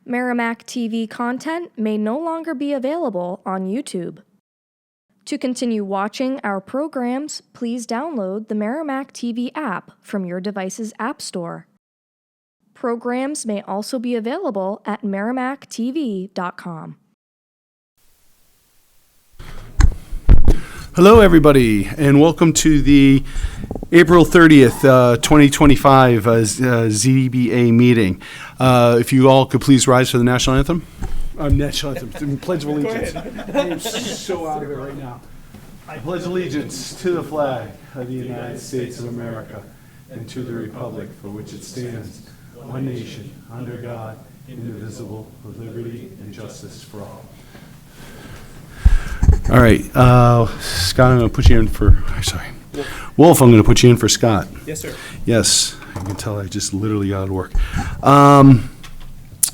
Merrimack TV content may no longer be available on YouTube. To continue watching our programs, please download the Merrimack TV app from your device's app store. Programs may also be available at merrimacktv.com. Hello, everybody, and welcome to the April 30th, 2025 ZBA meeting. If you all could please rise for the national anthem. National anthem, Pledge of Allegiance. I am so out of it right now. I pledge allegiance to the flag of the United States of America and to the republic for which it stands, one nation, under God, indivisible, with liberty and justice for all. All right, Scott, I'm going to put you in for, Wolf, I'm going to put you in for Scott. Yes, sir. Yes, I can tell I just literally got out of work.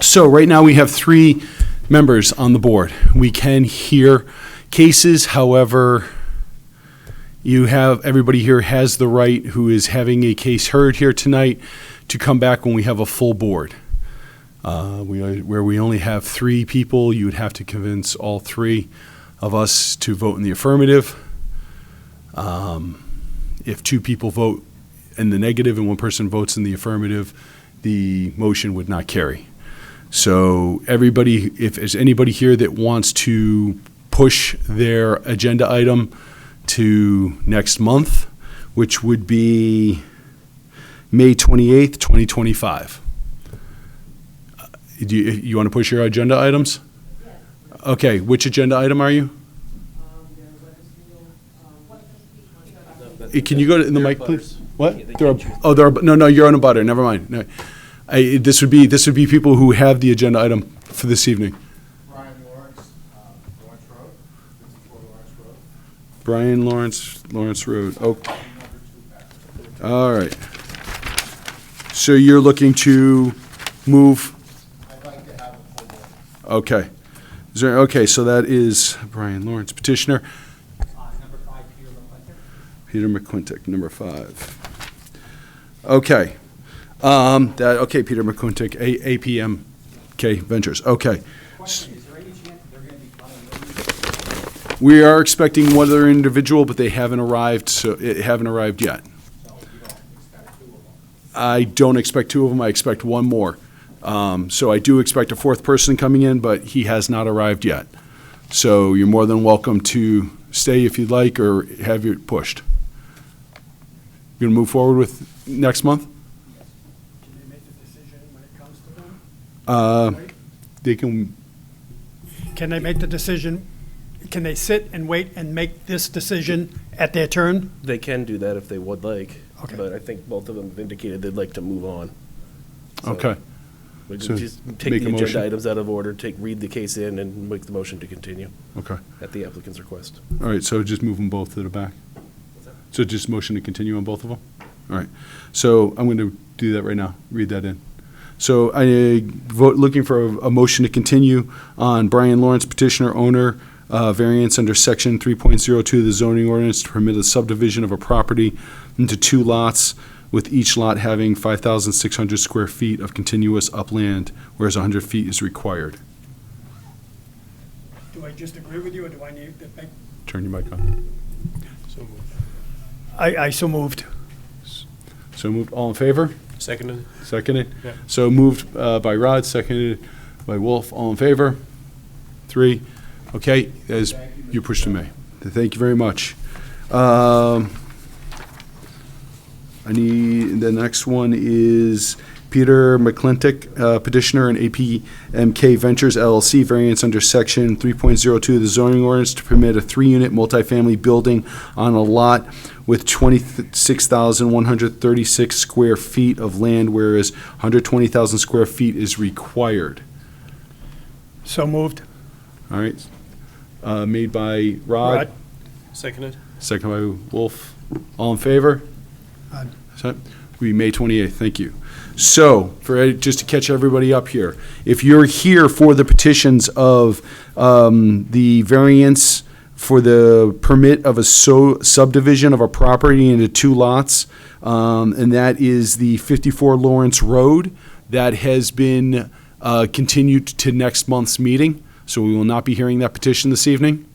So right now we have 3 members on the board. We can hear cases, however, everybody here has the right who is having a case heard here tonight to come back when we have a full board. Where we only have 3 people, you would have to convince all 3 of us to vote in the affirmative. If 2 people vote in the negative and 1 person votes in the affirmative, the motion would not carry. So everybody, if there's anybody here that wants to push their agenda item to next month, which would be May 28th, 2025. Do you want to push your agenda items? Okay, which agenda item are you? Can you go to the mic, please? What? No, you're on a butter. Never mind. No. This would be people who have the agenda item for this evening. Brian Lawrence, Lawrence Road, 54 Lawrence Road. Brian Lawrence Road. Oh. All right. So you're looking to move? I'd like to have a full board. Okay. Okay, so that is Brian Lawrence, petitioner. Number 5, Peter McQuintic, number 5. Okay. Peter McQuintic, APMK Ventures. Okay. Question, is there any chance they're going to be filing? We are expecting one other individual, but they haven't arrived yet. So you don't expect 2 of them? I don't expect 2 of them. I expect 1 more. So I do expect a 4th person coming in, but he has not arrived yet. So you're more than welcome to stay if you'd like or have it pushed. You're going to move forward with next month? Can they make the decision when it comes to them? They can. Can they make the decision? Can they sit and wait and make this decision at their turn? They can do that if they would like. Okay. But I think both of them have indicated they'd like to move on. So Okay. We So just take make the a agenda motion. items out of order, read the case in, and make the motion to continue Okay. at the applicant's request. All right, so just move them both to the back. So just motion to continue on both of them? All right. So I'm going to do that right now. Read that in. So I vote looking for a motion to continue on Brian Lawrence, petitioner, owner, variance under section 3.02 of the zoning ordinance to permit a subdivision of a property into 2 lots, with each lot having 5,600 square feet of continuous upland, whereas 100 feet is required. Do I just agree with you, or do I need to make? Turn your mic on. I so moved. So moved. All in favor? Seconded? Seconded? Yeah. So moved by Rod, seconded by Wolf. All in favor? 3. Okay, as you pushed to May. Thank you very much. The next one is Peter McClintock, petitioner and APMK Ventures LLC, variance under section 3.02 of the zoning ordinance to permit a 3-unit multifamily building on a lot with 26,136 square feet of land, whereas 120,000 square feet is required. So moved. All right. Made by Rod. Seconded? Second by Wolf. All in favor? Aye. We May 28th. Thank you. So, just to catch everybody up here, if you're here for the petitions of the variance for the permit of a subdivision of a property into 2 lots, and that is the 54 Lawrence Road, that has been continued to next month's meeting, so we will not be hearing that petition this evening.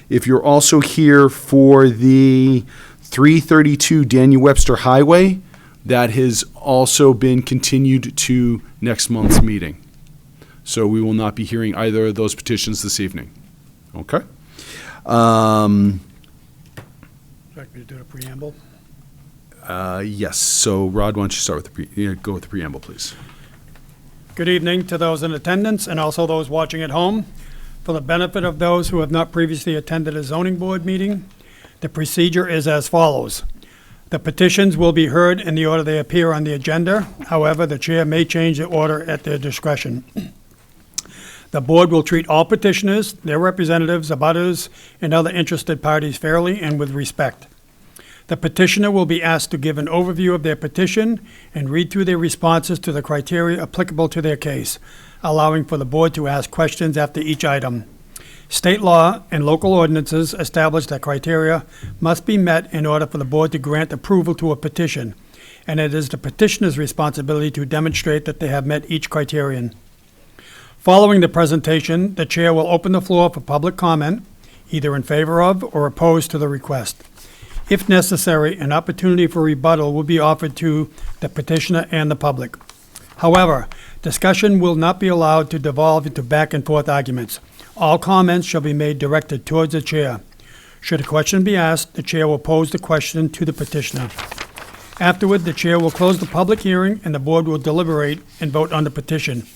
If you're also here for the 332 Daniel Webster Highway, that has also been continued to next month's meeting. So we will not be hearing either of those petitions this evening. Okay? Would you like me to do the preamble? Yes. So Rod, why don't you start with go with the preamble, please? Good evening to those in attendance and also those watching at home. For the benefit of those who have not previously attended a zoning board meeting, the procedure is as follows. The petitions will be heard in the order they appear on the agenda. However, the chair may change the order at their discretion. The board will treat all petitioners, their representatives, abutters, and other interested parties fairly and with respect. The petitioner will be asked to give an overview of their petition and read through their responses to the criteria applicable to their case, allowing for the board to ask questions after each item. State law and local ordinances establish that criteria must be met in order for the board to grant approval to a petition, and it is the petitioner's responsibility to demonstrate that they have met each criterion. Following the presentation, the chair will open the floor for public comment, either in favor of or opposed to the request. If necessary, an opportunity for rebuttal will be offered to the petitioner and the public. However, discussion will not be allowed to devolve into back and forth arguments. All comments shall be made directed towards the chair. Should a question be asked, the chair will pose the question to the petitioner. Afterward, the chair will close the public hearing and the board will deliberate and vote on the petition.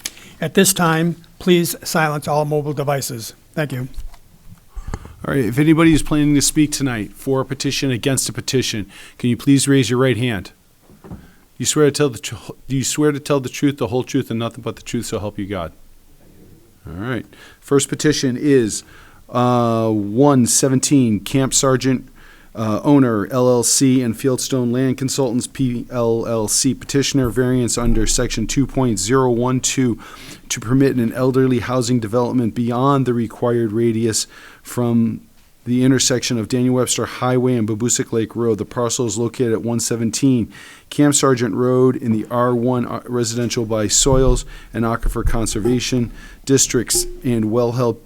At this time, please silence all mobile devices. Thank you. All right, if anybody is planning to speak tonight for a petition, against a petition, can you please raise your right hand? Do you swear to tell the truth, the whole truth, and nothing but the truth, so help you God? All right. First petition is 117 Camp Sargent Owner LLC and Fieldstone Land Consultants PLLC petitioner variance under section 2.012 to permit an elderly housing development beyond the required radius from the intersection of Daniel Webster Highway and Babusick Lake Road. The parcel is located at 117 Camp Sargent Road in the R1 Residential by Soils and Aquifer Conservation Districts and Wellhead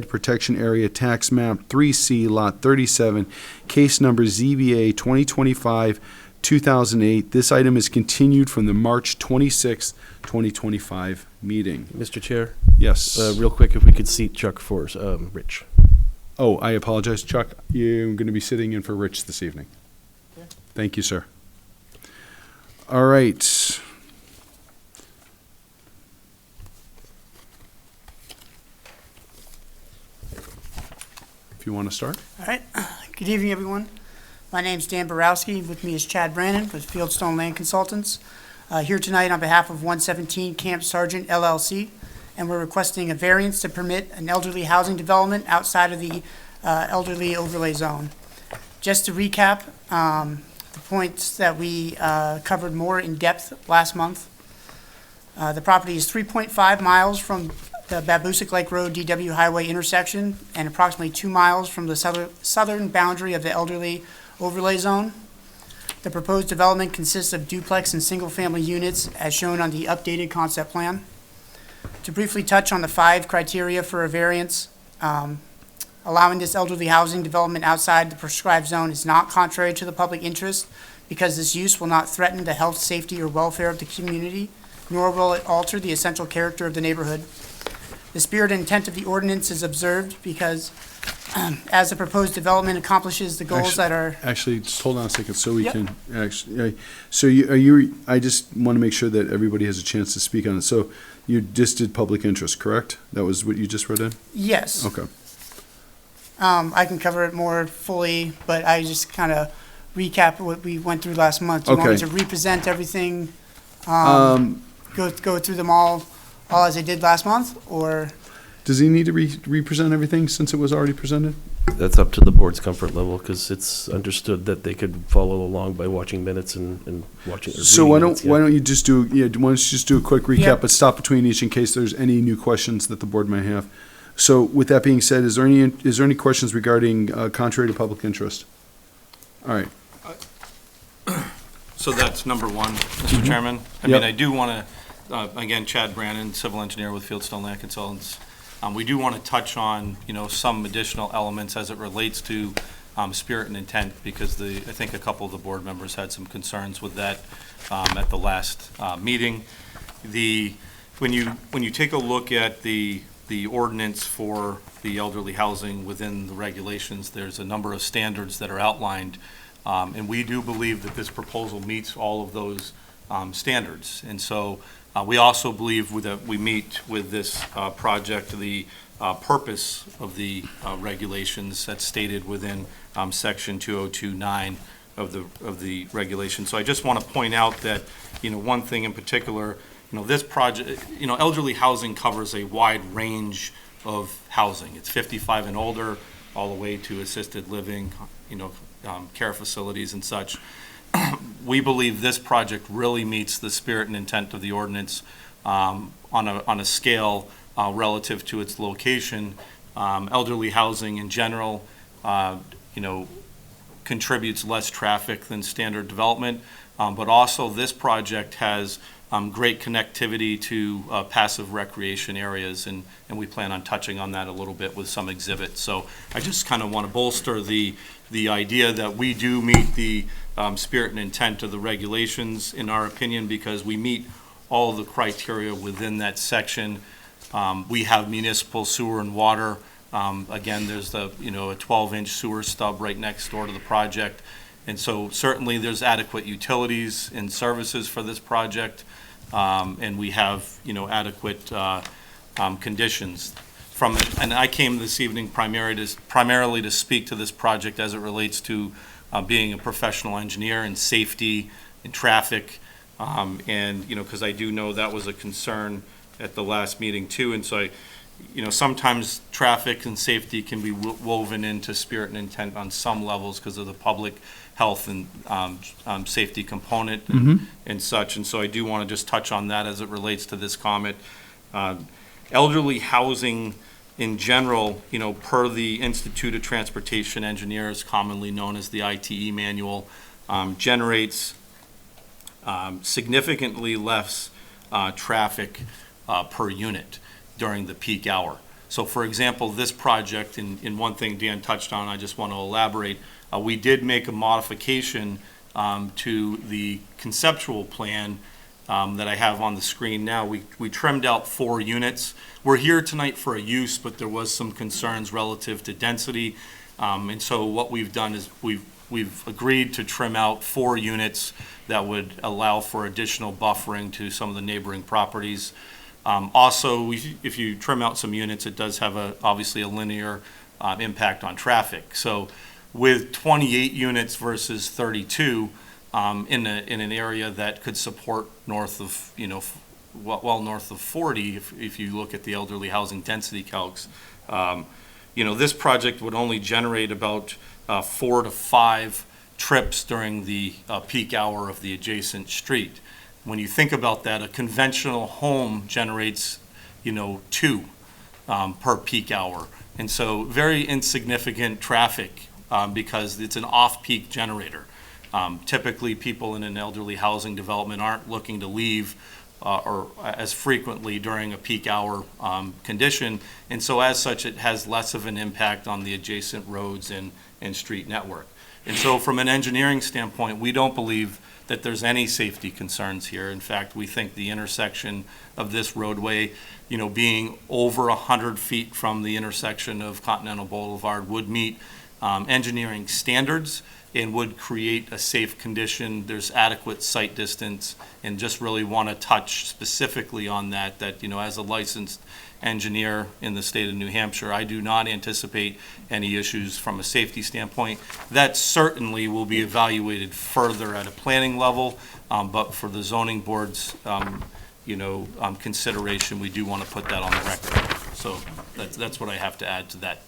Protection Area Tax Map 3C Lot 37, case number ZBA 2025-2008. This item is continued from the March 26, 2025 meeting. Mr. Chair, Yes. real quick, if we could seat Chuck for Rich. Oh, I apologize, Chuck. You're going to be sitting in for Rich this evening. Okay. Thank you, sir. All right. If you want to start. All right. Good evening, everyone. My name's Dan Borowski. With me is Chad Brannon with Fieldstone Land Consultants. Here tonight on behalf of 117 Camp Sargent LLC, and we're requesting a variance to permit an elderly housing development outside of the elderly overlay zone. Just to recap, the points that we covered more in depth last month. The property is 3.5 miles from the Babusick Lake Road DW Highway intersection and approximately 2 miles from the southern boundary of the elderly overlay zone. The proposed development consists of duplex and single-family units as shown on the updated concept plan. To briefly touch on the 5 criteria for a variance, allowing this elderly housing development outside the prescribed zone is not contrary to the public interest because this use will not threaten the health, safety, or welfare of the community, nor will it alter the essential character of the neighborhood. The spirit and intent of the ordinance is observed because as the proposed development accomplishes the goals that are... Actually, just hold on a second so we Yep. can actually, I just want to make sure that everybody has a chance to speak on it. So you just did public interest, correct? That was what you just read in? Yes. Okay. I can cover it more fully, but I just kind of recap what we went through last month. Do you want me Okay. to represent everything, go through them all as I did last month, or? Does he need to represent everything since it was already presented? That's up to the board's comfort level, because it's understood that they could follow along by watching minutes and watching. or So reading why minutes, don't you just do, why don't you just do a quick recap, Yeah. but stop between each in case there's any new questions that the board may have. So with that being said, is there any questions regarding contrary to public interest? All right. So that's number one, Mr. Chairman. I Yep. mean, I do want to again, Chad Brannon, civil engineer with Fieldstone Land Consultants. We do want to touch on, some additional elements as it relates to spirit and intent, because I think a couple of the board members had some concerns with that at the last meeting. When you take a look at the ordinance for the elderly housing within the regulations, there's a number of standards that are outlined, and we do believe that this proposal meets all of those standards. And so we also believe that we meet with this project the purpose of the regulations that's stated within section 2029 of the regulation. So I just want to point out that, one thing in particular, this project, elderly housing covers a wide range of housing. It's 55 and older, all the way to assisted living, care facilities and such. We believe this project really meets the spirit and intent of the ordinance on a scale relative to its location. Elderly housing in general, contributes less traffic than standard development, but also this project has great connectivity to passive recreation areas, and we plan on touching on that a little bit with some exhibits. So I just kind of want to bolster the idea that we do meet the spirit and intent of the regulations, in our opinion, because we meet all the criteria within that section. We have municipal sewer and water. Again, there's a 12-inch sewer stub right next door to the project. And so certainly there's adequate utilities and services for this project. And we have, adequate conditions from it. And I came this evening primarily to speak to this project as it relates to being a professional engineer and safety and traffic. And, because I do know that was a concern at the last meeting too. And so sometimes traffic and safety can be woven into spirit and intent on some levels because of the public health and safety component and such. And so I do want to just touch on that as it relates to this comment. Elderly housing in general, per the Institute of Transportation Engineers, commonly known as the ITE manual, generates significantly less traffic per unit during the peak hour. So for example, this project, and one thing Dan touched on, I just want to elaborate, we did make a modification to the conceptual plan that I have on the screen now. We trimmed out 4 units. We're here tonight for a use, but there was some concerns relative to density. And so what we've done is we've agreed to trim out 4 units that would allow for additional buffering to some of the neighboring properties. Also, if you trim out some units, it does have obviously a linear impact on traffic. So with 28 units versus 32 in an area that could support north of, well north of 40, if you look at the elderly housing density calcs, this project would only generate about 4 to 5 trips during the peak hour of the adjacent street. When you think about that, a conventional home generates, 2 per peak hour. And so very insignificant traffic because it's an off-peak generator. Typically, people in an elderly housing development aren't looking to leave or as frequently during a peak hour condition. And so as such, it has less of an impact on the adjacent roads and street network. And so from an engineering standpoint, we don't believe that there's any safety concerns here. In fact, we think the intersection of this roadway, being over 100 feet from the intersection of Continental Boulevard would meet engineering standards and would create a safe condition. There's adequate sight distance, and just really want to touch specifically on that, as a licensed engineer in the state of New Hampshire, I do not anticipate any issues from a safety standpoint. That certainly will be evaluated further at a planning level, but for the zoning board's consideration, we do want to put that on the record. So that's what I have to add to that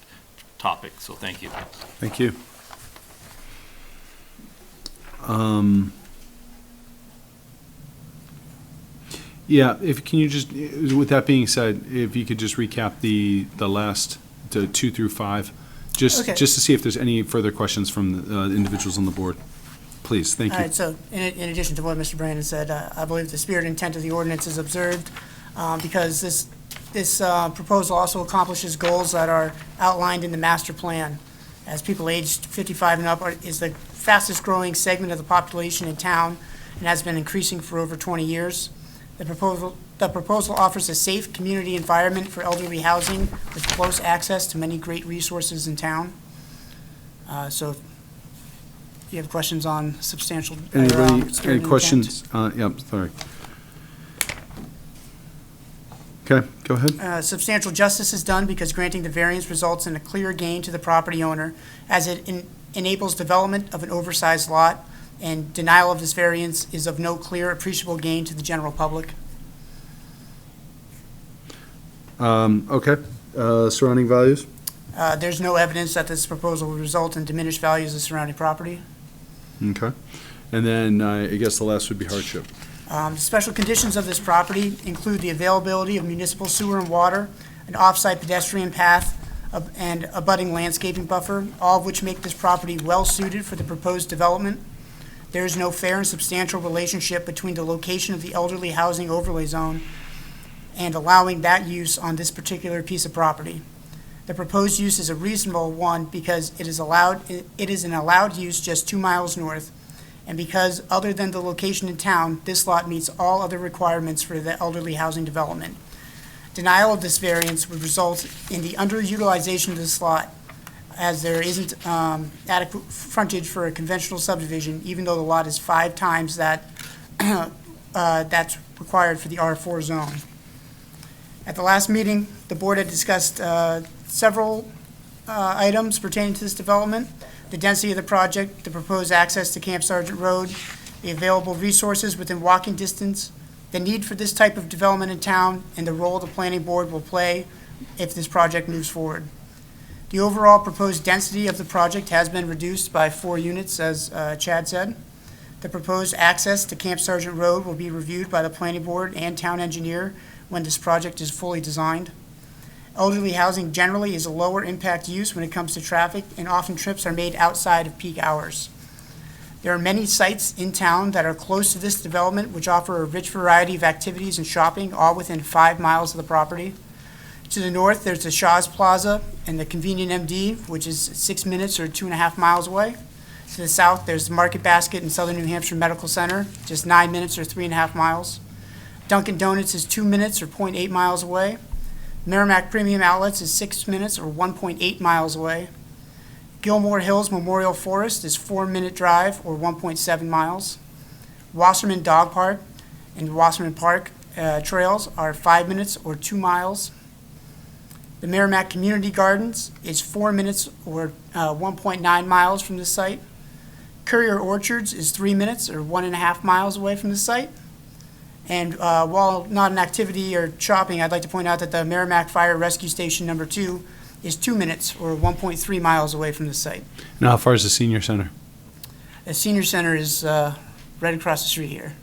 topic. So thank you. Thank you. Yeah, with that being said, if you could just recap the last 2 through 5, just Okay. to see if there's any further questions from the individuals on the board, please. please. Thank All you. right, so in addition to what Mr. Brandon said, I believe the spirit and intent of the ordinance is observed because this proposal also accomplishes goals that are outlined in the master plan. As people aged 55 and up is the fastest growing segment of the population in town and has been increasing for over 20 years. The proposal offers a safe community environment for elderly housing with close access to many great resources in town. So if you have questions on substantial. Anybody, spirit any and questions? Yep, sorry. Okay, go ahead. Substantial justice is done because granting the variance results in a clear gain to the property owner as it enables development of an oversized lot, and denial of this variance is of no clear appreciable gain to the general public. Okay, surrounding values? There's no evidence that this proposal will result in diminished values of surrounding property. Okay. And then I guess the last would be hardship. Special conditions of this property include the availability of municipal sewer and water, an off-site pedestrian path, and abutting landscaping buffer, all of which make this property well-suited for the proposed development. There is no fair and substantial relationship between the location of the elderly housing overlay zone and allowing that use on this particular piece of property. The proposed use is a reasonable one because it is an allowed use just 2 miles north, and because, other than the location in town, this lot meets all other requirements for the elderly housing development. Denial of this variance would result in the underutilization of this lot, as there isn't adequate frontage for a conventional subdivision, even though the lot is 5 times that that's required for the R4 zone. At the last meeting, the board had discussed several items pertaining to this development: the density of the project, the proposed access to Camp Sargent Road, the available resources within walking distance, the need for this type of development in town, and the role the planning board will play if this project moves forward. The overall proposed density of the project has been reduced by 4 units, as Chad said. The proposed access to Camp Sargent Road will be reviewed by the planning board and town engineer when this project is fully designed. Elderly housing generally is a lower impact use when it comes to traffic, and often trips are made outside of peak hours. There are many sites in town that are close to this development which offer a rich variety of activities and shopping, all within 5 miles of the property. To the north, there's the Shaw's Plaza and the Convenient MD, which is 6 minutes or 2.5 miles away. To the south, there's the Market Basket and Southern New Hampshire Medical Center, just 9 minutes or 3.5 miles. Dunkin' Donuts is 2 minutes or 0.8 miles away. Merrimack Premium Outlets is 6 minutes or 1.8 miles away. Gilmore Hills Memorial Forest is 4-minute drive or 1.7 miles. Wasserman Dog Park and Wasserman Park trails are 5 minutes or 2 miles. The Merrimack Community Gardens is 4 minutes or 1.9 miles from the site. Courier Orchards is 3 minutes or 1.5 miles away from the site. And while not an activity or shopping, I'd like to point out that the Merrimack Fire Rescue Station number 2 is 2 minutes or 1.3 miles away from the site. Now, how far is the senior center? The senior center is right across the street here,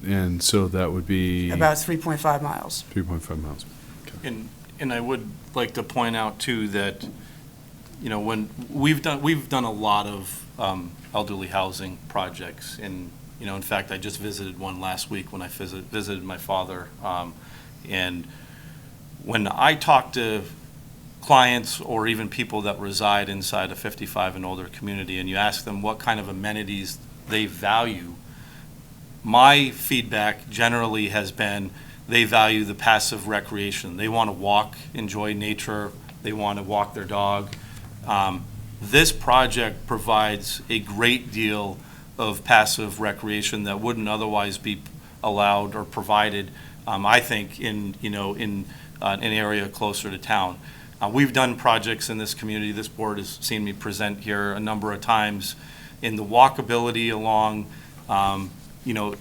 And so that would be about 3.5 miles. 3.5 miles. And I would like to point out too that, you know, when we've done a lot of elderly housing projects, and you know, in fact, I just visited one last week when I visited my father, and when I talk to clients or even people that reside inside a 55 and older community, and you ask them what kind of amenities they value, my feedback generally has been they value the passive recreation. They want to walk, enjoy nature. They want to walk their dog. This project provides a great deal of passive recreation that wouldn't otherwise be allowed or provided, I think, in an area closer to town. We've done projects in this community. This board has seen me present here a number of times in the walkability along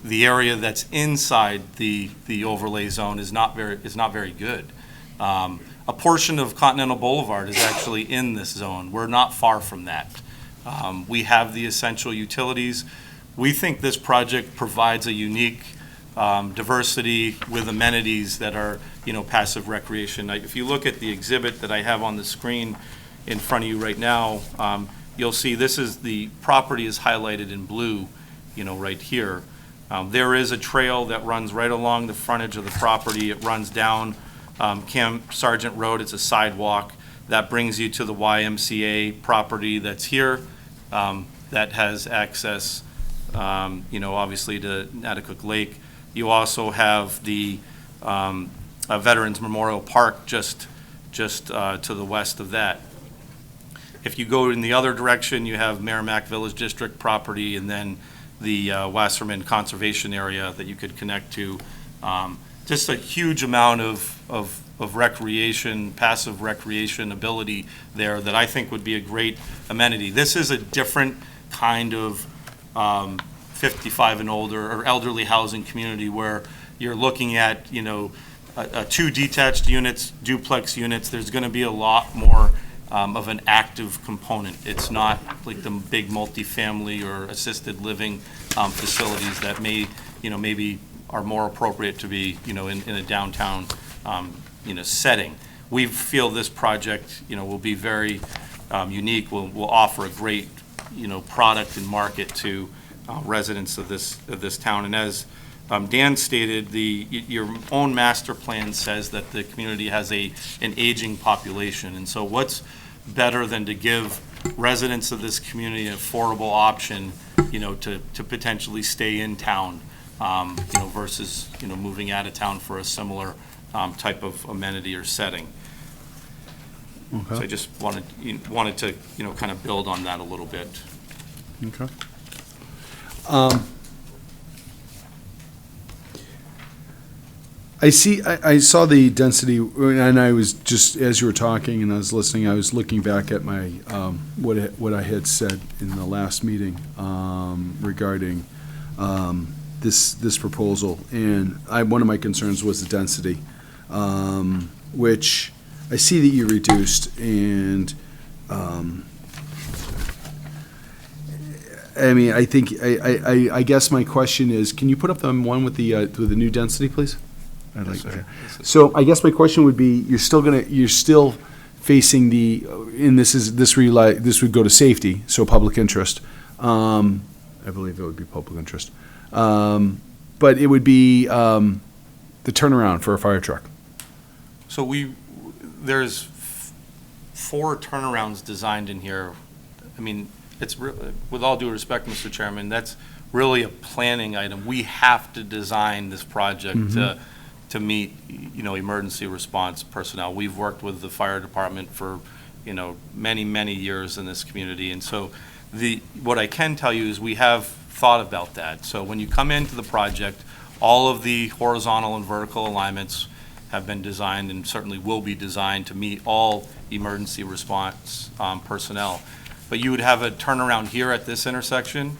the area that's inside the overlay zone is not very good. A portion of Continental Boulevard is actually in this zone. We're not far from that. We have the essential utilities. We think this project provides a unique diversity with amenities that are, passive recreation. If you look at the exhibit that I have on the screen in front of you right now, you'll see the property is highlighted in blue. right here. There is a trail that runs right along the frontage of the property. It runs down Camp Sargent Road. It's a sidewalk that brings you to the YMCA property that's here, that has access, obviously to Natticook Lake. You also have the Veterans Memorial Park just to the west of that. If you go in the other direction, you have Merrimack Village District property, and then the Wasserman Conservation Area that you could connect to. Just a huge amount of recreation, passive recreation ability there that I think would be a great amenity. This is a different kind of 55 and older or elderly housing community where you're looking at, two detached units, duplex units. There's going to be a lot more of an active component. It's not like the big multifamily or assisted living facilities that maybe are more appropriate to be, in a downtown, setting. We feel this project, will be very unique. Will offer a great, product and market to residents of this town. And as Dan stated, your own master plan says that the community has an aging population. And so what's better than to give residents of this community an affordable option, to potentially stay in town, versus, moving out of town for a similar type of amenity or setting. Okay. So I just wanted to, kind of build on that a little bit. Okay. I saw the density, and I was just, as you were talking and I was listening, I was looking back at my, what I had said in the last meeting regarding this proposal. And one of my concerns was the density, which I see that you reduced, and I think, I guess my question is, can you put up the one with the new density, please? I'd like that. So I guess my question would be, you're still facing this would go to safety, so public interest. I believe it would be public interest. But it would be the turnaround for a fire truck. So there's 4 turnarounds designed in here. It's with all due respect, Mr. Chairman, that's really a planning item. We have to design this project to meet, emergency response personnel. We've worked with the fire department for, many, many years in this community. And so what I can tell you is we have thought about that. So when you come into the project, all of the horizontal and vertical alignments have been designed and certainly will be designed to meet all emergency response personnel. But you would have a turnaround here at this intersection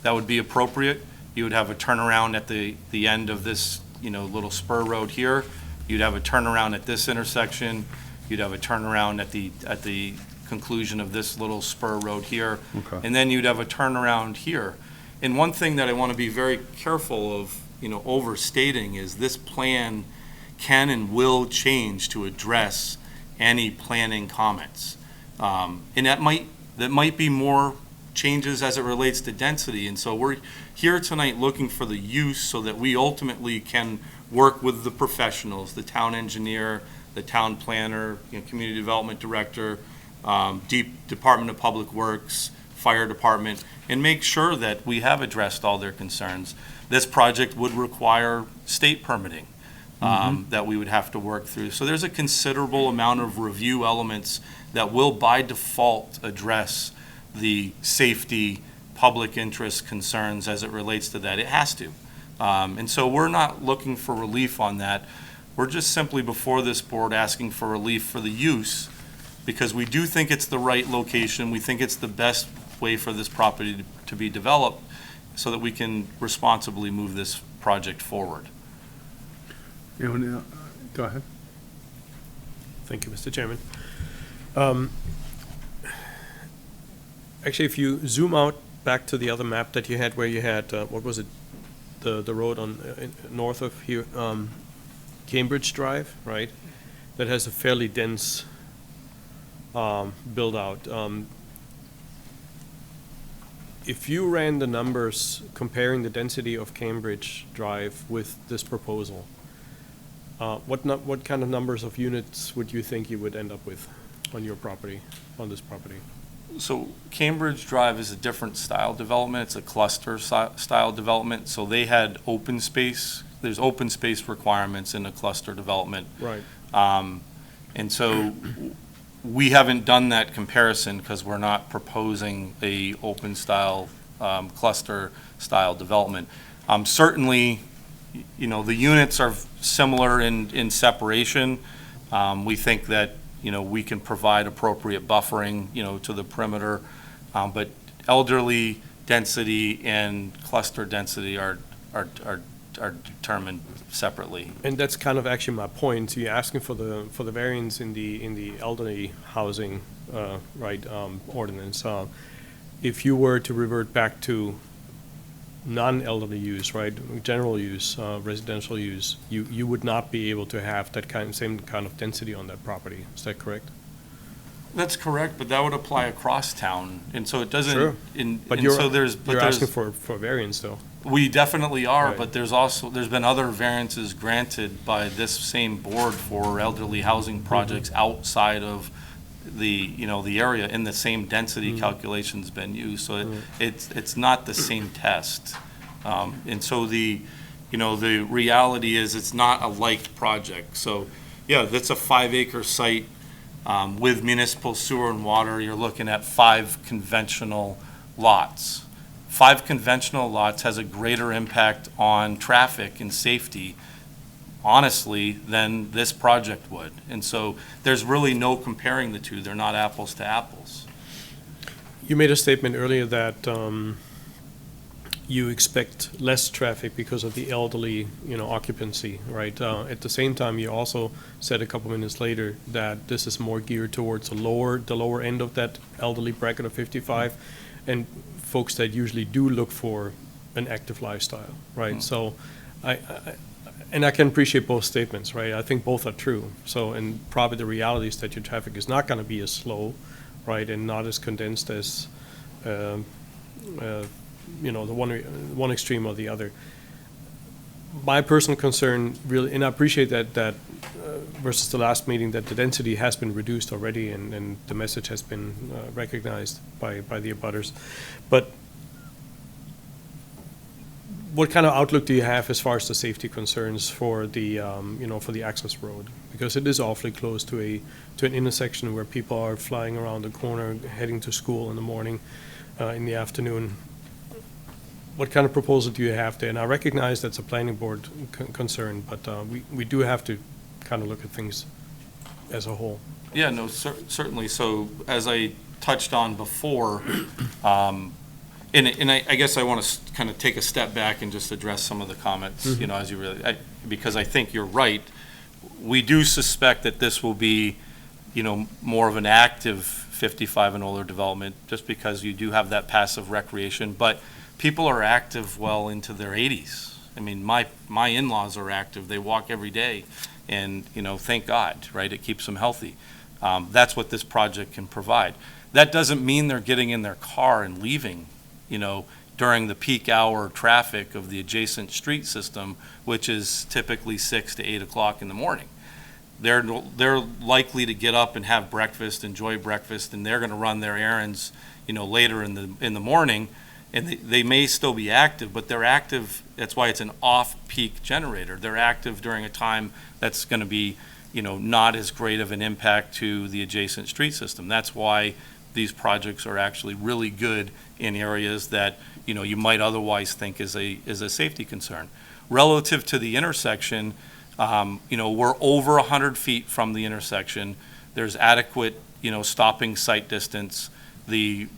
that would be appropriate. You would have a turnaround at the end of this, little spur road here. You'd have a turnaround at this intersection. You'd have a turnaround at the conclusion of this little spur road here. Okay. And then you'd have a turnaround here. And one thing that I want to be very careful of, overstating is this plan can and will change to address any planning comments. And that might be more changes as it relates to density. And so we're here tonight looking for the use so that we ultimately can work with the professionals, the town engineer, the town planner, community development director, Department of Public Works, fire department, and make sure that we have addressed all their concerns. This project would require state permitting that we would have to work through. So there's a considerable amount of review elements that will by default address the safety, public interest concerns as it relates to that. It has to. And so we're not looking for relief on that. We're just simply before this board asking for relief for the use, because we do think it's the right location. We think it's the best way for this property to be developed so that we can responsibly move this project forward. Go ahead. Thank you, Mr. Chairman. Actually, if you zoom out back to the other map that you had, where you had, what was it, the road on north of here, Cambridge Drive, right? That has a fairly dense build out. if you ran the numbers comparing the density of Cambridge Drive with this proposal, what kind of numbers of units would you think you would end up with on your property, on this property? So Cambridge Drive is a different style development. It's a cluster style development. So they had open space. There's open space requirements in a cluster development. Right. And so we haven't done that comparison because we're not proposing a open style, cluster style development. Certainly, you know, the units are similar in separation. We think that, you know, we can provide appropriate buffering, you know, to the perimeter. But elderly density and cluster density are determined separately. And that's kind of actually my point. You're asking for the variance in the elderly housing, ordinance. If you were to revert back to non-elderly use, right, general use, residential use, you would not be able to have that same kind of density on that property. Is that correct? That's correct, but that would apply across town, and so it doesn't. Sure. But you're there's asking for variance, though. We definitely are, Right. but there's been other variances granted by this same board for elderly housing projects outside of the area, and the same density calculation's been used, so it's not the same test. And so the reality is it's not a like project. So, yeah, that's a 5-acre site with municipal sewer and water. You're looking at 5 conventional lots. 5 conventional lots has a greater impact on traffic and safety, honestly, than this project would. And so there's really no comparing the two. They're not apples to apples. You made a statement earlier that you expect less traffic because of the elderly, occupancy, right? At the same time, you also said a couple minutes later that this is more geared towards the lower end of that elderly bracket of 55, and folks that usually do look for an active lifestyle, right? So I can appreciate both statements, right? I think both are true. So, and probably the reality is that your traffic is not going to be as slow, right, and not as condensed as, the one extreme or the other. My personal concern, really, and I appreciate that versus the last meeting, that the density has been reduced already, and the message has been recognized by the abutters. But what kind of outlook do you have as far as the safety concerns for the for the access road? Because it is awfully close to an intersection where people are flying around the corner, heading to school in the morning, in the afternoon. What kind of proposal do you have there? And I recognize that's a planning board concern, but we do have to kind of look at things as a whole. Yeah, no, certainly. So as I touched on before, and I guess I want to kind of take a step back and just address some of the comments, as you really, because I think you're right. We do suspect that this will be, more of an active 55 and older development, just because you do have that passive recreation, but people are active well into their 80s. I mean, my in-laws are active. They walk every day, and, thank God, right? It keeps them healthy. That's what this project can provide. That doesn't mean they're getting in their car and leaving, during the peak hour traffic of the adjacent street system, which is typically 6 to 8 o'clock in the morning. They're likely to get up and have breakfast, enjoy breakfast, and they're going to run their errands, later in the morning. And they may still be active, but they're active. That's why it's an off-peak generator. They're active during a time that's going to be, not as great of an impact to the adjacent street system. That's why these projects are actually really good in areas that, you might otherwise think is a safety concern. Relative to the intersection, we're over 100 feet from the intersection. There's adequate, stopping sight distance. The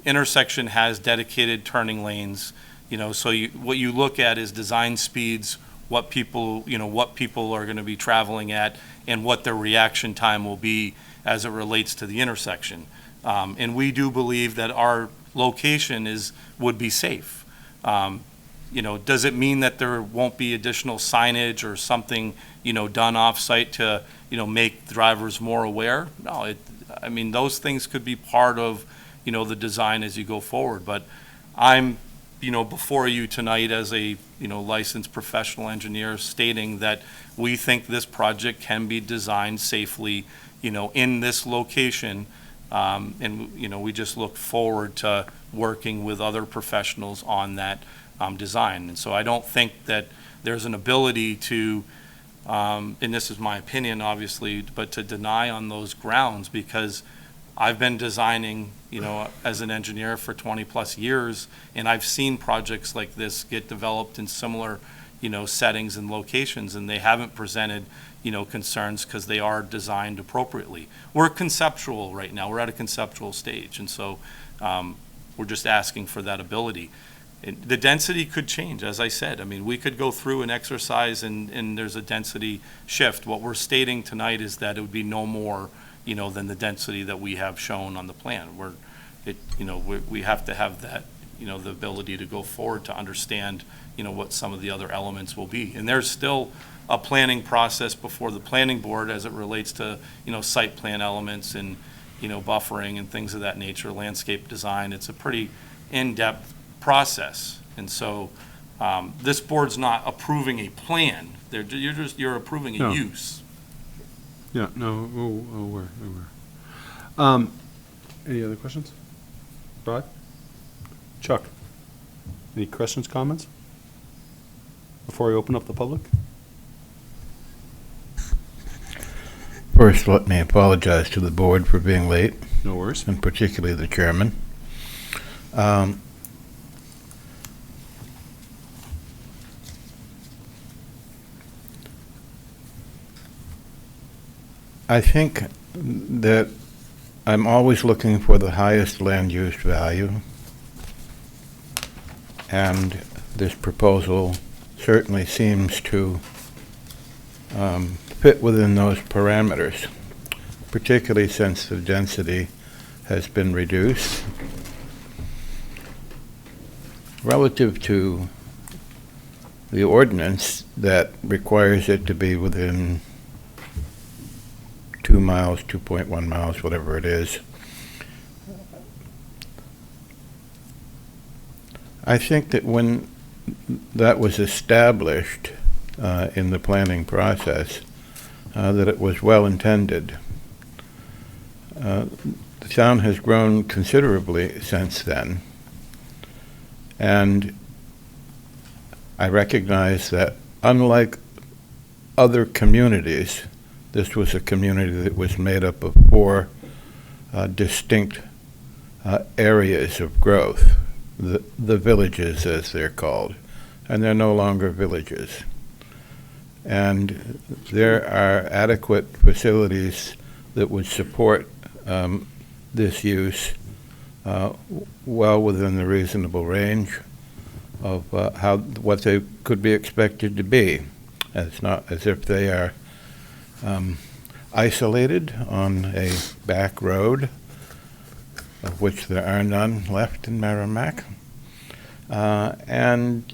intersection has dedicated turning lanes, so what you look at is design speeds, what people are going to be traveling at, and what their reaction time will be as it relates to the intersection. And we do believe that our location would be safe. Does it mean that there won't be additional signage or something, done off-site to, make drivers more aware? No, those things could be part of, the design as you go forward. But I'm, before you tonight as a, licensed professional engineer stating that we think this project can be designed safely, in this location. And, we just look forward to working with other professionals on that design. And so I don't think that there's an ability to, and this is my opinion, obviously, but to deny on those grounds, because I've been designing, as an engineer for 20-plus years, and I've seen projects like this get developed in similar, settings and locations, and they haven't presented, concerns because they are designed appropriately. We're conceptual right now. We're at a conceptual stage, and so we're just asking for that ability. The density could change, as I said. I mean, we could go through an exercise and there's a density shift. What we're stating tonight is that it would be no more, than the density that we have shown on the plan. We have to have that, the ability to go forward to understand, what some of the other elements will be. And there's still a planning process before the planning board as it relates to, site plan elements and, buffering and things of that nature, landscape design. It's a pretty in-depth process. And so this board's not approving a plan. You're approving a No. use. Yeah, no, aware. Any other questions? Rod? Chuck? Any questions, comments? Before I open up the public? First, let me apologize to the board for being late, No worries. and particularly the chairman. I think that I'm always looking for the highest land use value, and this proposal certainly seems to fit within those parameters, particularly since the density has been reduced. Relative to the ordinance that requires it to be within 2 miles, 2.1 miles, whatever it is, I think that when that was established in the planning process, that it was well intended. The town has grown considerably since then, and I recognize that unlike other communities, this was a community that was made up of 4 distinct areas of growth, the villages as they're called, and they're no longer villages. And there are adequate facilities that would support this use well within the reasonable range of what they could be expected to be. It's not as if they are isolated on a back road, of which there are none left in Merrimack. And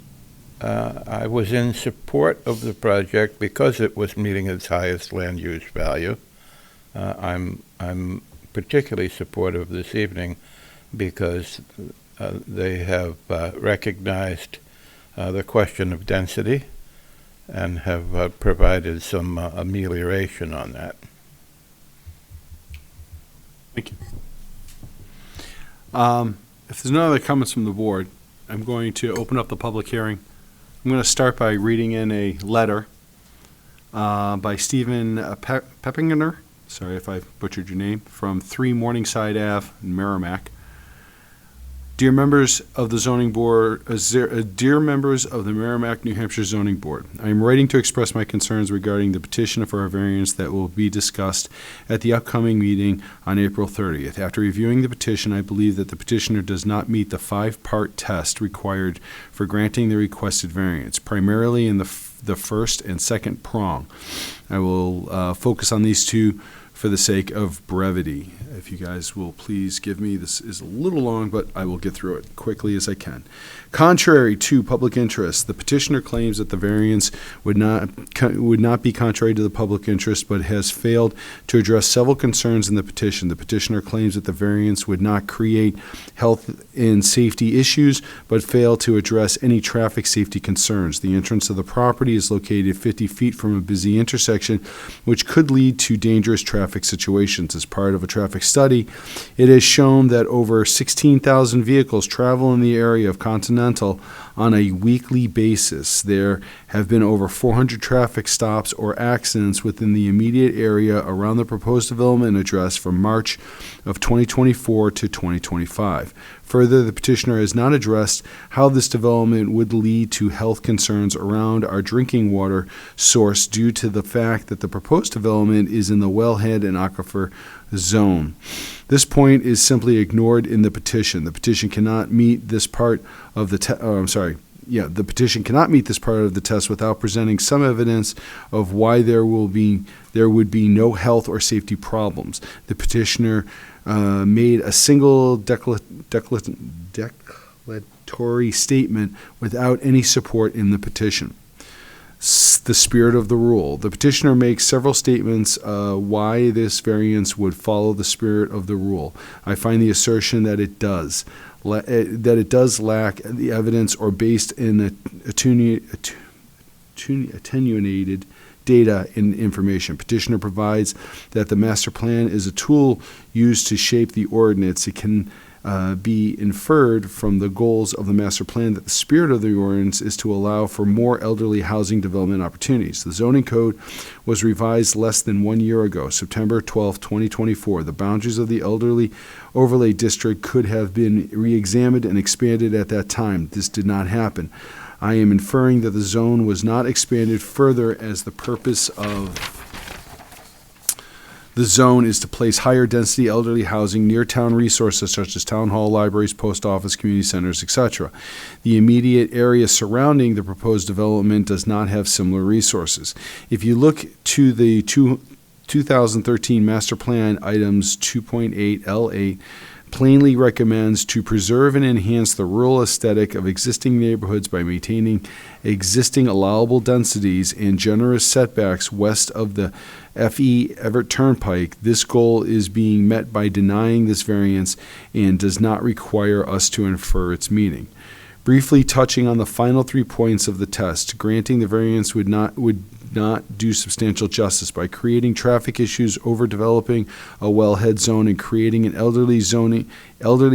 I was in support of the project because it was meeting its highest land use value. I'm particularly supportive this evening because they have recognized the question of density and have provided some amelioration on that. Thank you. If there's no other comments from the board, I'm going to open up the public hearing. I'm going to start by reading in a letter by Stephen Peppinger, sorry if I butchered your name, from 3 Morningside Ave in Merrimack. Dear members of the zoning board, dear members of the Merrimack, New Hampshire zoning board, I am writing to express my concerns regarding the petition for a variance that will be discussed at the upcoming meeting on April 30th. After reviewing the petition, I believe that the petitioner does not meet the 5-part test required for granting the requested variance, primarily in the first and second prong. I will focus on these 2 for the sake of brevity. If you guys will please give me, this is a little long, but I will get through it quickly as I can. Contrary to public interest, the petitioner claims that the variance would not be contrary to the public interest, but has failed to address several concerns in the petition. The petitioner claims that the variance would not create health and safety issues, but fail to address any traffic safety concerns. The entrance of the property is located 50 feet from a busy intersection, which could lead to dangerous traffic situations. As part of a traffic study, it has shown that over 16,000 vehicles travel in the area of Continental on a weekly basis. There have been over 400 traffic stops or accidents within the immediate area around the proposed development address from March of 2024 to 2025. Further, the petitioner has not addressed how this development would lead to health concerns around our drinking water source due to the fact that the proposed development is in the wellhead and aquifer zone. This point is simply ignored in the petition. The petition cannot meet this part of the the petition cannot meet this part of the test without presenting some evidence of why there would be no health or safety problems. The petitioner made a single declaratory statement without any support in the petition. The spirit of the rule. The petitioner makes several statements why this variance would follow the spirit of the rule. I find the assertion that it does lack the evidence or based in attenuated data and information. Petitioner provides that the master plan is a tool used to shape the ordinance. It can be inferred from the goals of the master plan that the spirit of the ordinance is to allow for more elderly housing development opportunities. The zoning code was revised less than 1 year ago, September 12, 2024. The boundaries of the elderly overlay district could have been re-examined and expanded at that time. This did not happen. I am inferring that the zone was not expanded further as the purpose of the zone is to place higher density elderly housing near town resources such as town hall, libraries, post office, community centers, etc. The immediate area surrounding the proposed development does not have similar resources. If you look to the 2013 master plan items 2.8 L8, plainly recommends to preserve and enhance the rural aesthetic of existing neighborhoods by maintaining existing allowable densities and generous setbacks west of the F.E. Everett Turnpike. This goal is being met by denying this variance and does not require us to infer its meaning. Briefly touching on the final 3 points of the test, granting the variance would not do substantial justice by creating traffic issues, overdeveloping a wellhead zone, and creating an elderly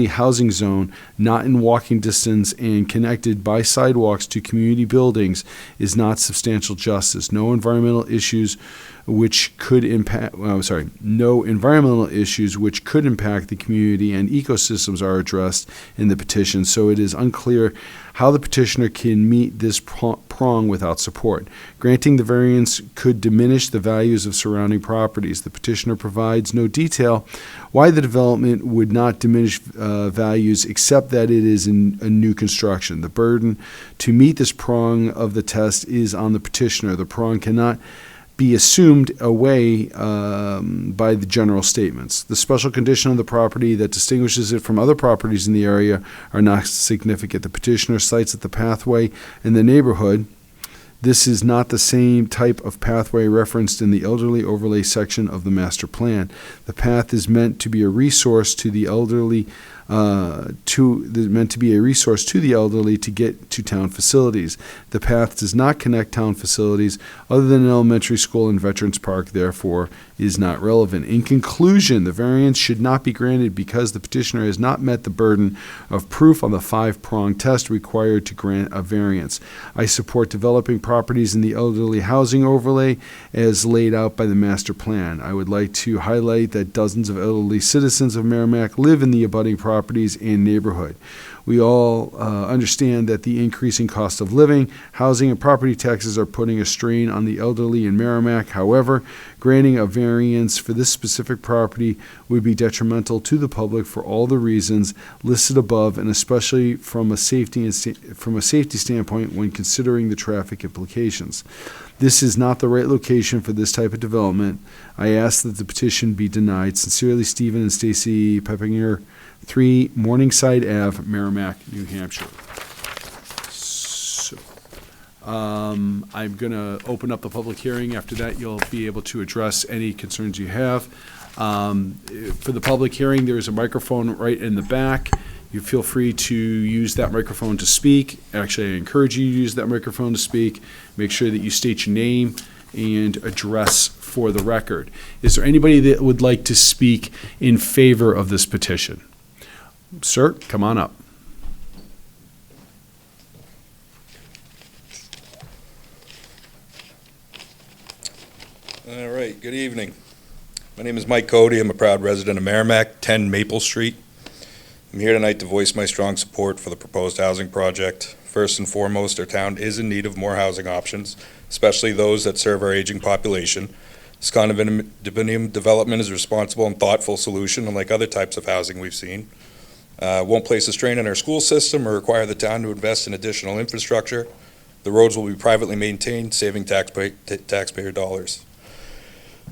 housing zone not in walking distance and connected by sidewalks to community buildings is not substantial justice. No environmental issues which could impact the community and ecosystems are addressed in the petition, so it is unclear how the petitioner can meet this prong without support. Granting the variance could diminish the values of surrounding properties. The petitioner provides no detail why the development would not diminish values except that it is in a new construction. The burden to meet this prong of the test is on the petitioner. The prong cannot be assumed away by the general statements. The special condition of the property that distinguishes it from other properties in the area are not significant. The petitioner cites that the pathway in the neighborhood, this is not the same type of pathway referenced in the elderly overlay section of the master plan. The path is meant to be a resource to the elderly to get to town facilities. The path does not connect town facilities other than an elementary school and Veterans Park, therefore is not relevant. In conclusion, the variance should not be granted because the petitioner has not met the burden of proof on the 5-pronged test required to grant a variance. I support developing properties in the elderly housing overlay as laid out by the master plan. I would like to highlight that dozens of elderly citizens of Merrimack live in the abutting properties and neighborhood. We all understand that the increasing cost of living, housing, and property taxes are putting a strain on the elderly in Merrimack. However, granting a variance for this specific property would be detrimental to the public for all the reasons listed above, and especially from a safety standpoint when considering the traffic implications. This is not the right location for this type of development. I ask that the petition be denied. Sincerely, Stephen and Stacy Peppinger, 3 Morningside Ave, Merrimack, New Hampshire. So, I'm going to open up the public hearing. After that, you'll be able to address any concerns you have. For the public hearing, there is a microphone right in the back. You feel free to use that microphone to speak. Actually, I encourage you to use that microphone to speak. Make sure that you state your name and address for the record. Is there anybody that would like to speak in favor of this petition? Sir, come on up. All right, good evening. My name is Mike Cody. I'm a proud resident of Merrimack, 10 Maple Street. I'm here tonight to voice my strong support for the proposed housing project. First and foremost, our town is in need of more housing options, especially those that serve our aging population. This condominium development is a responsible and thoughtful solution, unlike other types of housing we've seen. Won't place a strain on our school system or require the town to invest in additional infrastructure. The roads will be privately maintained, saving taxpayer dollars.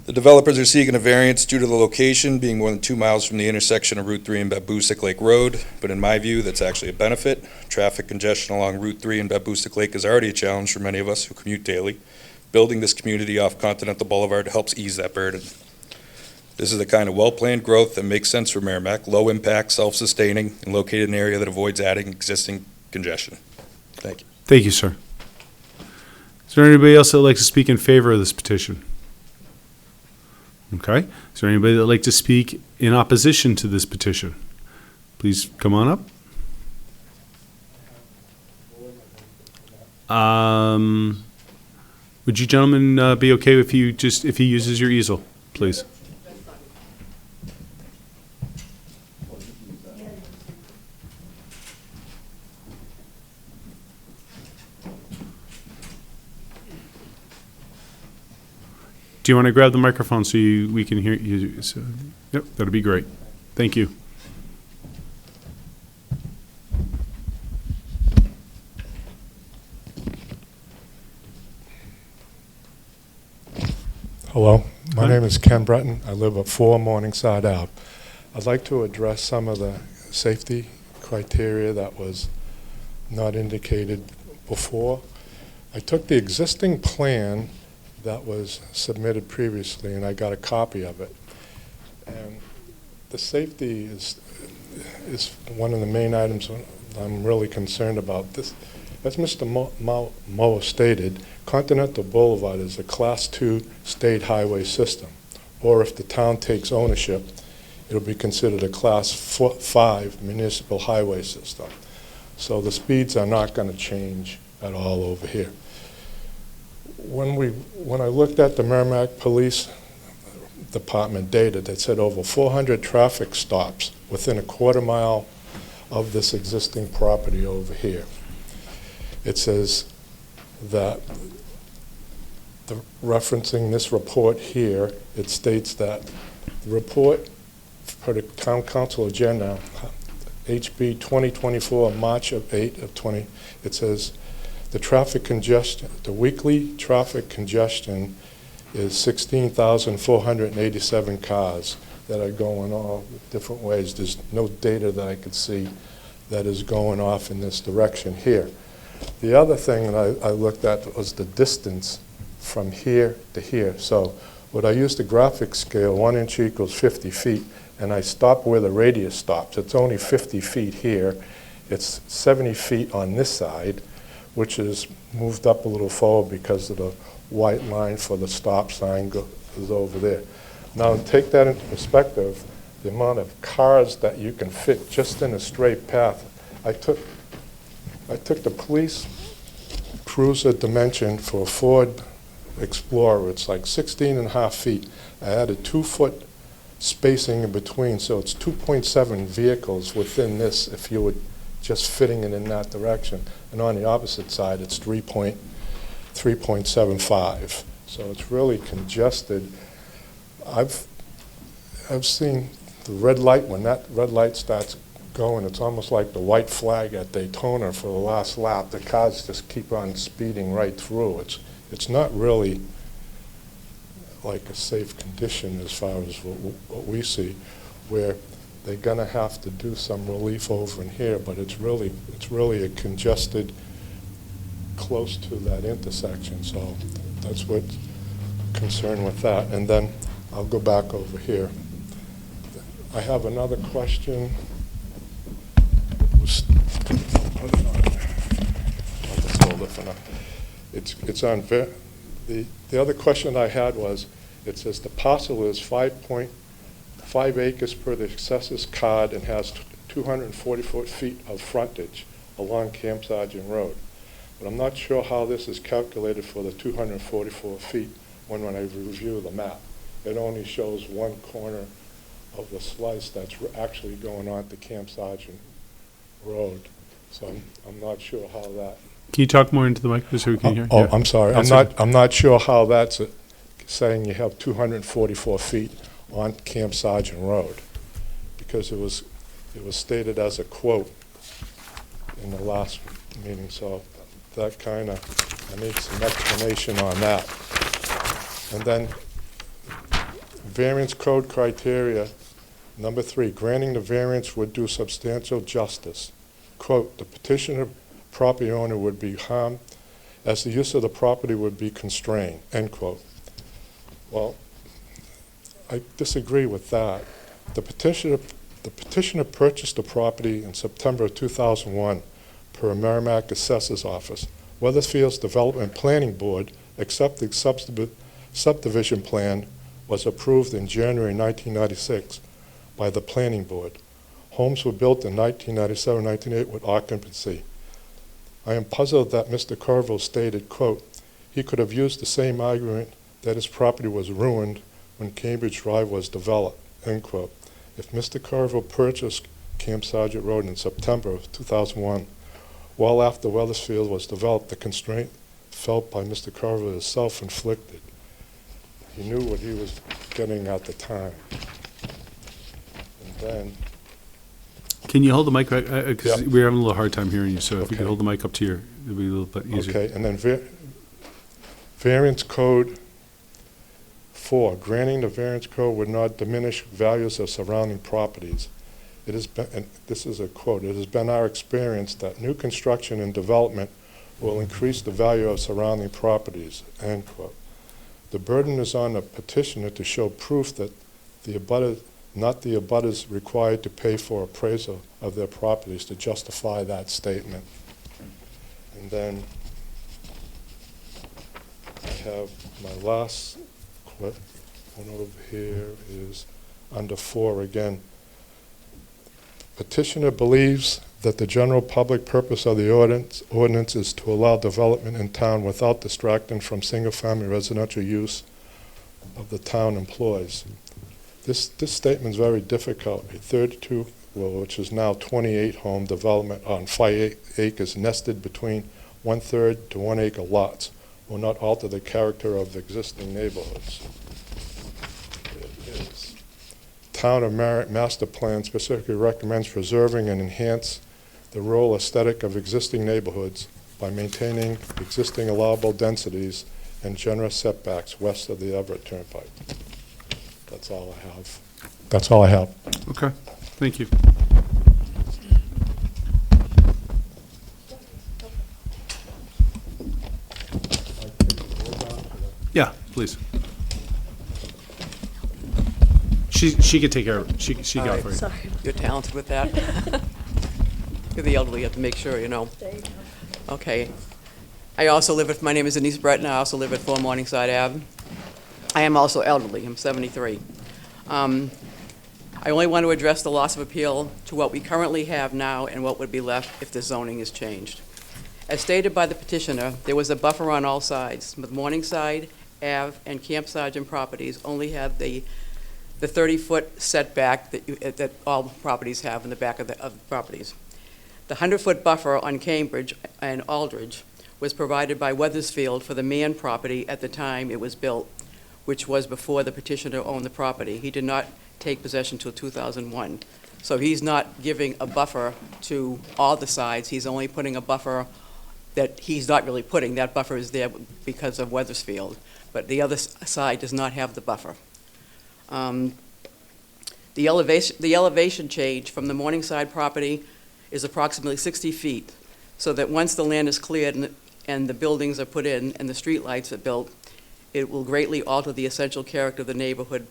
The developers are seeking a variance due to the location being more than 2 miles from the intersection of Route 3 and Babusick Lake Road, but in my view, that's actually a benefit. Traffic congestion along Route 3 and Babusick Lake is already a challenge for many of us who commute daily. Building this community off Continental Boulevard helps ease that burden. This is the kind of well-planned growth that makes sense for Merrimack, low impact, self-sustaining, and located in an area that avoids adding existing congestion. Thank you. Thank you, sir. Is there anybody else that would like to speak in favor of this petition? Okay. Is there anybody that would like to speak in opposition to this petition? Please come on up. Would you gentlemen be okay if he uses your easel, please? Do you want to grab the microphone so we can hear you? So, yep, that'd be great. Thank you. Hello, my Hi. name is Ken Breton. I live at 4 Morningside Ave. I'd like to address some of the safety criteria that was not indicated before. I took the existing plan that was submitted previously, and I got a copy of it. And the safety is one of the main items I'm really concerned about. This, as Mr. Moa stated, Continental Boulevard is a Class 2 state highway system, or if the town takes ownership, it'll be considered a Class 5 municipal highway system. So the speeds are not going to change at all over here. When I looked at the Merrimack Police Department data that said over 400 traffic stops within a quarter mile of this existing property over here, it says that, referencing this report here, it states that the report for the Town Council agenda, HB 2024, March of 8 of 20, it says, the weekly traffic congestion is 16,487 cars that are going all different ways. There's no data that I could see that is going off in this direction here. The other thing that I looked at was the distance from here to here. So when I used the graphic scale, 1 inch equals 50 feet, and I stop where the radius stops. It's only 50 feet here. It's 70 feet on this side, which is moved up a little forward because of the white line for the stop sign is over there. Now, take that into perspective, the amount of cars that you can fit just in a straight path. I took the police cruiser dimension for a Ford Explorer. It's like 16.5 feet. I added 2-foot spacing in between, so it's 2.7 vehicles within this if you would just fitting it in that direction. And on the opposite side, it's 3.75. So it's really congested. I've seen the red light, when that red light starts going, it's almost like the white flag at Daytona for the last lap. The cars just keep on speeding right through. it's not really like a safe condition as far as what we see, where they're gonna have to do some relief over in here, but it's really a congested, close to that intersection, so that's what's concerned with that. And then I'll go back over here. I have another question. I'll just hold it for now. It's on, the other question I had was, it says the parcel is 5.5 acres per the assessor's card and has 244 feet of frontage along Camp Sargent Road. But I'm not sure how this is calculated for the 244 feet when I review the map. It only shows one corner of the slice that's actually going on to Camp Sargent Road. So I'm not sure how that. Can you talk more into the mic so we can hear? Oh, Yeah. I'm sorry. I'm not sure how that's saying you have 244 feet on Camp Sargent Road, because it was stated as a quote in the last meeting. So that kind of, I need some explanation on that. And then variance code criteria, number 3, granting the variance would do substantial justice. Quote, the petitioner property owner would be harmed as the use of the property would be constrained, end quote. Well, I disagree with that. The petitioner purchased the property in September of 2001 per a Merrimack Assessor's Office. Weathersfield's Development Planning Board accepted subdivision plan was approved in January 1996 by the Planning Board. Homes were built in 1997, 1998 with occupancy. I am puzzled that Mr. Carville stated, quote, he could have used the same argument that his property was ruined when Cambridge Drive was developed, end quote. If Mr. Carville purchased Camp Sargent Road in September of 2001, well after Weathersfield was developed, the constraint felt by Mr. Carville is self-inflicted. He knew what he was getting at the time. And then, Can you hold the mic right? Because Yeah. we're having a little hard time hearing you, so if you Okay. could hold the mic up to your, it'll be a little bit easier. okay, and then variance code 4, granting the variance code would not diminish values of surrounding properties. It has been, and this is a quote, it has been our experience that new construction and development will increase the value of surrounding properties, end quote. The burden is on the petitioner to show proof that the abutter, not the abutters required to pay for appraisal of their properties to justify that statement. And then I have my last one over here is under 4 again. Petitioner believes that the general public purpose of the ordinance is to allow development in town without distracting from single-family residential use of the town employees. This statement is very difficult. A 32, which is now 28 home development on 5 acres nested between 1/3 to 1 acre lots will not alter the character of existing neighborhoods. It is. Town of Merrimack Master Plan specifically recommends preserving and enhance the rural aesthetic of existing neighborhoods by maintaining existing allowable densities and generous setbacks west of the Everett Turnpike. That's all I have. That's all I have. Okay, thank you. Yeah, please. She could take care of it. She All got right. for you. Sorry. You're talented with that. You're the elderly, you have to make sure, you know. Okay. I also live at, my name is Denise Breton, I also live at 4 Morningside Ave. I am also elderly, I'm 73. I only want to address the loss of appeal to what we currently have now and what would be left if the zoning is changed. As stated by the petitioner, there was a buffer on all sides, but Morningside Ave and Camp Sargent properties only have the 30-foot setback that all properties have in the back of the properties. The 100-foot buffer on Cambridge and Aldridge was provided by Weathersfield for the Mann property at the time it was built, which was before the petitioner owned the property. He did not take possession until 2001. So he's not giving a buffer to all the sides. He's only putting a buffer that he's not really putting. That buffer is there because of Weathersfield, but the other side does not have the buffer. The elevation change from the Morningside property is approximately 60 feet, so that once the land is cleared and the buildings are put in and the streetlights are built, it will greatly alter the essential character of the neighborhood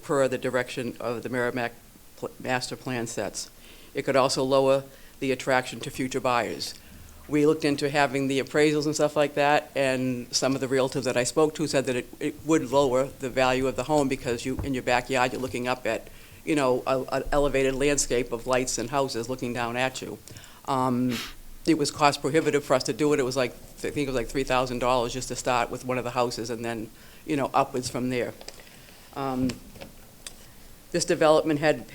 per the direction of the Merrimack master plan sets. It could also lower the attraction to future buyers. We looked into having the appraisals and stuff like that, and some of the realtors that I spoke to said that it would lower the value of the home because in your backyard, you're looking up at, an elevated landscape of lights and houses looking down at you. It was cost prohibitive for us to do it. It was I think it was like $3,000 just to start with one of the houses and then, upwards from there. If this development had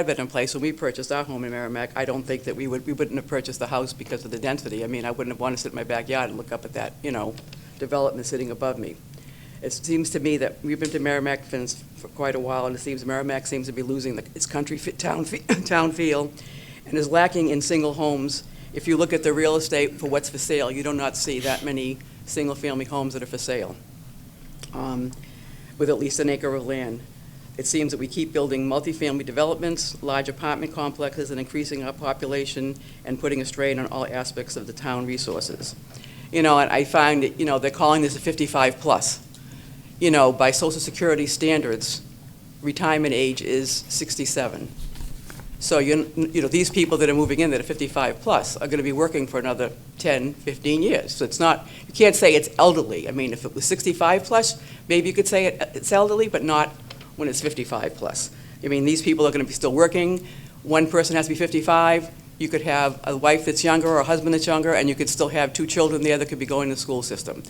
been in place when we purchased our home in Merrimack, I don't think that we wouldn't have purchased the house because of the density. I mean, I wouldn't have wanted to sit in my backyard and look up at that, development sitting above me. It seems to me that we've been to Merrimack for quite a while, and it seems Merrimack seems to be losing its country town feel and is lacking in single homes. If you look at the real estate for what's for sale, you do not see that many single-family homes that are for sale with at least an acre of land. It seems that we keep building multifamily developments, large apartment complexes, and increasing our population and putting a strain on all aspects of the town resources. And I find that, they're calling this a 55 plus. By Social Security standards, retirement age is 67. So, these people that are moving in that are 55 plus are going to be working for another 10, 15 years. So you can't say it's elderly. I mean, if it was 65 plus, maybe you could say it's elderly, but not when it's 55 plus. I mean, these people are going to be still working. One person has to be 55. You could have a wife that's younger or a husband that's younger, and you could still have 2 children there that could be going to the school system.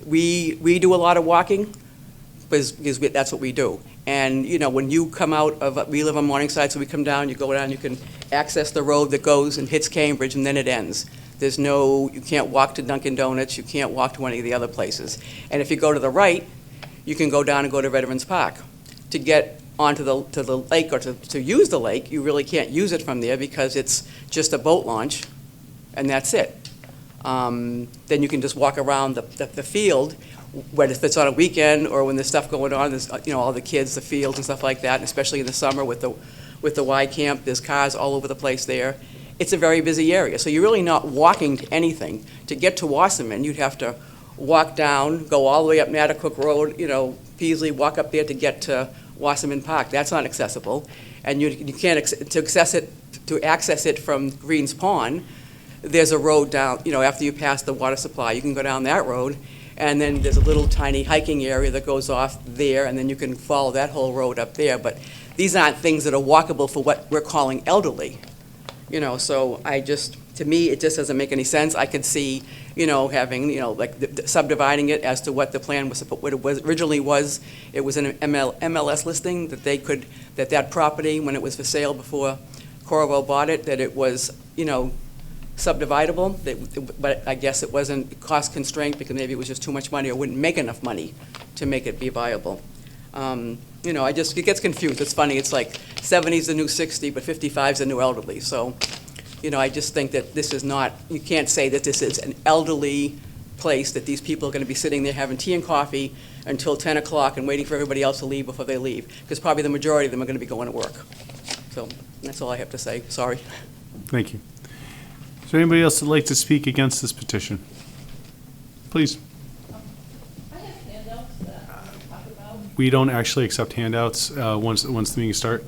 We do a lot of walking because that's what we do. And, when you come out of, we live on Morningside, so we come down, you go down, you can access the road that goes and hits Cambridge, and then it ends. You can't walk to Dunkin' Donuts, you can't walk to any of the other places. And if you go to the right, you can go down and go to Veterans Park. To get onto the lake or to use the lake, you really can't use it from there because it's just a boat launch, and that's it. Then you can just walk around the field, whether if it's on a weekend or when there's stuff going on, there's all the kids, the fields and stuff like that, and especially in the summer with the Y camp, there's cars all over the place there. It's a very busy area, so you're really not walking to anything. To get to Wasserman, you'd have to walk down, go all the way up Natticook Road, Peasley, walk up there to get to Wasserman Park. That's not accessible, and you can't to access it from Greens Pond. There's a road down, after you pass the water supply, you can go down that road, and then there's a little tiny hiking area that goes off there, and then you can follow that whole road up there. But these aren't things that are walkable for what we're calling elderly. So to me, it just doesn't make any sense. I could see, having, subdividing it as to what the plan was, what it was originally was. It was an MLS listing that that property, when it was for sale before Corvo bought it, that it was, subdividable, but I guess it wasn't cost constraint because maybe it was just too much money or wouldn't make enough money to make it be viable. It gets confused. It's funny. It's like 70 is the new 60, but 55 is the new elderly. So, I just think that this is not, you can't say that this is an elderly place, that these people are going to be sitting there having tea and coffee until 10 o'clock and waiting for everybody else to leave before they leave, because probably the majority of them are going to be going to work. So that's all I have to say. Sorry. Thank you. Is there anybody else that'd like to speak against this petition? Please. I have handouts that I want to talk about. We don't actually accept handouts once the meeting starts,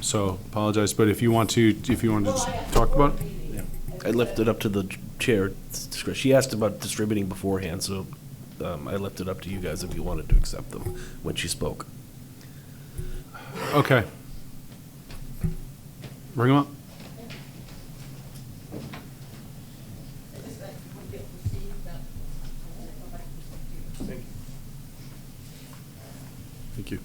so apologize. But if you want to just talk about it. Yeah. I left it up to the chair. She asked about distributing beforehand, so I left it up to you guys if you wanted to accept them when she spoke. Okay. Bring them up. Thank you.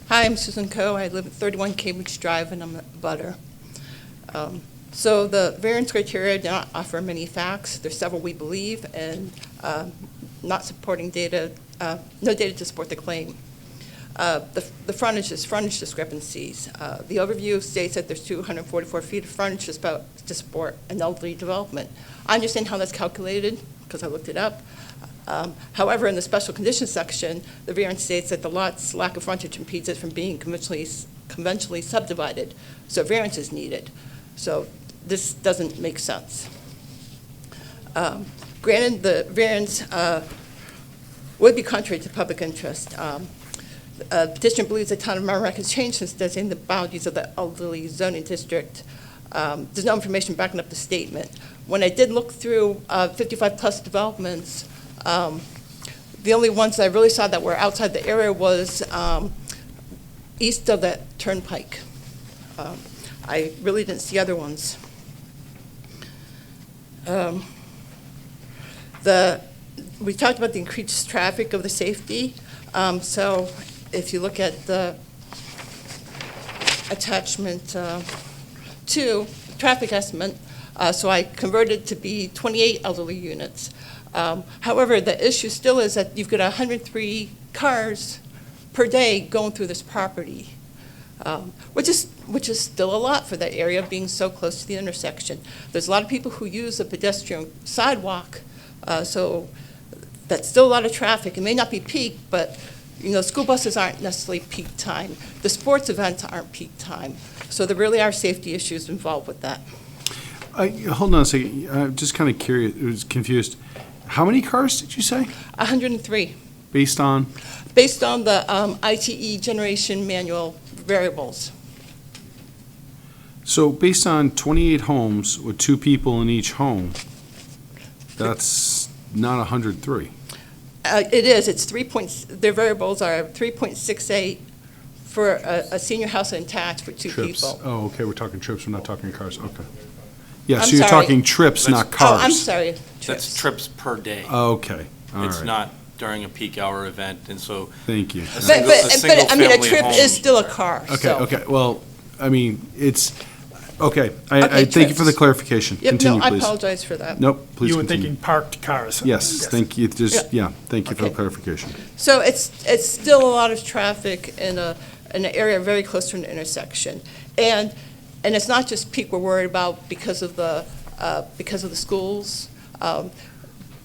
Hi, I'm Susan Coe. I live at 31 Cambridge Drive, and I'm a butter. So the variance criteria do not offer many facts. There's several we believe, and not supporting data, no data to support the claim. The frontage is frontage discrepancies. The overview states that there's 244 feet of frontage to support an elderly development. I understand how that's calculated because I looked it up. However, in the special conditions section, the variance states that the lot's lack of frontage impedes it from being conventionally subdivided, so variance is needed. So this doesn't make sense. Granted, the variance would be contrary to public interest. Petitioner believes the town of Merrimack has changed since designating the boundaries of the elderly zoning district. There's no information backing up the statement. When I did look through 55-plus developments, the only ones I really saw that were outside the area was east of that turnpike. I really didn't see other ones. We talked about the increased traffic of the safety. So if you look at the attachment 2, traffic estimate, so I converted to be 28 elderly units. However, the issue still is that you've got 103 cars per day going through this property, which is still a lot for that area being so close to the intersection. There's a lot of people who use the pedestrian sidewalk, so that's still a lot of traffic. It may not be peak, but school buses aren't necessarily peak time. The sports events aren't peak time. So there really are safety issues involved with that. Hold on a second. I'm just kind of curious. I was confused. How many cars did you say? 103. Based on? Based on the ITE generation manual variables. So based on 28 homes with 2 people in each home, that's not 103. It is. It's their variables are 3.68 for a senior house attached for 2 Trips. people. Oh, okay. We're talking trips. We're not talking cars. Okay. Yeah, I'm so you're sorry. talking trips, not cars. Oh, I'm sorry. That's trips per day. Okay. All It's right. not during a peak hour event, and so Thank you. a But single I mean, a family trip home- is still a car. Okay, so. okay. Well, I mean, it's, okay. I Okay, thank you for the trips. clarification. Yep, Continue, no, I please. apologize for that. Nope, please You were continue. thinking parked cars. Yes, thank you. Just, Yeah. thank you for the Okay. clarification. So it's still a lot of traffic in an area very close to an intersection. And it's not just peak we're worried about because of the schools.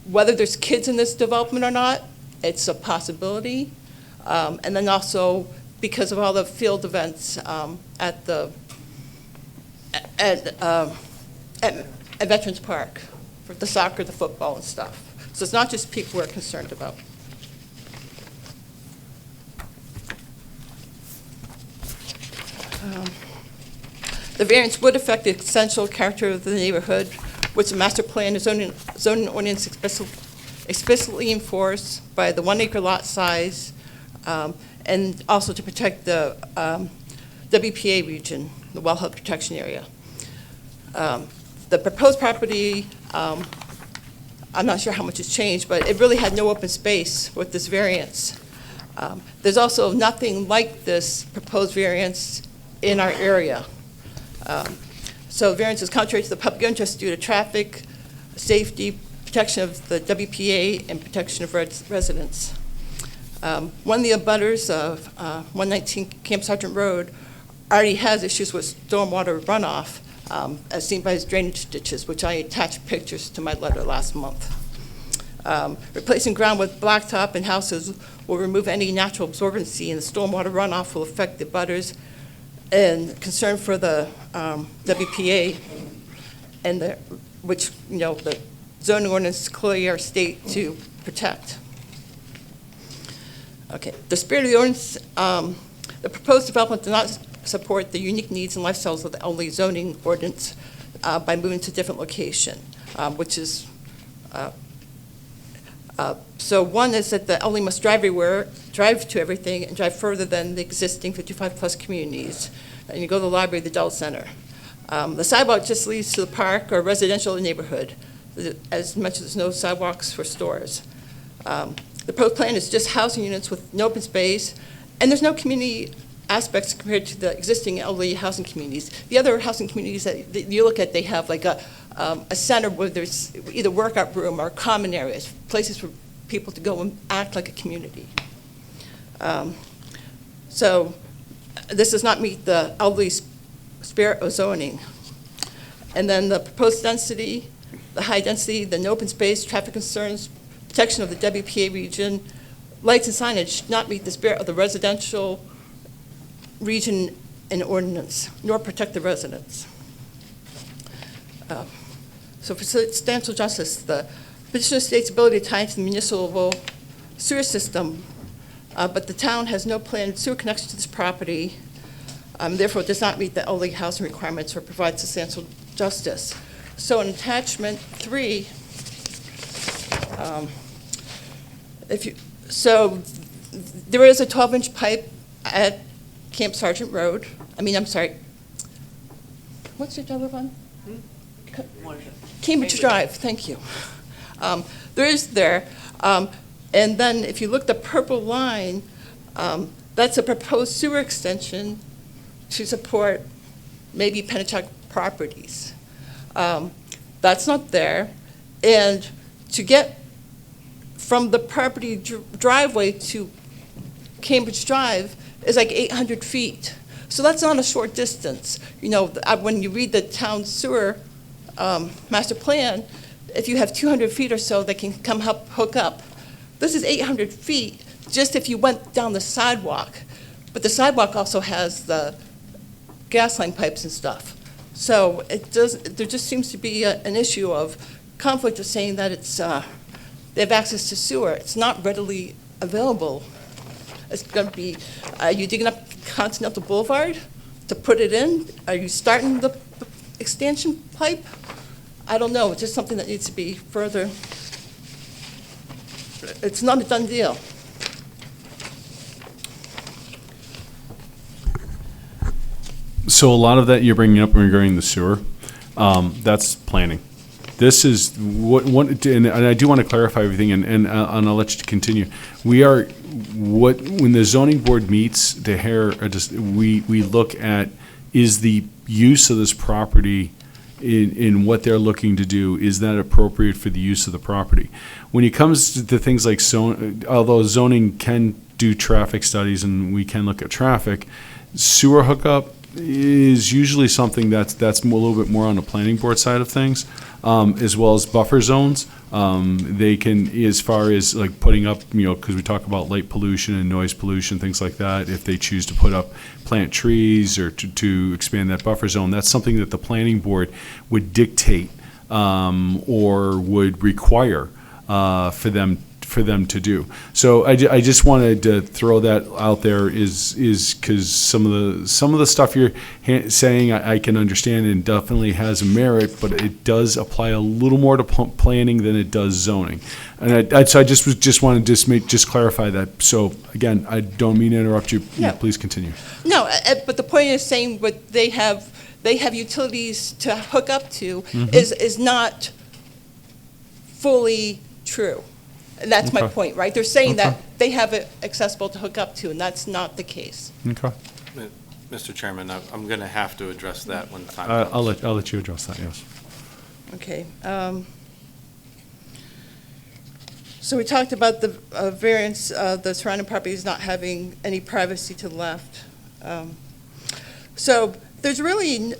Whether there's kids in this development or not, it's a possibility. And then also because of all the field events at Veterans Park for the soccer, the football and stuff. So it's not just peak we're concerned about. The variance would affect the essential character of the neighborhood, which the master plan and zoning ordinance explicitly enforce by the 1 acre lot size, and also to protect the WPA region, the wellhead protection area. The proposed property, I'm not sure how much has changed, but it really had no open space with this variance. There's also nothing like this proposed variance in our area. So variance is contrary to the public interest due to traffic, safety, protection of the WPA, and protection of residents. One of the abutters of 119 Camp Sargent Road already has issues with stormwater runoff, as seen by his drainage ditches, which I attached pictures to my letter last month. Replacing ground with blacktop and houses will remove any natural absorbency, and the stormwater runoff will affect the abutters, and concern for the WPA, and which the zoning ordinance clearly are state to protect. Okay, the spirit of the ordinance, the proposed development does not support the unique needs and lifestyles of the elderly zoning ordinance by moving to a different location, which is, so one is that the elderly must drive everywhere, drive to everything, and drive further than the existing 55-plus communities. And you go to the library, the adult center. The sidewalk just leads to the park or residential neighborhood. As mentioned, there's no sidewalks for stores. The proposed plan is just housing units with no open space, and there's no community aspects compared to the existing elderly housing communities. The other housing communities that you look at, they have like a center where there's either workout room or common areas, places for people to go and act like a community. So this does not meet the elderly spirit of zoning. And then the proposed density, the high density, the open space, traffic concerns, protection of the WPA region, lights and signage should not meet the spirit of the residential region and ordinance, nor protect the residents. So for substantial justice, the petitioner states ability to tie into the municipal sewer system, but the town has no planned sewer connection to this property, therefore it does not meet the elderly housing requirements or provide substantial justice. So in attachment 3, so there is a 12-inch pipe at Camp Sargent Road. I'm sorry. What's your other one? Cambridge Drive, thank you. There is there. And then if you look at the purple line, that's a proposed sewer extension to support maybe Pennachuck properties. That's not there. And to get from the property driveway to Cambridge Drive is like 800 feet. So that's not a short distance. When you read the town sewer master plan, if you have 200 feet or so, they can come hook up. This is 800 feet just if you went down the sidewalk. But the sidewalk also has the gas line pipes and stuff. So there just seems to be an issue of conflict of saying that they have access to sewer. It's not readily available. It's going to be, are you digging up Continental Boulevard to put it in? Are you starting the extension pipe? I don't know. It's just something that needs to be further. It's not a done deal. So a lot of that you're bringing up regarding the sewer, that's planning. This is and I do want to clarify everything, and I'll let you continue. When the zoning board meets, we look at is the use of this property in what they're looking to do, is that appropriate for the use of the property? When it comes to things like although zoning can do traffic studies and we can look at traffic, sewer hookup is usually something that's a little bit more on the planning board side of things, as well as buffer zones. They can, as far as like putting up, because we talk about light pollution and noise pollution, things like that, if they choose to plant trees or to expand that buffer zone, that's something that the planning board would dictate or would require for them to do. So I just wanted to throw that out there is because some of the stuff you're saying I can understand and definitely has merit, but it does apply a little more to planning than it does zoning. And so I just wanted to just clarify that. So again, I don't mean to interrupt you. Yeah. Please continue. No, but the point is saying what they have utilities to hook up to Mm-hmm. is not fully true. And that's my Okay. point, right? They're saying Okay. that they have it accessible to hook up to, and that's not the case. Okay. Mr. Chairman, I'm going to have to address that when the time comes. I'll let you address that. Yes. Okay. So we talked about the variance, the surrounding properties not having any privacy to the left. So there is really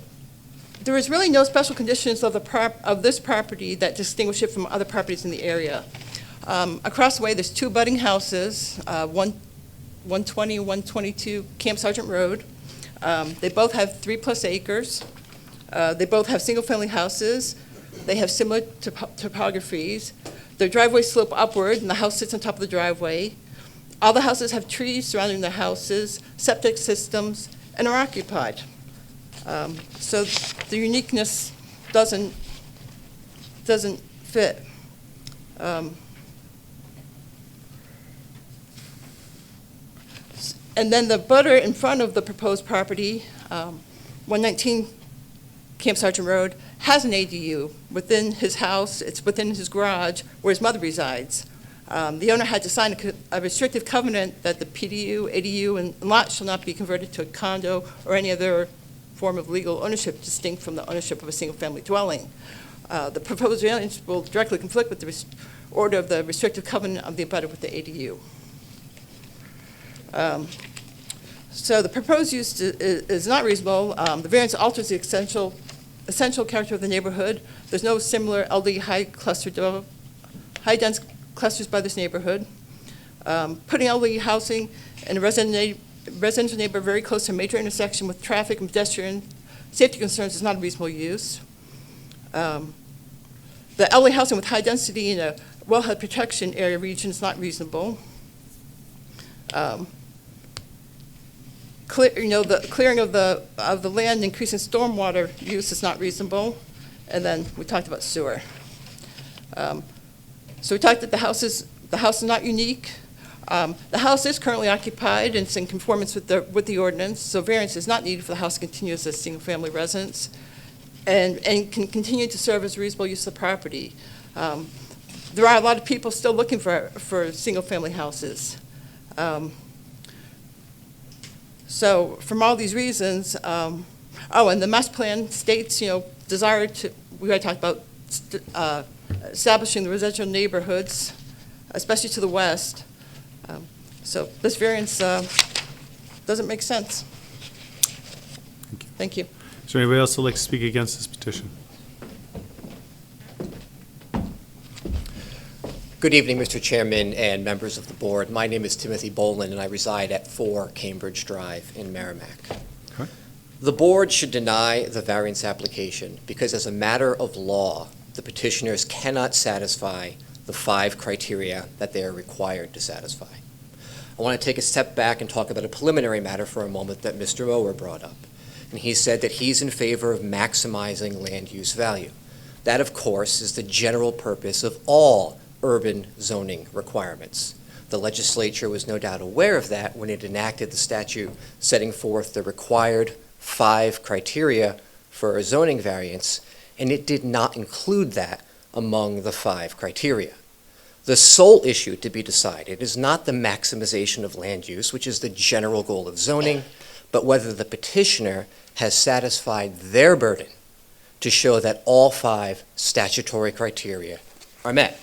no special conditions of this property that distinguish it from other properties in the area. Across the way, there's 2 budding houses, 120 and 122 Camp Sargent Road. They both have 3+ acres. They both have single-family houses. They have similar topographies. Their driveways slope upward, and the house sits on top of the driveway. All the houses have trees surrounding the houses, septic systems, and are occupied. So the uniqueness doesn't fit. And then the butter in front of the proposed property, 119 Camp Sargent Road, has an ADU within his house. It's within his garage where his mother resides. The owner had to sign a restrictive covenant that the PDU, ADU, and lot shall not be converted to a condo or any other form of legal ownership distinct from the ownership of a single-family dwelling. The proposed variance will directly conflict with the order of the restrictive covenant of the abutter with the ADU. So the proposed use is not reasonable. The variance alters the essential character of the neighborhood. There's no similar LD high-dense clusters by this neighborhood. Putting LD housing in a residential neighborhood very close to a major intersection with traffic and pedestrian safety concerns is not a reasonable use. The LD housing with high density in a wellhead protection area region is not reasonable. The clearing of the land, increasing stormwater use is not reasonable. And then we talked about sewer. So we talked that the house is not unique. The house is currently occupied and it's in conformance with the ordinance, so variance is not needed for the house to continue as a single-family residence and can continue to serve as a reasonable use of the property. There are a lot of people still looking for single-family houses. So from all these reasons, and the master plan states, desire to, we already talked about establishing the residential neighborhoods, especially to the west. So this variance doesn't make sense. Thank you. Is there anybody else who'd like to speak against this petition? Good evening, Mr. Chairman and members of the board. My name is Timothy Boland, and I reside at 4 Cambridge Drive in Merrimack. Okay. The board should deny the variance application because as a matter of law, the petitioners cannot satisfy the 5 criteria that they are required to satisfy. I want to take a step back and talk about a preliminary matter for a moment that Mr. Mower brought up. And he said that he's in favor of maximizing land use value. That, of course, is the general purpose of all urban zoning requirements. The legislature was no doubt aware of that when it enacted the statute setting forth the required 5 criteria for a zoning variance, and it did not include that among the 5 criteria. The sole issue to be decided is not the maximization of land use, which is the general goal of zoning, but whether the petitioner has satisfied their burden to show that all 5 statutory criteria are met.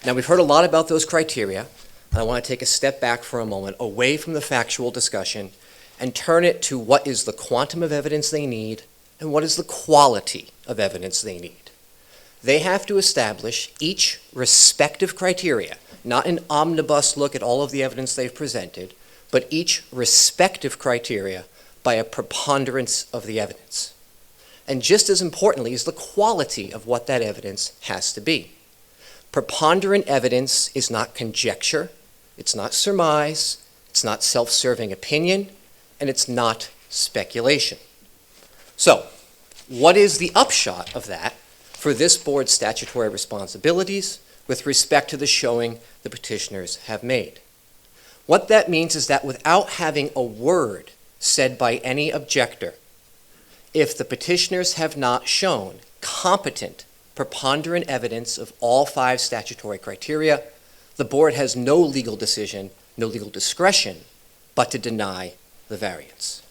Now, we've heard a lot about those criteria, and I want to take a step back for a moment away from the factual discussion and turn it to what is the quantum of evidence they need and what is the quality of evidence they need. They have to establish each respective criteria, not an omnibus look at all of the evidence they've presented, but each respective criteria by a preponderance of the evidence. And just as importantly is the quality of what that evidence has to be. Preponderant evidence is not conjecture, it's not surmise, it's not self-serving opinion, and it's not speculation. So, what is the upshot of that for this board's statutory responsibilities with respect to the showing the petitioners have made? What that means is that without having a word said by any objector, if the petitioners have not shown competent preponderant evidence of all 5 statutory criteria, the board has no legal decision, no legal discretion, but to deny the variance.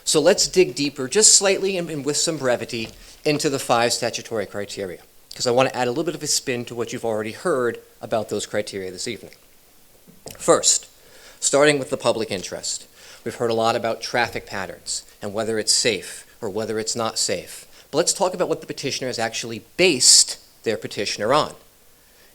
So let's dig deeper, just slightly and with some brevity, into the 5 statutory criteria, because I want to add a little bit of a spin to what you've already heard about those criteria this evening. First, starting with the public interest. We've heard a lot about traffic patterns and whether it's safe or whether it's not safe. But let's talk about what the petitioners actually based their petitioner on.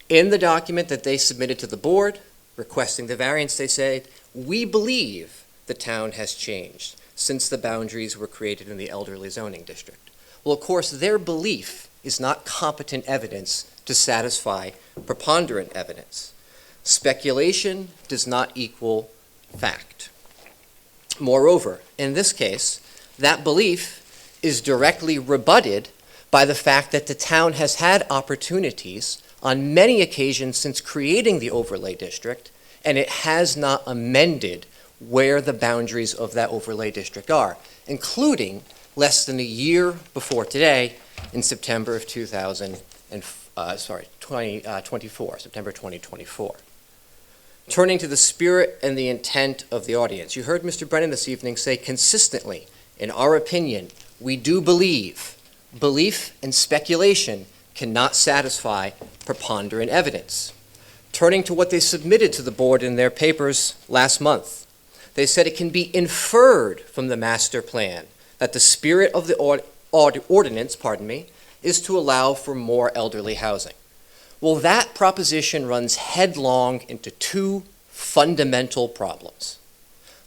In the document that they submitted to the board, requesting the variance, they say, we believe the town has changed since the boundaries were created in the elderly zoning district. Well, of course, their belief is not competent evidence to satisfy preponderant evidence. Speculation does not equal fact. Moreover, in this case, that belief is directly rebutted by the fact that the town has had opportunities on many occasions since creating the overlay district, and it has not amended where the boundaries of that overlay district are, including less than a year before today in September of 2024, September 2024. Turning to the spirit and the intent of the audience, you heard Mr. Brennan this evening say consistently, in our opinion, we do believe. Belief and speculation cannot satisfy preponderant evidence. Turning to what they submitted to the board in their papers last month, they said it can be inferred from the master plan that the spirit of the ordinance, is to allow for more elderly housing. Well, that proposition runs headlong into two fundamental problems.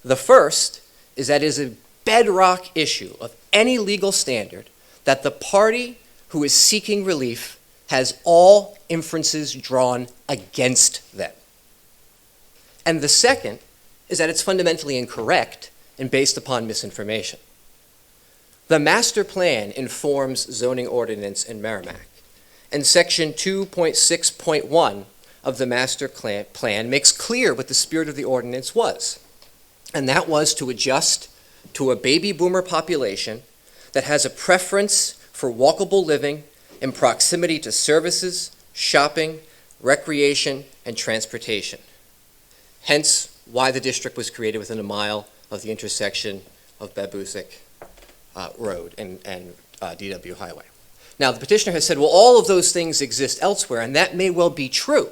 The first is that it is a bedrock issue of any legal standard that the party who is seeking relief has all inferences drawn against them. And the second is that it's fundamentally incorrect and based upon misinformation. The master plan informs zoning ordinance in Merrimack, and section 2.6.1 of the master plan makes clear what the spirit of the ordinance was, and that was to adjust to a baby boomer population that has a preference for walkable living in proximity to services, shopping, recreation, and transportation. Hence, why the district was created within a mile of the intersection of Babusick Road and DW Highway. Now, the petitioner has said, well, all of those things exist elsewhere, and that may well be true.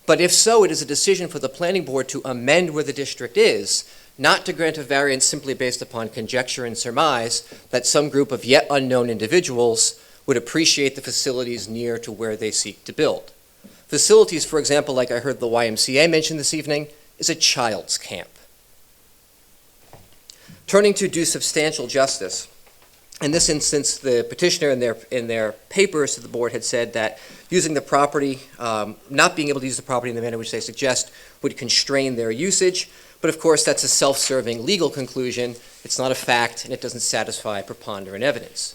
But if so, it is a decision for the planning board to amend where the district is, not to grant a variance simply based upon conjecture and surmise that some group of yet unknown individuals would appreciate the facilities near to where they seek to build. Facilities, for example, like I heard the YMCA mention this evening, is a child's camp. Turning to do substantial justice, in this instance, the petitioner in their papers to the board had said that using the property, not being able to use the property in the manner which they suggest would constrain their usage. But of course, that's a self-serving legal conclusion. It's not a fact, and it doesn't satisfy preponderant evidence.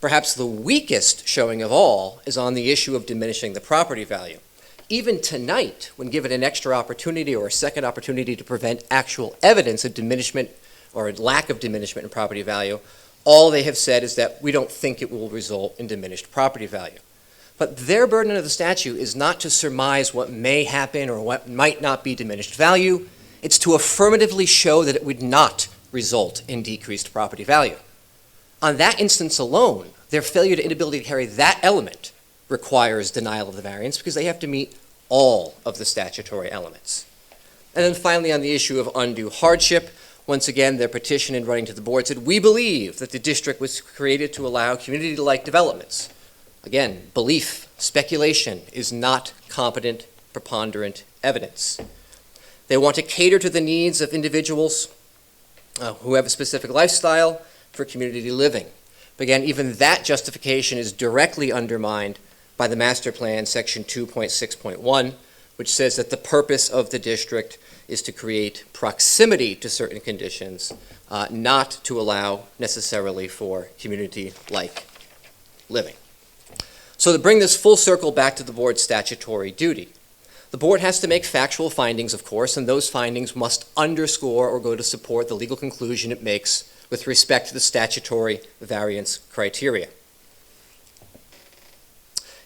Perhaps the weakest showing of all is on the issue of diminishing the property value. Even tonight, when given an extra opportunity or a second opportunity to prevent actual evidence of diminishment or lack of diminishment in property value, all they have said is that we don't think it will result in diminished property value. But their burden of the statute is not to surmise what may happen or what might not be diminished value. It's to affirmatively show that it would not result in decreased property value. On that instance alone, their failure to inability to carry that element requires denial of the variance because they have to meet all of the statutory elements. And then finally, on the issue of undue hardship, once again, their petition in writing to the board said, we believe that the district was created to allow community-like developments. Again, belief, speculation is not competent, preponderant evidence. They want to cater to the needs of individuals who have a specific lifestyle for community living. But again, even that justification is directly undermined by the master plan, section 2.6.1, which says that the purpose of the district is to create proximity to certain conditions, not to allow necessarily for community-like living. So to bring this full circle back to the board's statutory duty, the board has to make factual findings, of course, and those findings must underscore or go to support the legal conclusion it makes with respect to the statutory variance criteria.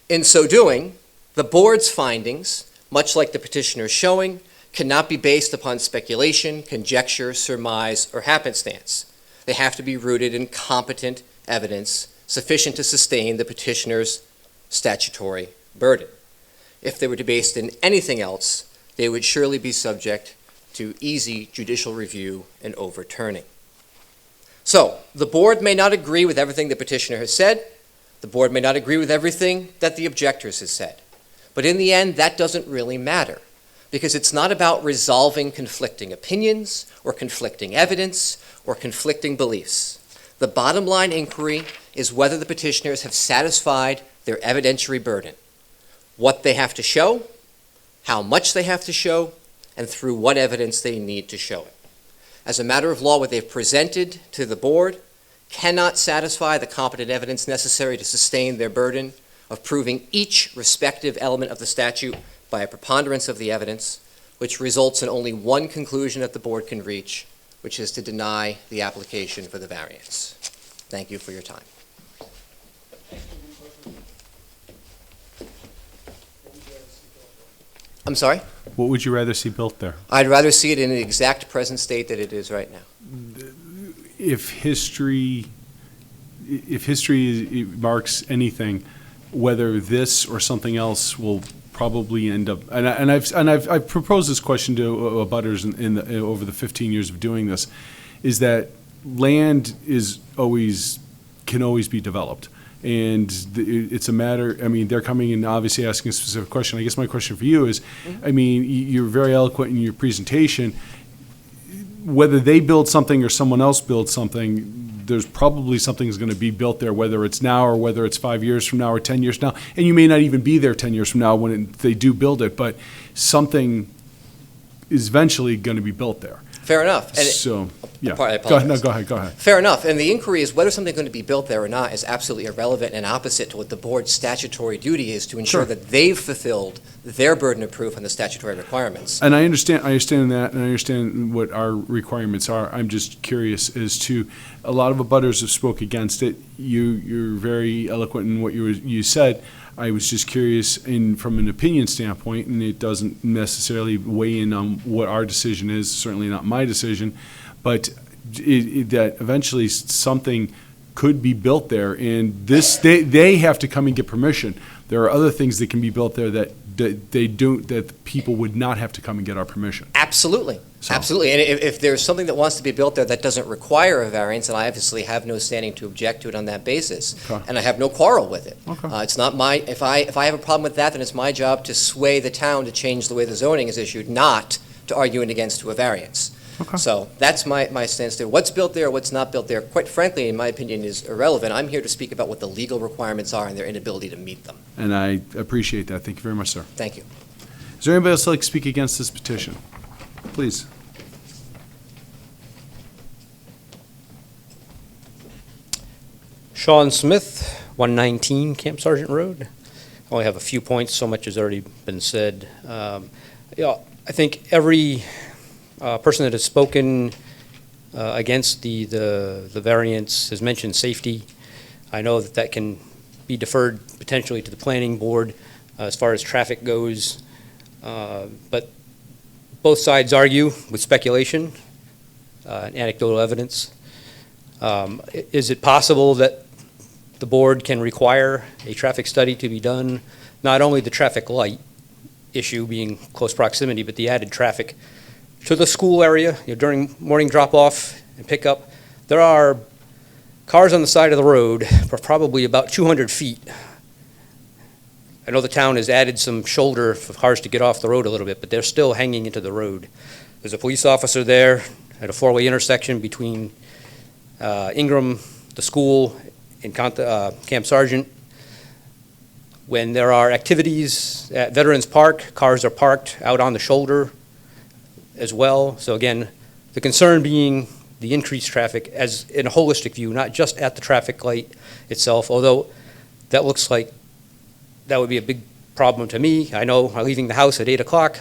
In so doing, the board's findings, much like the petitioner's showing, cannot be based upon speculation, conjecture, surmise, or happenstance. They have to be rooted in competent evidence sufficient to sustain the petitioner's statutory burden. If they were to be based in anything else, they would surely be subject to easy judicial review and overturning. So, the board may not agree with everything the petitioner has said. The board may not agree with everything that the objectors has said. But in the end, that doesn't really matter, because it's not about resolving conflicting opinions or conflicting evidence or conflicting beliefs. The bottom line inquiry is whether the petitioners have satisfied their evidentiary burden, what they have to show, how much they have to show, and through what evidence they need to show it. As a matter of law, what they've presented to the board cannot satisfy the competent evidence necessary to sustain their burden of proving each respective element of the statute by a preponderance of the evidence, which results in only one conclusion that the board can reach, which is to deny the application for the variance. Thank you for your time. I'm sorry? What would you rather see built there? I'd rather see it in the exact present state that it is right now. If history marks anything, whether this or something else will probably end up, and I've proposed this question to abutters over the 15 years of doing this, is that land can always be developed. And it's a matter, I mean, they're coming in obviously asking a specific question. I guess my question for you is, I mean, you're very eloquent in your presentation. Whether they build something or someone else builds something, there's probably something that's going to be built there, whether it's now or whether it's 5 years from now or 10 years from now. And you may not even be there 10 years from now when they do build it, but something is eventually going to be built there. Fair enough. And So, yeah. I Go ahead. No, apologize. go ahead. Fair enough. And the inquiry is whether something's going to be built there or not is absolutely irrelevant and opposite to what the board's statutory duty is to ensure Sure. that they've fulfilled their burden of proof on the statutory requirements. And I understand that, and I understand what our requirements are. I'm just curious as to, a lot of abutters have spoke against it. You're very eloquent in what you said. I was just curious from an opinion standpoint, and it doesn't necessarily weigh in on what our decision is, certainly not my decision, but that eventually something could be built there, and they have to come and get permission. There are other things that can be built there that people would not have to come and get our permission. Absolutely. So- Absolutely. And if there's something that wants to be built there that doesn't require a variance, and I obviously have no standing to object to it on that basis, Okay. and I have no quarrel with it. Okay. It's not if I have a problem with that, then it's my job to sway the town to change the way the zoning is issued, not to argue it against to a variance. Okay. So that's my stance there. What's built there, what's not built there, quite frankly, in my opinion, is irrelevant. I'm here to speak about what the legal requirements are and their inability to meet them. And I appreciate that. Thank you very much, sir. Thank you. Is there anybody else who'd like to speak against this petition? Please. Sean Smith, 119 Camp Sargent Road. I only have a few points, so much has already been said. I think every person that has spoken against the variance has mentioned safety. I know that can be deferred potentially to the planning board as far as traffic goes, but both sides argue with speculation and anecdotal evidence. Is it possible that the board can require a traffic study to be done, not only the traffic light issue being close proximity, but the added traffic to the school area during morning drop-off and pickup? There are cars on the side of the road for probably about 200 feet. I know the town has added some shoulder for cars to get off the road a little bit, but they're still hanging into the road. There's a police officer there at a four-way intersection between Ingram, the school, and Camp Sargent. When there are activities at Veterans Park, cars are parked out on the shoulder as well. So again, the concern being the increased traffic as in a holistic view, not just at the traffic light itself, although that looks like that would be a big problem to me. I know I'm leaving the house at 8 o'clock.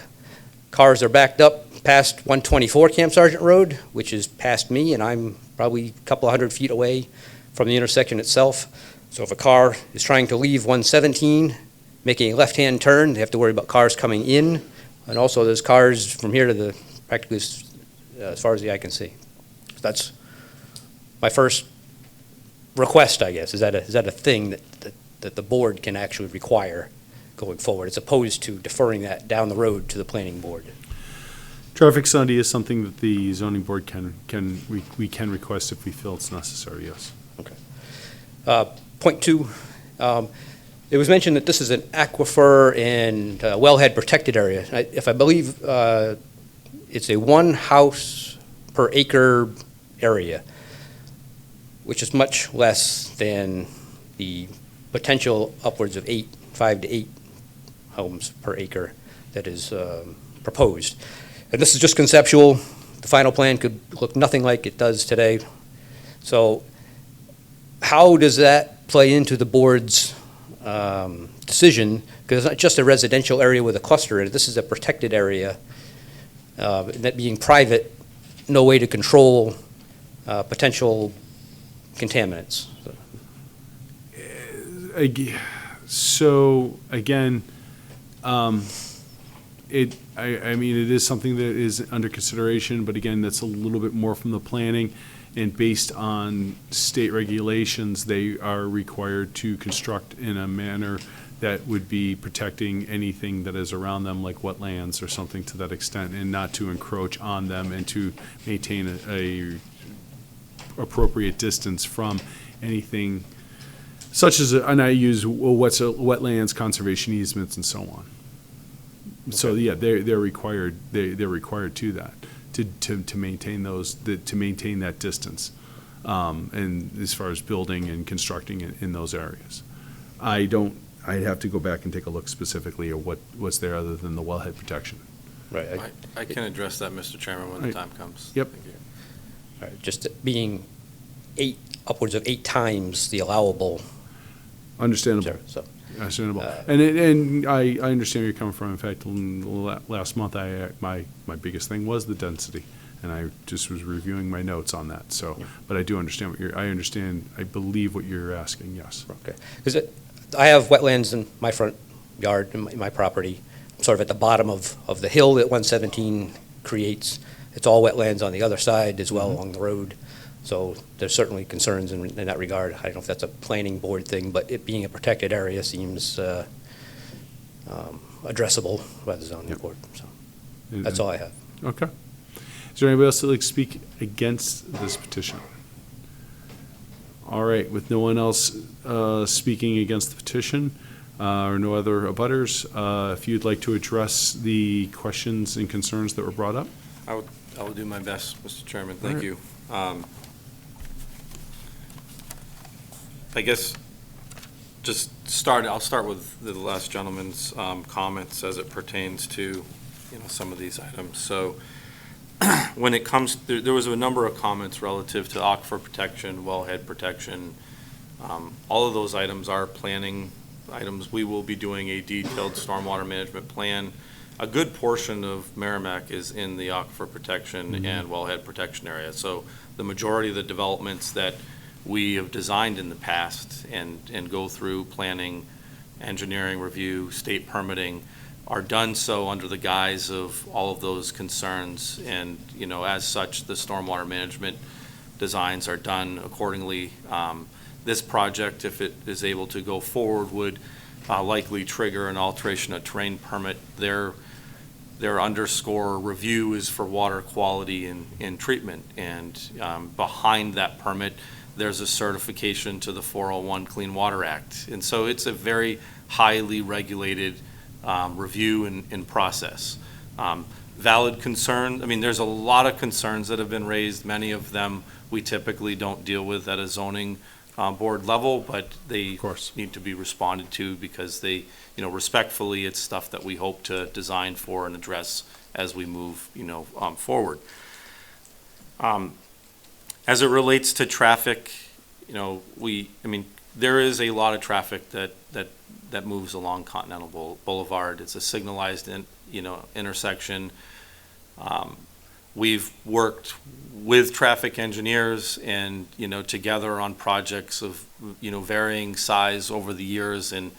Cars are backed up past 124 Camp Sargent Road, which is past me, and I'm probably a couple hundred feet away from the intersection itself. So if a car is trying to leave 117, making a left-hand turn, they have to worry about cars coming in. And also there's cars from here to the practically as far as the eye can see. So that's my first request, I guess. Is that a thing that the board can actually require going forward, as opposed to deferring that down the road to the planning board? Traffic study is something that the zoning board we can request if we feel it's necessary, yes. Okay. Point two, it was mentioned that this is an aquifer and wellhead protected area. If I believe it's a 1 house per acre area, which is much less than the potential upwards of 5 to 8 homes per acre that is proposed. And this is just conceptual. The final plan could look nothing like it does today. So how does that play into the board's decision? Because it's not just a residential area with a cluster in it. This is a protected area. And that being private, no way to control potential contaminants. So again, I mean, it is something that is under consideration, but again, that's a little bit more from the planning. And based on state regulations, they are required to construct in a manner that would be protecting anything that is around them, like wetlands or something to that extent, and not to encroach on them, and to maintain a appropriate distance from anything such as, and I use what's wetlands, conservation easements, and so on. So, yeah, they're required, they're required to that, to maintain those, to maintain that distance, and as far as building and constructing in those areas. I'd have to go back and take a look specifically at what's there other than the wellhead protection. Right. I can address that, Mr. Chairman, when the time comes. Yep. Thank you. All right, just being upwards of 8 times the allowable. Understandable. So, Understandable. And I understand where you're coming from. In fact, last month, my biggest thing was the density, and I just was reviewing my notes on that. So, but I do understand I believe what you're asking, yes. Okay. Because I have wetlands in my front yard, in my property, sort of at the bottom of the hill that 117 creates. It's all wetlands on the other side as well, along the road. So there's certainly concerns in that regard. I don't know if that's a planning board thing, but it being a protected area seems addressable by the zoning board. So that's all I have. Okay. Is there anybody else that would like to speak against this petition? All right, with no one else speaking against the petition, or no other abutters, if you'd like to address the questions and concerns that were brought up? I will do my best, Mr. Chairman. Thank you. I guess I'll start with the last gentleman's comments as it pertains to, some of these items. So when it comes, there was a number of comments relative to aquifer protection, wellhead protection. All of those items are planning items. We will be doing a detailed stormwater management plan. A good portion of Merrimack is in the aquifer protection and wellhead protection area. So the majority of the developments that we have designed in the past and go through planning, engineering review, state permitting, are done so under the guise of all of those concerns. And, as such, the stormwater management designs are done accordingly. This project, if it is able to go forward, would likely trigger an alteration of terrain permit. Their underscore review is for water quality and treatment. And behind that permit, there's a certification to the 401 Clean Water Act. And so it's a very highly regulated review and process. Valid concern, there's a lot of concerns that have been raised. Many of them we typically don't deal with at a zoning board level, but they need to be responded to because they, respectfully, it's stuff that we hope to design for and address as we move, forward. As it relates to traffic, there is a lot of traffic that moves along Continental Boulevard. It's a signalized, intersection. We've worked with traffic engineers and, together on projects of, varying size over the years. And,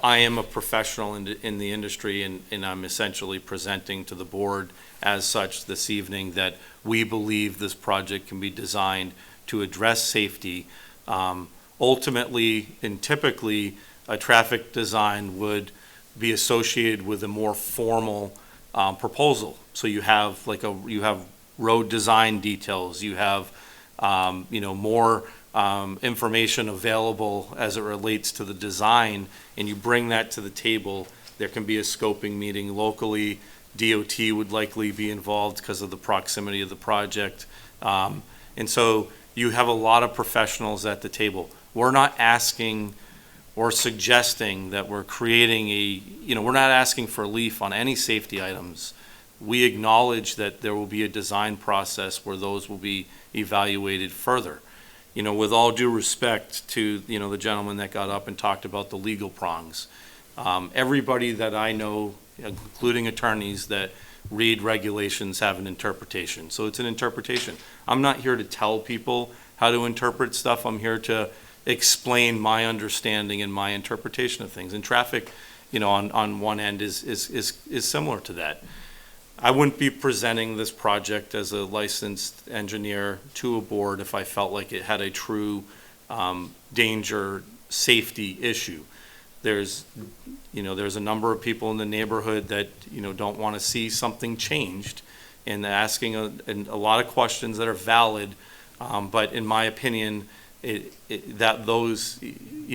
I am a professional in the industry, and I'm essentially presenting to the board as such this evening that we believe this project can be designed to address safety. Ultimately and typically, a traffic design would be associated with a more formal proposal. So you have you have road design details, you have more information available as it relates to the design, and you bring that to the table. There can be a scoping meeting locally. DOT would likely be involved because of the proximity of the project. And so you have a lot of professionals at the table. We're not asking or suggesting that we're creating we're not asking for relief on any safety items. We acknowledge that there will be a design process where those will be evaluated further. With all due respect to, the gentleman that got up and talked about the legal prongs. Everybody that I know, including attorneys that read regulations, have an interpretation. So it's an interpretation. I'm not here to tell people how to interpret stuff. I'm here to explain my understanding and my interpretation of things. And traffic on one end is similar to that. I wouldn't be presenting this project as a licensed engineer to a board if I felt like it had a true danger safety issue. There's a number of people in the neighborhood that, don't want to see something changed, and asking a lot of questions that are valid, but in my opinion, those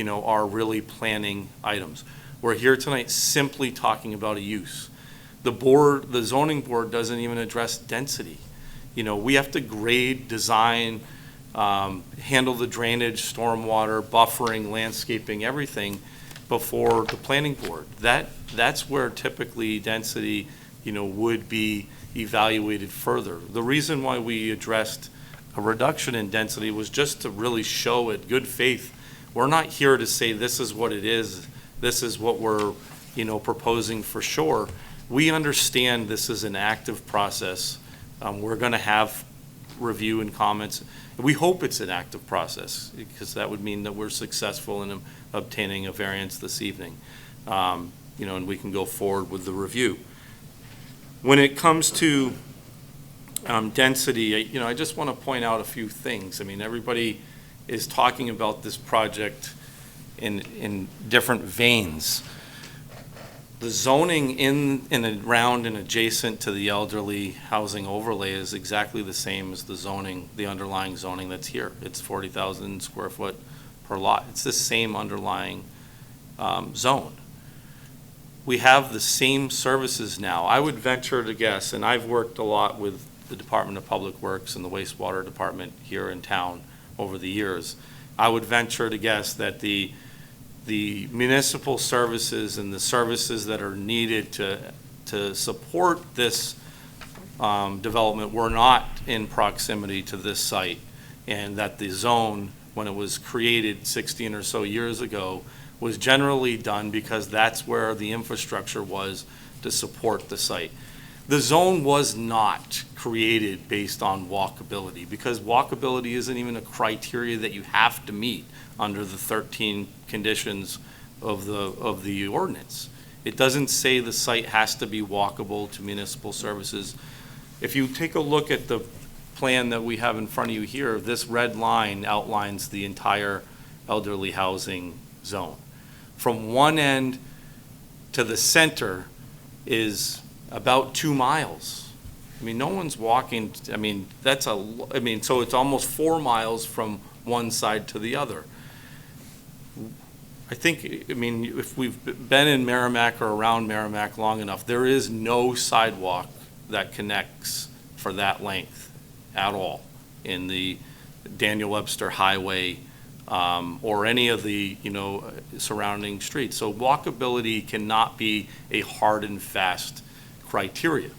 are really planning items. We're here tonight simply talking about a use. The zoning board doesn't even address density. We have to grade, design, handle the drainage, stormwater, buffering, landscaping, everything before the planning board. That's where typically density, would be evaluated further. The reason why we addressed a reduction in density was just to really show it good faith. We're not here to say this is what it is, this is what we're, proposing for sure. We understand this is an active process. We're going to have review and comments. We hope it's an active process, because that would mean that we're successful in obtaining a variance this evening, and we can go forward with the review. When it comes to density, I just want to point out a few things. Everybody is talking about this project in different veins. The zoning in and around and adjacent to the elderly housing overlay is exactly the same as the underlying zoning that's here. It's 40,000 square foot per lot. It's the same underlying zone. We have the same services now. I would venture to guess, and I've worked a lot with the Department of Public Works and the wastewater department here in town over the years. I would venture to guess that the municipal services and the services that are needed to support this development were not in proximity to this site, and that the zone, when it was created 16 or so years ago, was generally done because that's where the infrastructure was to support the site. The zone was not created based on walkability, because walkability isn't even a criteria that you have to meet under the 13 conditions of the ordinance. It doesn't say the site has to be walkable to municipal services. If you take a look at the plan that we have in front of you here, this red line outlines the entire elderly housing zone. From one end to the center is about 2 miles. No one's walking, so it's almost 4 miles from one side to the other. I think, if we've been in Merrimack or around Merrimack long enough, there is no sidewalk that connects for that length at all in the Daniel Webster Highway or any of the, surrounding streets. So walkability cannot be a hard and fast criteria.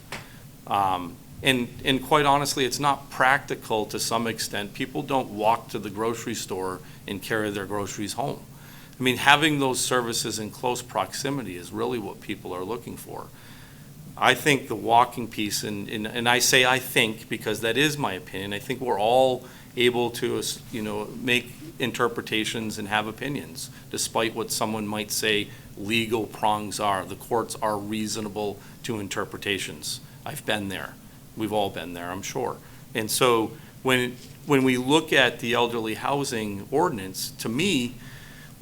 And quite honestly, it's not practical to some extent. People don't walk to the grocery store and carry their groceries home. Having those services in close proximity is really what people are looking for. I think the walking piece, and I say I think because that is my opinion, I think we're all able to, make interpretations and have opinions, despite what someone might say legal prongs are. The courts are reasonable to interpretations. I've been there. We've all been there, I'm sure. And so when we look at the elderly housing ordinance, to me,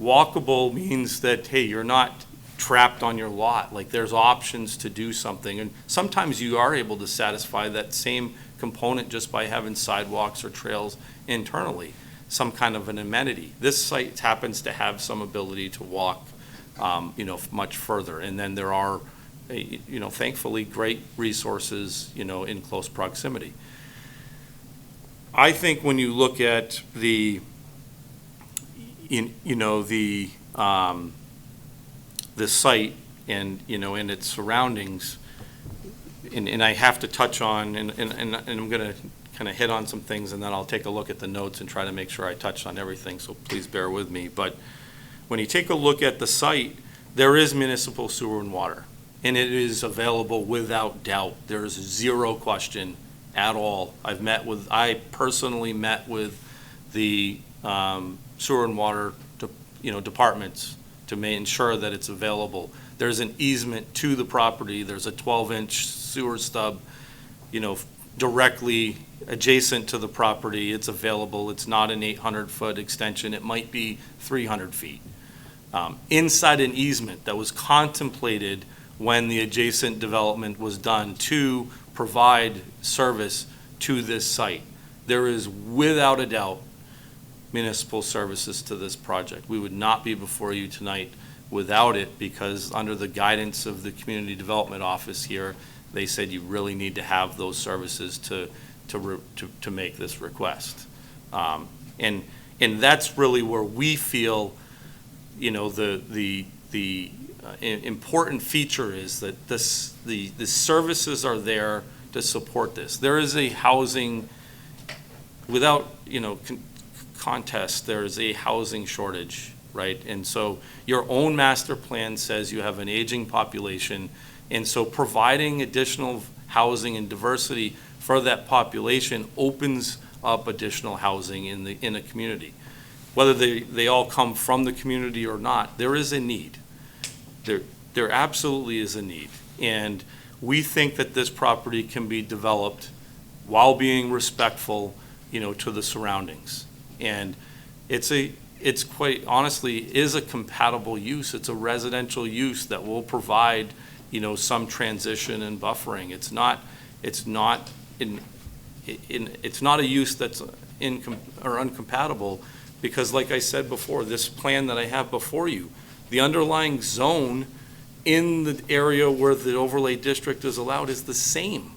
walkable means that, hey, you're not trapped on your lot. Like, there's options to do something. And sometimes you are able to satisfy that same component just by having sidewalks or trails internally, some kind of an amenity. This site happens to have some ability to walk, much further. And then there are, thankfully, great resources, in close proximity. I think when you look at the site and, and its surroundings, and I have to touch on, and I'm going to kind of hit on some things, and then I'll take a look at the notes and try to make sure I touched on everything, so please bear with me. But when you take a look at the site, there is municipal sewer and water, and it is available without doubt. There is zero question at all. I personally met with the sewer and water departments to ensure that it's available. There's an easement to the property. There's a 12-inch sewer stub, directly adjacent to the property. It's available. It's not an 800-foot extension. It might be 300 feet. Inside an easement that was contemplated when the adjacent development was done to provide service to this site. There is, without a doubt, municipal services to this project. We would not be before you tonight without it, because under the guidance of the Community Development Office here, they said you really need to have those services to make this request. And that's really where we feel, the important feature is that the services are there to support this. There is a housing, without, contest, there is a housing shortage, right? And so your own master plan says you have an aging population, and so providing additional housing and diversity for that population opens up additional housing in a community. Whether they all come from the community or not, there is a need. There absolutely is a need. And we think that this property can be developed while being respectful, to the surroundings. And it's quite honestly is a compatible use. It's a residential use that will provide, some transition and buffering. It's not a use that's uncompatible, because like I said before, this plan that I have before you, the underlying zone in the area where the overlay district is allowed is the same.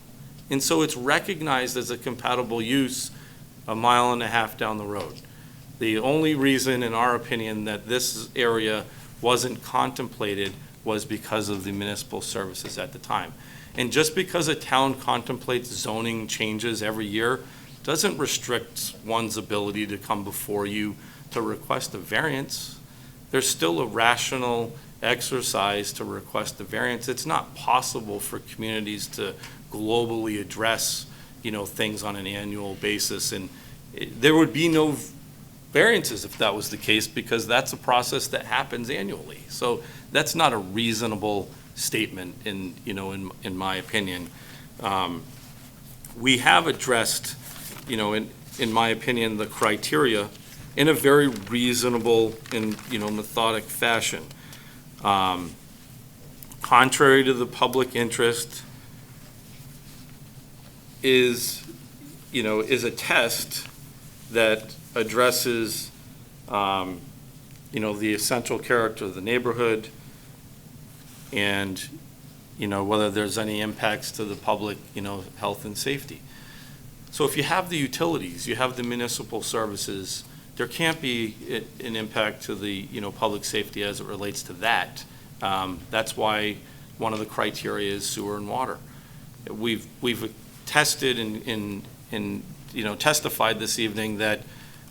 And so it's recognized as a compatible use a mile and a half down the road. The only reason, in our opinion, that this area wasn't contemplated was because of the municipal services at the time. And just because a town contemplates zoning changes every year doesn't restrict one's ability to come before you to request a variance. There's still a rational exercise to request a variance. It's not possible for communities to globally address, things on an annual basis. And there would be no variances if that was the case, because that's a process that happens annually. So that's not a reasonable statement in my opinion. We have addressed, in my opinion, the criteria in a very reasonable and, methodic fashion. Contrary to the public interest is a test that addresses, the essential character of the neighborhood, and, whether there's any impacts to the public, health and safety. So if you have the utilities, you have the municipal services, there can't be an impact to the, public safety as it relates to that. That's why one of the criteria is sewer and water. We've tested and testified this evening that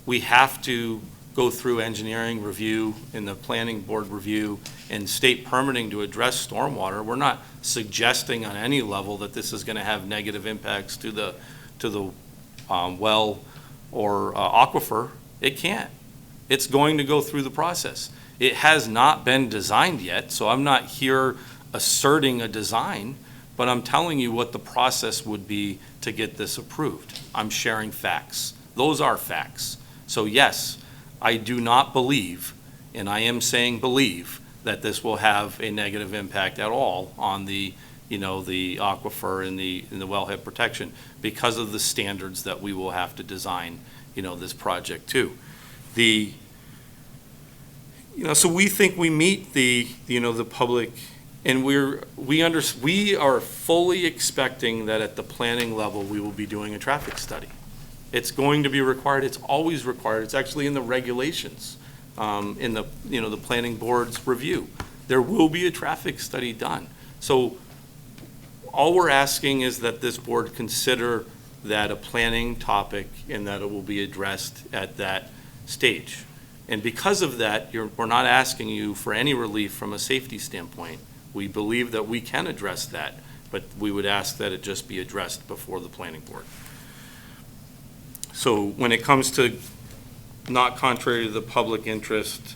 we have to go through engineering review and the planning board review and state permitting to address stormwater. We're not suggesting on any level that this is going to have negative impacts to the well or aquifer. It can't. It's going to go through the process. It has not been designed yet, so I'm not here asserting a design, but I'm telling you what the process would be to get this approved. I'm sharing facts. Those are facts. So yes, I do not believe, and I am saying believe, that this will have a negative impact at all on the, the aquifer and the wellhead protection, because of the standards that we will have to design, this project to. So we think we meet the public, and we are fully expecting that at the planning level we will be doing a traffic study. It's going to be required. It's always required. It's actually in the regulations, in the the planning board's review. There will be a traffic study done. So all we're asking is that this board consider that a planning topic and that it will be addressed at that stage. And because of that, we're not asking you for any relief from a safety standpoint. We believe that we can address that, but we would ask that it just be addressed before the planning board. So when it comes to not contrary to the public interest,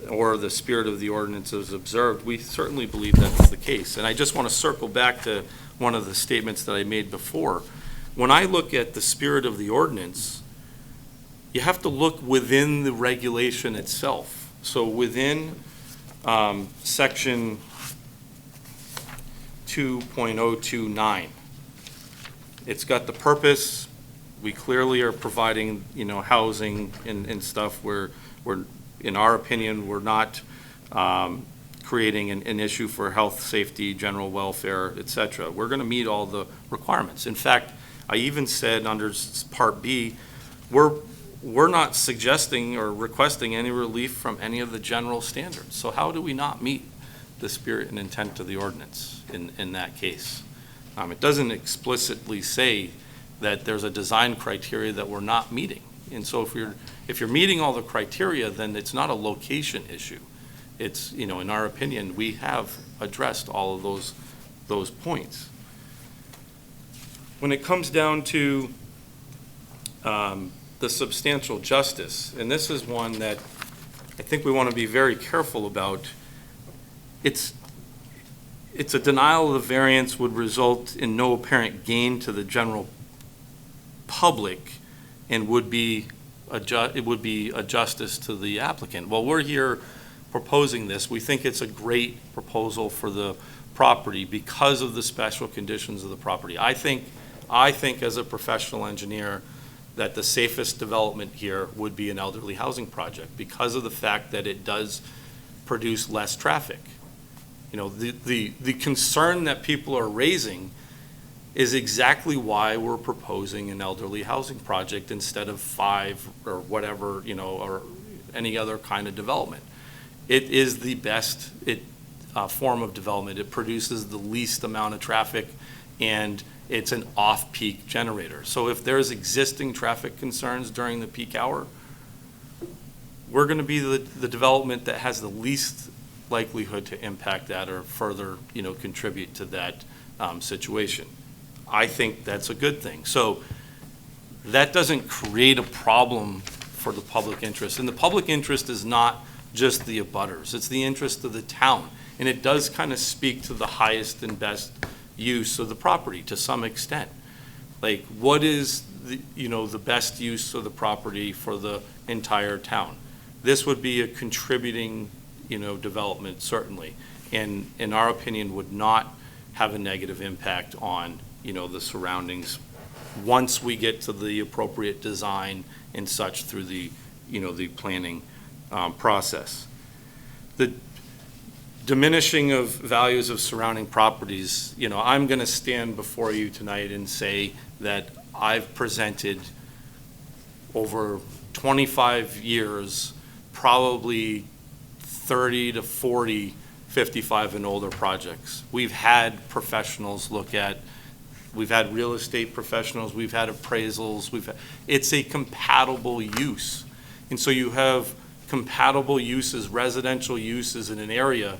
or the spirit of the ordinance is observed, we certainly believe that's the case. And I just want to circle back to one of the statements that I made before. When I look at the spirit of the ordinance, you have to look within the regulation itself. So within section 2.029, it's got the purpose. We clearly are providing, housing and stuff where we're, in our opinion, we're not creating an issue for health, safety, general welfare, et cetera. We're going to meet all the requirements. In fact, I even said under Part B, we're not suggesting or requesting any relief from any of the general standards. So how do we not meet the spirit and intent of the ordinance in that case? It doesn't explicitly say that there's a design criteria that we're not meeting. And so if you're meeting all the criteria, then it's not a location issue. It's, in our opinion, we have addressed all of those points. When it comes down to the substantial justice, and this is one that I think we want to be very careful about, it's a denial of the variance would result in no apparent gain to the general public and it would be a justice to the applicant. Well, we're here proposing this. We think it's a great proposal for the property because of the special conditions of the property. I think as a professional engineer that the safest development here would be an elderly housing project because of the fact that it does produce less traffic. The concern that people are raising is exactly why we're proposing an elderly housing project instead of 5 or whatever, or any other kind of development. It is the best form of development. It produces the least amount of traffic, and it's an off-peak generator. So if there's existing traffic concerns during the peak hour, we're going to be the development that has the least likelihood to impact that or further, contribute to that situation. I think that's a good thing. So that doesn't create a problem for the public interest. And the public interest is not just the abutters, it's the interest of the town. And it does kind of speak to the highest and best use of the property to some extent. Like, what is the best use of the property for the entire town? This would be a contributing, development, certainly. And in our opinion, would not have a negative impact on, the surroundings once we get to the appropriate design and such through the, the planning process. The diminishing of values of surrounding properties, I'm going to stand before you tonight and say that I've presented over 25 years, probably 30 to 40 55 and older projects. We've had professionals we've had real estate professionals, we've had appraisals, it's a compatible use. And so you have compatible uses, residential uses in an area,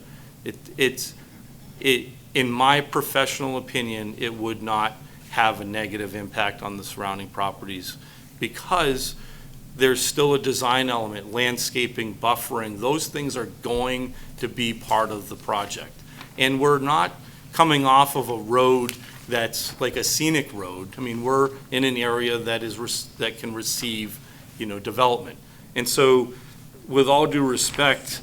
in my professional opinion, it would not have a negative impact on the surrounding properties because there's still a design element, landscaping, buffering, those things are going to be part of the project. And we're not coming off of a road that's like a scenic road. I mean, we're in an area that can receive, development. And so, with all due respect,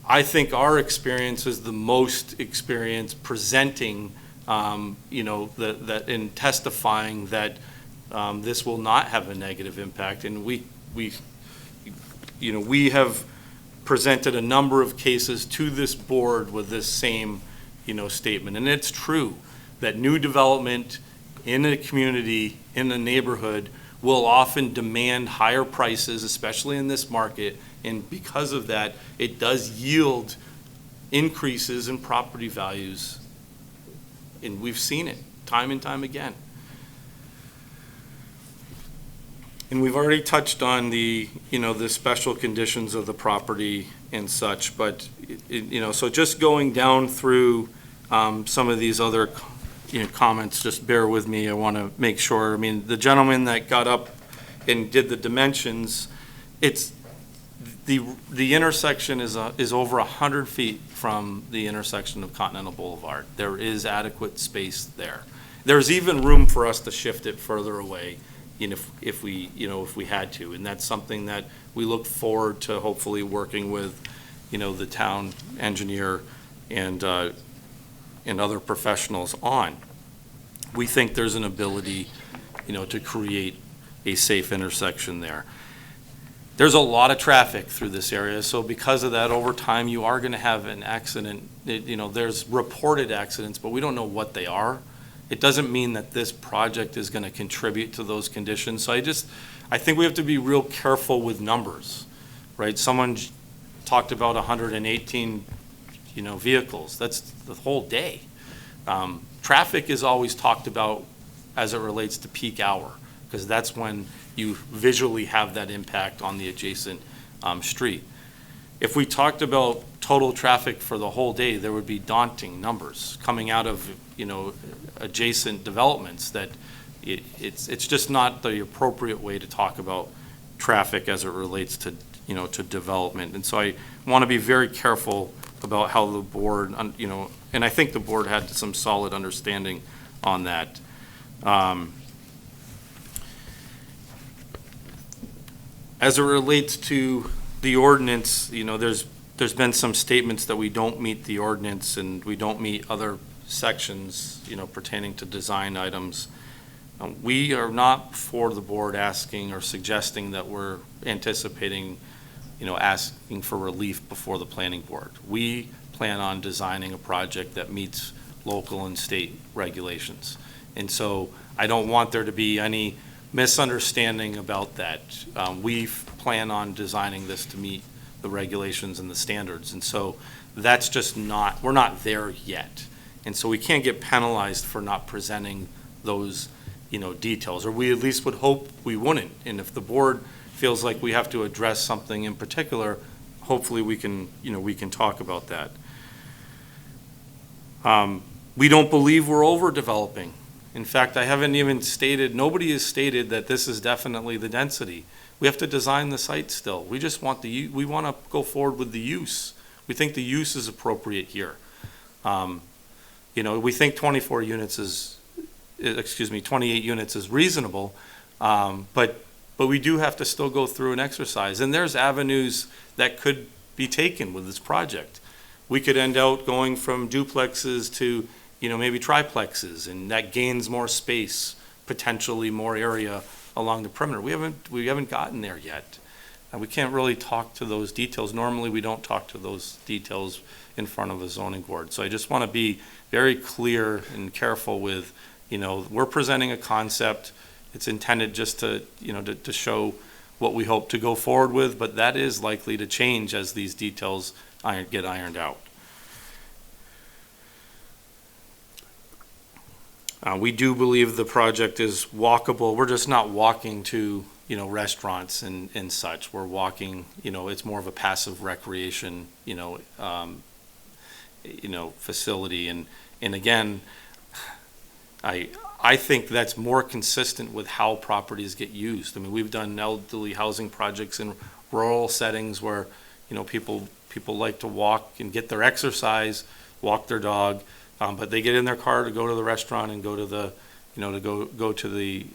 I think our experience is the most experience presenting, that in testifying that this will not have a negative impact. And we have presented a number of cases to this board with this same, statement. And it's true that new development in a community, in a neighborhood, will often demand higher prices, especially in this market. And because of that, it does yield increases in property values. And we've seen it time and time again. And we've already touched on the special conditions of the property and such, but, so just going down through some of these other comments, just bear with me. I want to make sure. I mean, the gentleman that got up and did the dimensions, the intersection is over 100 feet from the intersection of Continental Boulevard. There is adequate space there. There's even room for us to shift it further away, if we had to. And that's something that we look forward to hopefully working with, the town engineer and other professionals on. We think there's an ability, to create a safe intersection there. There's a lot of traffic through this area, so because of that, over time, you are going to have an accident. There's reported accidents, but we don't know what they are. It doesn't mean that this project is going to contribute to those conditions. So I think we have to be real careful with numbers, right? Someone talked about 118, vehicles. That's the whole day. Traffic is always talked about as it relates to peak hour, because that's when you visually have that impact on the adjacent street. If we talked about total traffic for the whole day, there would be daunting numbers coming out of, adjacent developments that it's just not the appropriate way to talk about traffic as it relates to, to development. And so I want to be very careful about how the board, and I think the board had some solid understanding on that. As it relates to the ordinance, there's been some statements that we don't meet the ordinance and we don't meet other sections, pertaining to design items. We are not for the board asking or suggesting that we're anticipating, asking for relief before the planning board. We plan on designing a project that meets local and state regulations. And so I don't want there to be any misunderstanding about that. We plan on designing this to meet the regulations and the standards. And so that's just we're not there yet. And so we can't get penalized for not presenting those, details, or we at least would hope we wouldn't. And if the board feels like we have to address something in particular, hopefully we can talk about that. We don't believe we're overdeveloping. In fact, I haven't even stated, nobody has stated that this is definitely the density. We have to design the site still. We just want we want to go forward with the use. We think the use is appropriate here. We think 28 units is reasonable, but we do have to still go through an exercise. And there's avenues that could be taken with this project. We could end out going from duplexes to, maybe triplexes, and that gains more space, potentially more area along the perimeter. We haven't gotten there yet. We can't really talk to those details. Normally, we don't talk to those details in front of a zoning board. So I just want to be very clear and careful with, we're presenting a concept. It's intended just to, to show what we hope to go forward with, but that is likely to change as these details get ironed out. We do believe the project is walkable. We're just not walking to, restaurants and such. We're walking, it's more of a passive recreation, facility. And again, I think that's more consistent with how properties get used. I mean, we've done elderly housing projects in rural settings where, people like to walk and get their exercise, walk their dog, but they get in their car to go to the restaurant and go to the, go to the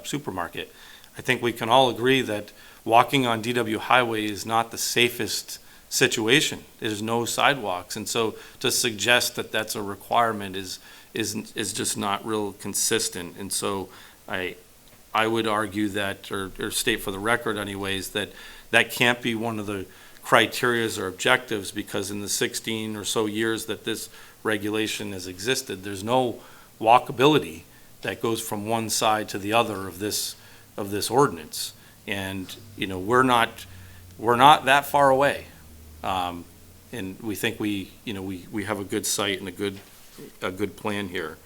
supermarket. I think we can all agree that walking on DW Highway is not the safest situation. There's no sidewalks, and so to suggest that that's a requirement is just not real consistent. And so I would argue that, or state for the record anyways, that can't be one of the criterias or objectives, because in the 16 or so years that this regulation has existed, there's no walkability that goes from one side to the other of this ordinance. And we're not that far away, and we think we have a good site and a good plan here.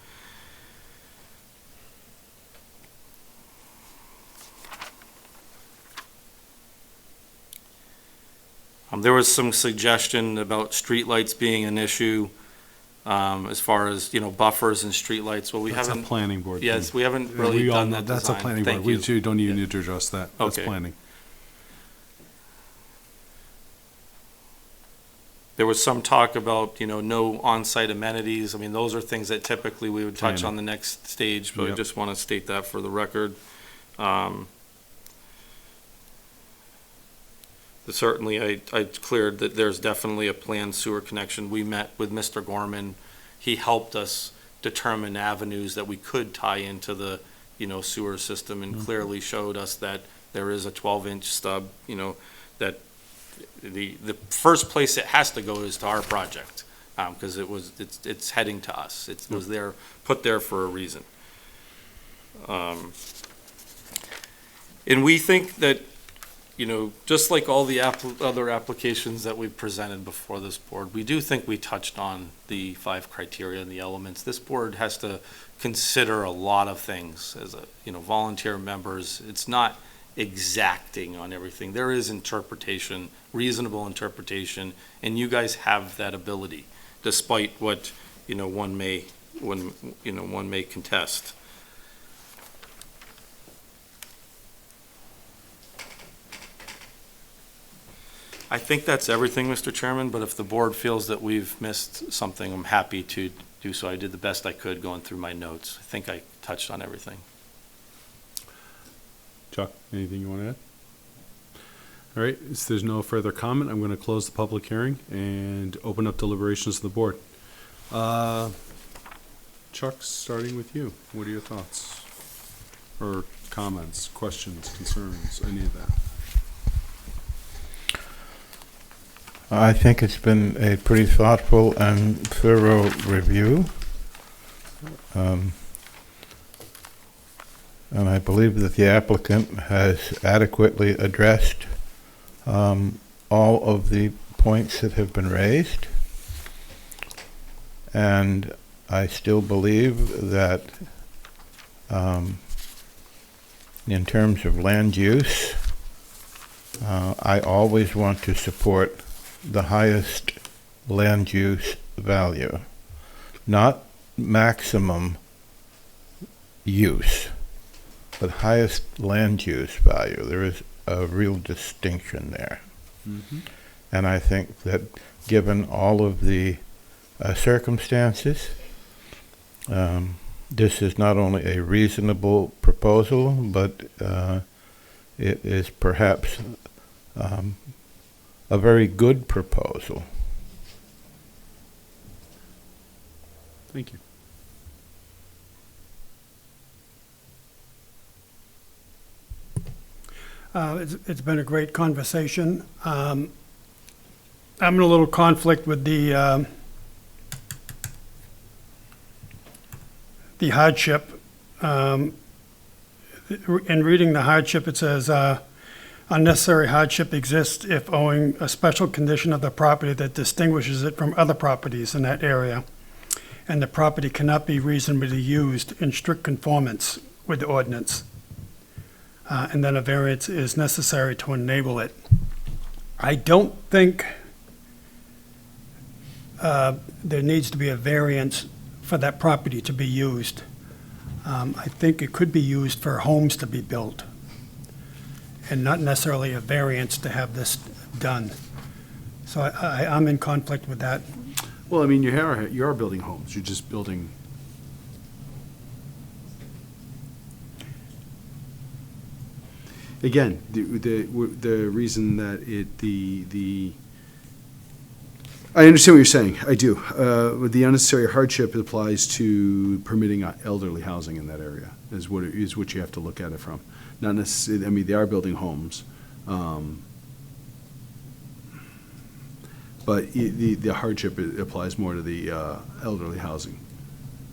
There was some suggestion about streetlights being an issue, as far as, buffers and streetlights. Well, we That's haven't. a planning board Yes, thing. we haven't really done that That's design. a planning Thank board. you. We don't even need to address that. That's Okay. planning. There was some talk about, no on-site amenities. I mean, those are things that typically we would touch on the next stage, but I Yep. just want to state that for the record. Certainly, I cleared that there's definitely a planned sewer connection. We met with Mr. Gorman. He helped us determine avenues that we could tie into the, sewer system, and clearly showed us that there is a 12-inch stub, that the first place it has to go is to our project, because it's heading to us. It was there, put there for a reason. And we think that, just like all the other applications that we've presented before this board, we do think we touched on the 5 criteria and the elements. This board has to consider a lot of things as volunteer members. It's not exacting on everything. There is interpretation, reasonable interpretation, and you guys have that ability, despite what, one may contest. I think that's everything, Mr. Chairman, but if the board feels that we've missed something, I'm happy to do so. I did the best I could going through my notes. I think I touched on everything. Chuck, anything you want to add? All right, if there's no further comment, I'm going to close the public hearing and open up deliberations to the board. Chuck, starting with you, what are your thoughts? Or comments, questions, concerns, any of that? I think it's been a pretty thoughtful and thorough review. And I believe that the applicant has adequately addressed all of the points that have been raised. And I still believe that in terms of land use, I always want to support the highest land use value, not maximum use, but highest land use value. There is a real distinction there. Mm-hmm. And I think that given all of the circumstances, this is not only a reasonable proposal, but it is perhaps a very good proposal. Thank you. It's been a great conversation. I'm in a little conflict with the hardship. In reading the hardship, it says, unnecessary hardship exists if owing a special condition of the property that distinguishes it from other properties in that area, and the property cannot be reasonably used in strict conformance with the ordinance. And then a variance is necessary to enable it. I don't think there needs to be a variance for that property to be used. I think it could be used for homes to be built, and not necessarily a variance to have this done. So I'm in conflict with that. Well, I mean, you are building homes. You're just building. Again, the reason that I understand what you're saying. I do. With the unnecessary hardship, it applies to permitting elderly housing in that area. Is what you have to look at it from. Not necessarily. I mean, they are building homes, but the hardship applies more to the elderly housing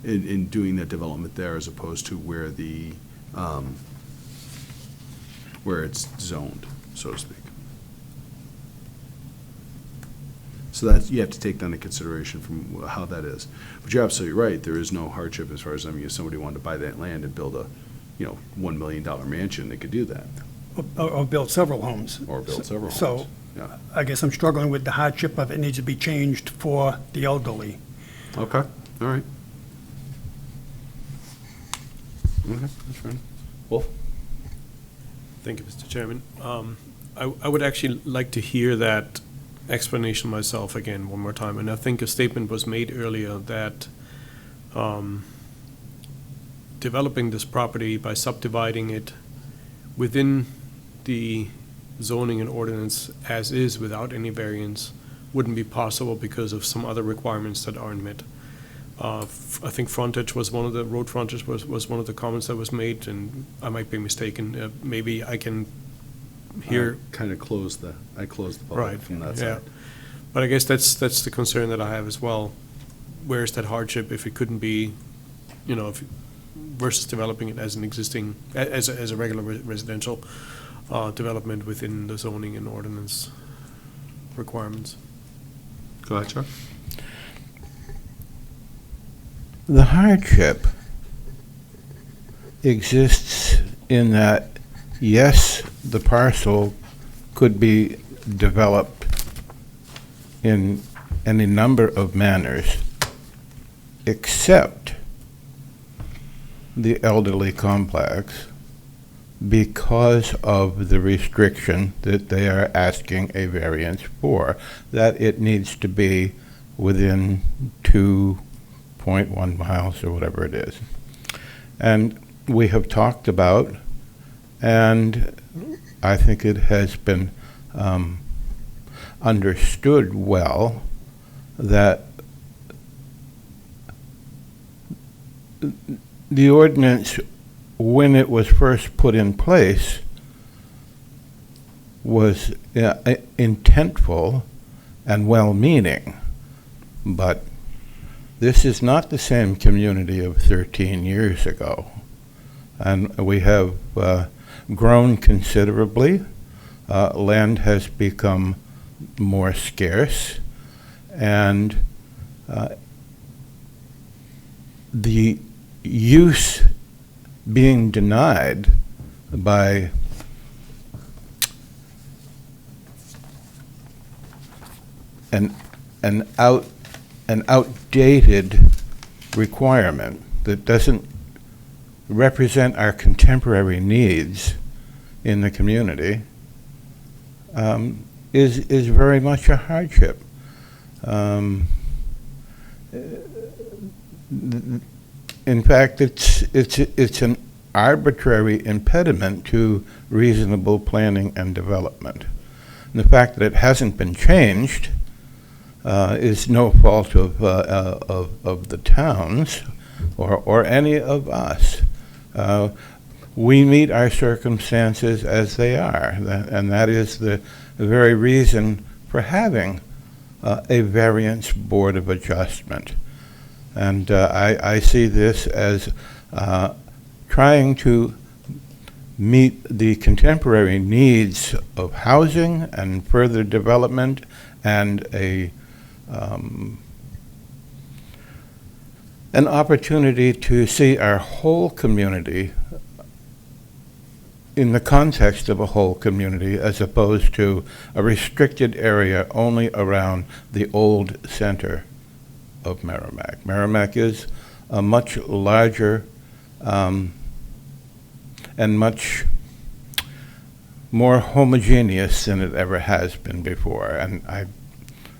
in doing that development there, as opposed to where where it's zoned, so to speak. So that you have to take that into consideration from how that is. But you're absolutely right. There is no hardship as far as, I mean, if somebody wanted to buy that land and build a, $1 million mansion, they could do that. Or build several homes. Or build several homes. So Yeah. I guess I'm struggling with the hardship of it needs to be changed for the elderly. Okay, all right. Okay, that's fine. Wolf? Thank you, Mr. Chairman. I would actually like to hear that explanation myself again one more time, and I think a statement was made earlier that developing this property by subdividing it within the zoning and ordinance as is without any variance wouldn't be possible because of some other requirements that aren't met. I think frontage was one of the, road frontage was one of the comments that was made, and I might be mistaken. Maybe I can hear. Kind of closed the public Right, from that yeah. side. But I guess that's the concern that I have as well. Where's that hardship if it couldn't be, versus developing it as an existing, as a regular residential development within the zoning and ordinance requirements? Go ahead, Chuck. The hardship exists in that, yes, the parcel could be developed in any number of manners, except the elderly complex, because of the restriction that they are asking a variance for, that it needs to be within 2.1 miles or whatever it is. And we have talked about, and I think it has been understood well, that the ordinance, when it was first put in place, was intentful and well-meaning, but this is not the same community of 13 years ago. And we have grown considerably. Land has become more scarce, and the use being denied by an outdated requirement that doesn't represent our contemporary needs in the community is very much a hardship. In fact, it's an arbitrary impediment to reasonable planning and development. And the fact that it hasn't been changed is no fault of the towns or any of us. We meet our circumstances as they are, and that is the very reason for having a variance board of adjustment. And I see this as trying to meet the contemporary needs of housing and further development, and an opportunity to see our whole community in the context of a whole community, as opposed to a restricted area only around the old center of Merrimack. Merrimack is a much larger and much more homogeneous than it ever has been before. And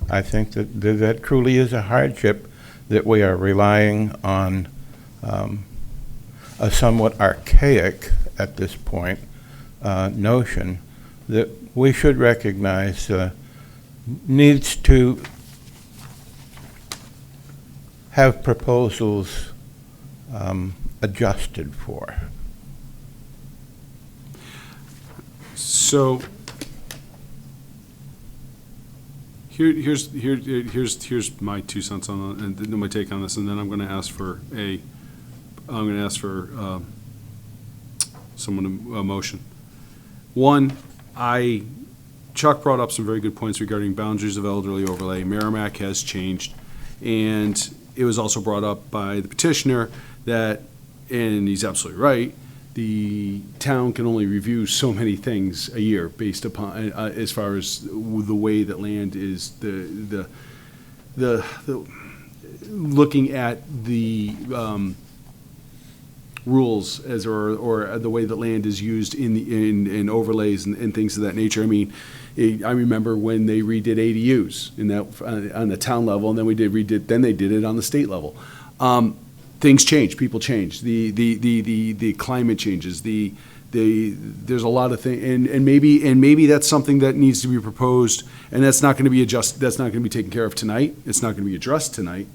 I think that truly is a hardship, that we are relying on a somewhat archaic, at this point, notion that we should recognize needs to have proposals adjusted for. So here's my 2 cents on and then my take on this, and then I'm going to ask for a motion. One, Chuck brought up some very good points regarding boundaries of elderly overlay. Merrimack has changed, and it was also brought up by the petitioner that, and he's absolutely right, the town can only review so many things a year based upon, as far as the way that land is, the looking at the rules or the way that land is used in overlays and things of that nature. I mean, I remember when they redid ADUs on the town level, and then they did it on the state level. Things change, people change, the climate changes, there's a lot of things, and maybe that's something that needs to be proposed, and that's not going to be taken care of tonight. It's not going to be addressed tonight.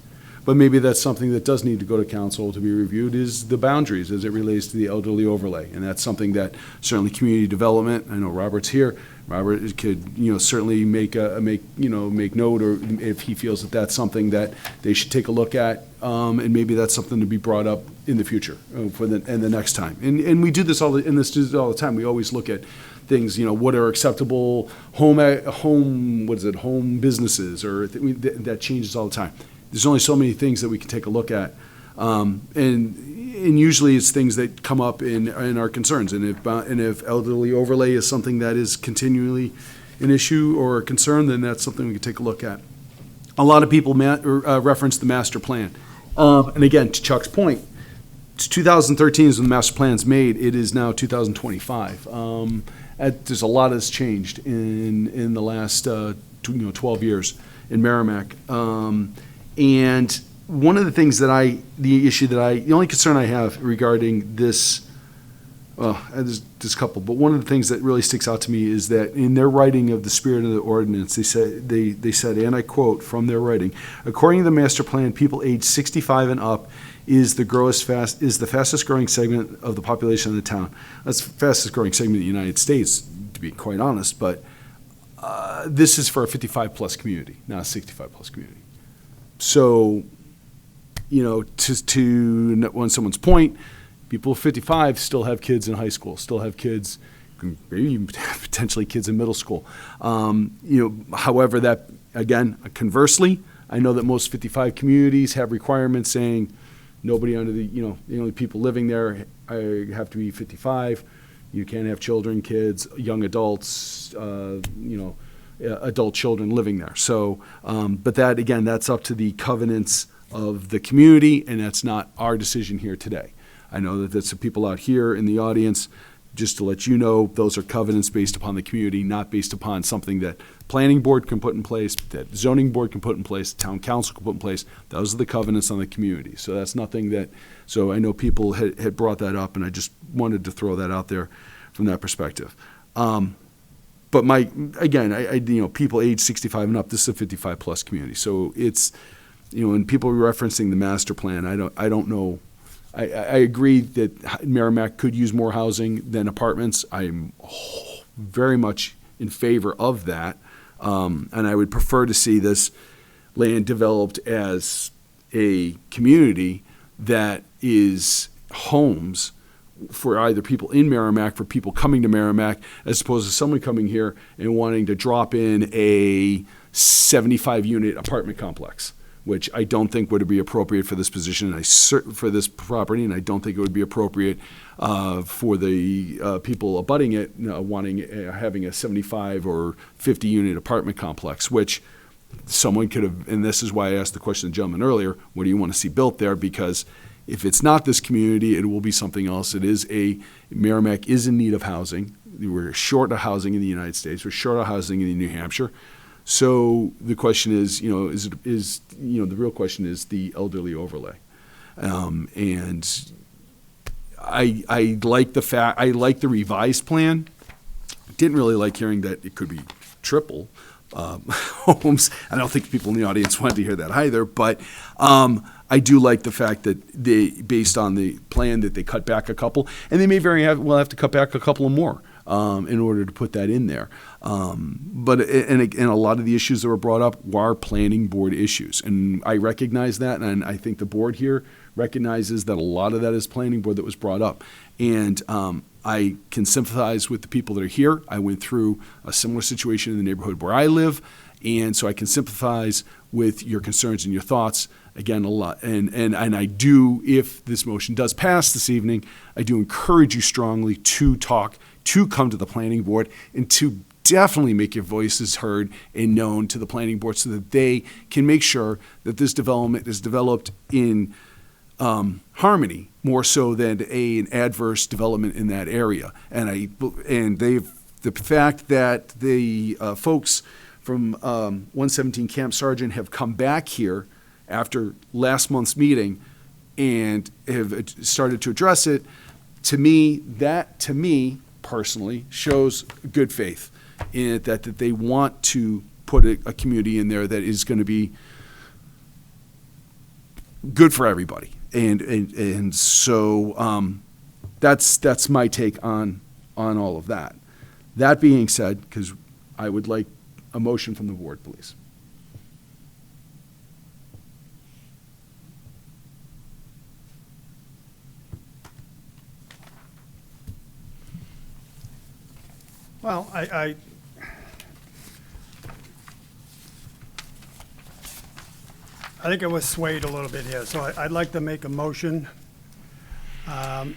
But maybe that's something that does need to go to council to be reviewed, is the boundaries as it relates to the elderly overlay. And that's something that certainly community development, I know Robert's here, Robert could, certainly make note, or if he feels that that's something that they should take a look at, and maybe that's something to be brought up in the future and the next time. And we do this all the time. We always look at things, what are acceptable home businesses, or that changes all the time. There's only so many things that we can take a look at, and usually it's things that come up in our concerns. And if elderly overlay is something that is continually an issue or a concern, then that's something we can take a look at. A lot of people reference the master plan, and again, to Chuck's point, 2013 is when the master plan's made. It is now 2025. There's a lot that's changed in the last 12 years in Merrimack. And one of the things the only concern I have regarding this, there's a couple, but one of the things that really sticks out to me is that in their writing of the spirit of the ordinance, they said, and I quote from their writing, according to the master plan, people aged 65 and up is the fastest growing segment of the population of the town. That's the fastest growing segment in the United States, to be quite honest, but this is for a 55 plus community, not a 65 plus community. So, to on someone's point, people 55 still have kids in high school, still have kids, maybe even potentially kids in middle school. However, that, again, conversely, I know that most 55 communities have requirements saying nobody under the only people living there have to be 55. You can't have children, kids, young adults, adult children living there. So, but that, again, that's up to the covenants of the community, and that's not our decision here today. I know that there's some people out here in the audience, just to let you know, those are covenants based upon the community, not based upon something that planning board can put in place, that zoning board can put in place, town council can put in place. Those are the covenants on the community. So that's nothing that, so I know people had brought that up, and I just wanted to throw that out there from that perspective. But people age 65 and up, this is a 55 plus community. So it's, when people are referencing the master plan, I don't know. I agree that Merrimack could use more housing than apartments. I'm very much in favor of that. And I would prefer to see this land developed as a community that is homes for either people in Merrimack, for people coming to Merrimack, as opposed to someone coming here and wanting to drop in a 75-unit apartment complex, which I don't think would be appropriate for this position, for this property, and I don't think it would be appropriate for the people abutting it, having a 75 or 50-unit apartment complex, which someone could have, and this is why I asked the question to the gentleman earlier, what do you want to see built there? Because if it's not this community, it will be something else. Merrimack is in need of housing. We're short of housing in the United States. We're short of housing in New Hampshire. So the question is, the real question is the elderly overlay. And I like the revised plan. Didn't really like hearing that it could be triple homes. I don't think people in the audience wanted to hear that either, but I do like the fact that based on the plan, that they cut back a couple, and they may well have to cut back a couple more in order to put that in there. But a lot of the issues that were brought up were planning board issues, and I recognize that, and I think the board here recognizes that a lot of that is planning board that was brought up, and I can sympathize with the people that are here. I went through a similar situation in the neighborhood where I live, and so I can sympathize with your concerns and your thoughts. Again, a lot, and I do, if this motion does pass this evening, I do encourage you strongly to come to the planning board and to definitely make your voices heard and known to the planning board so that they can make sure that this development is developed in harmony more so than an adverse development in that area. And the fact that the folks from 117 Camp Sargent have come back here after last month's meeting and have started to address it, to me personally shows good faith in it, that they want to put a community in there that is going to be good for everybody. And so that's my take on all of that. That being said, because I would like a motion from the board, please. Well, I think it was swayed a little bit here, so I'd like to make a motion. I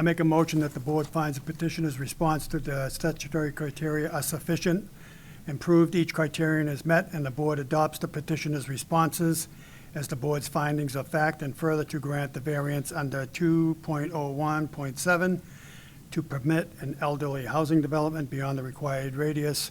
make a motion that the board finds the petitioner's response to the statutory criteria are sufficient, and proved each criterion is met, and the board adopts the petitioner's responses as the board's findings of fact, and further to grant the variance under 2.01.7 to permit an elderly housing development beyond the required radius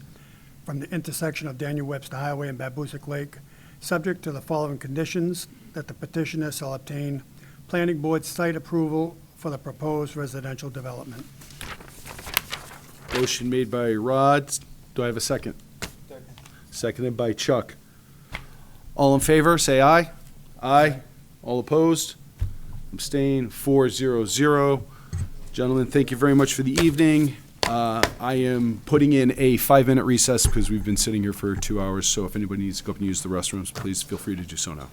from the intersection of Daniel Webster Highway and Babusick Lake, subject to the following conditions: that the petitioner shall obtain planning board site approval for the proposed residential development. Motion made by Rod. Do I have a second? Seconded by Chuck. All in favor, say aye. Aye. All opposed? Abstain, 4-0-0. Gentlemen, thank you very much for the evening. I am putting in a 5-minute recess because we've been sitting here for 2 hours, so if anybody needs to go up and use the restrooms, please feel free to do so now.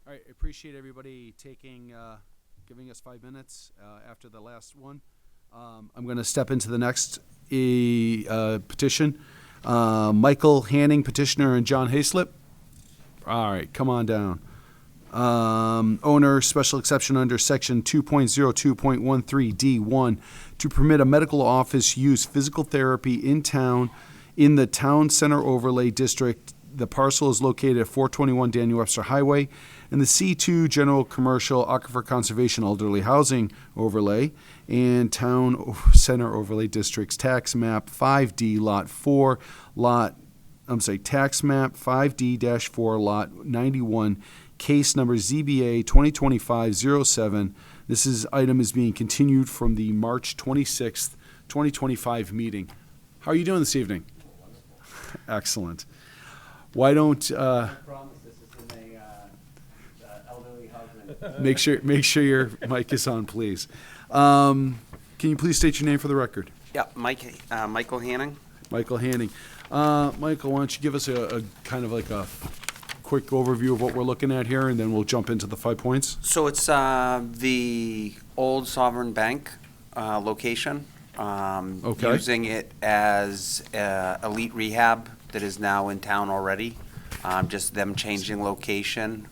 All right, I appreciate everybody giving us 5 minutes after the last one. I'm going to step into the next petition. Michael Hanning, petitioner, and John Hayslip. All right, come on down. Owner, special exception under section 2.02.13 D1 to permit a medical office use physical therapy in the town center overlay district. The parcel is located at 421 Daniel Webster Highway in the C2 General Commercial Aquifer Conservation Elderly Housing Overlay and Town Center Overlay Districts Tax Map 5D Lot 4 Tax Map 5D-4 Lot 91, case number ZBA 2025-07. Item is being continued from the March 26th, 2025 meeting. How are you doing this evening? Excellent. Why don't make sure your mic is on, please. Can you please state your name for the record? Yeah, Michael Hanning. Michael Hanning. Michael, why don't you give us a kind of like a quick overview of what we're looking at here, and then we'll jump into the 5 points. So it's the old Sovereign Bank location. Okay. Using it as elite rehab that is now in town already. Just them changing location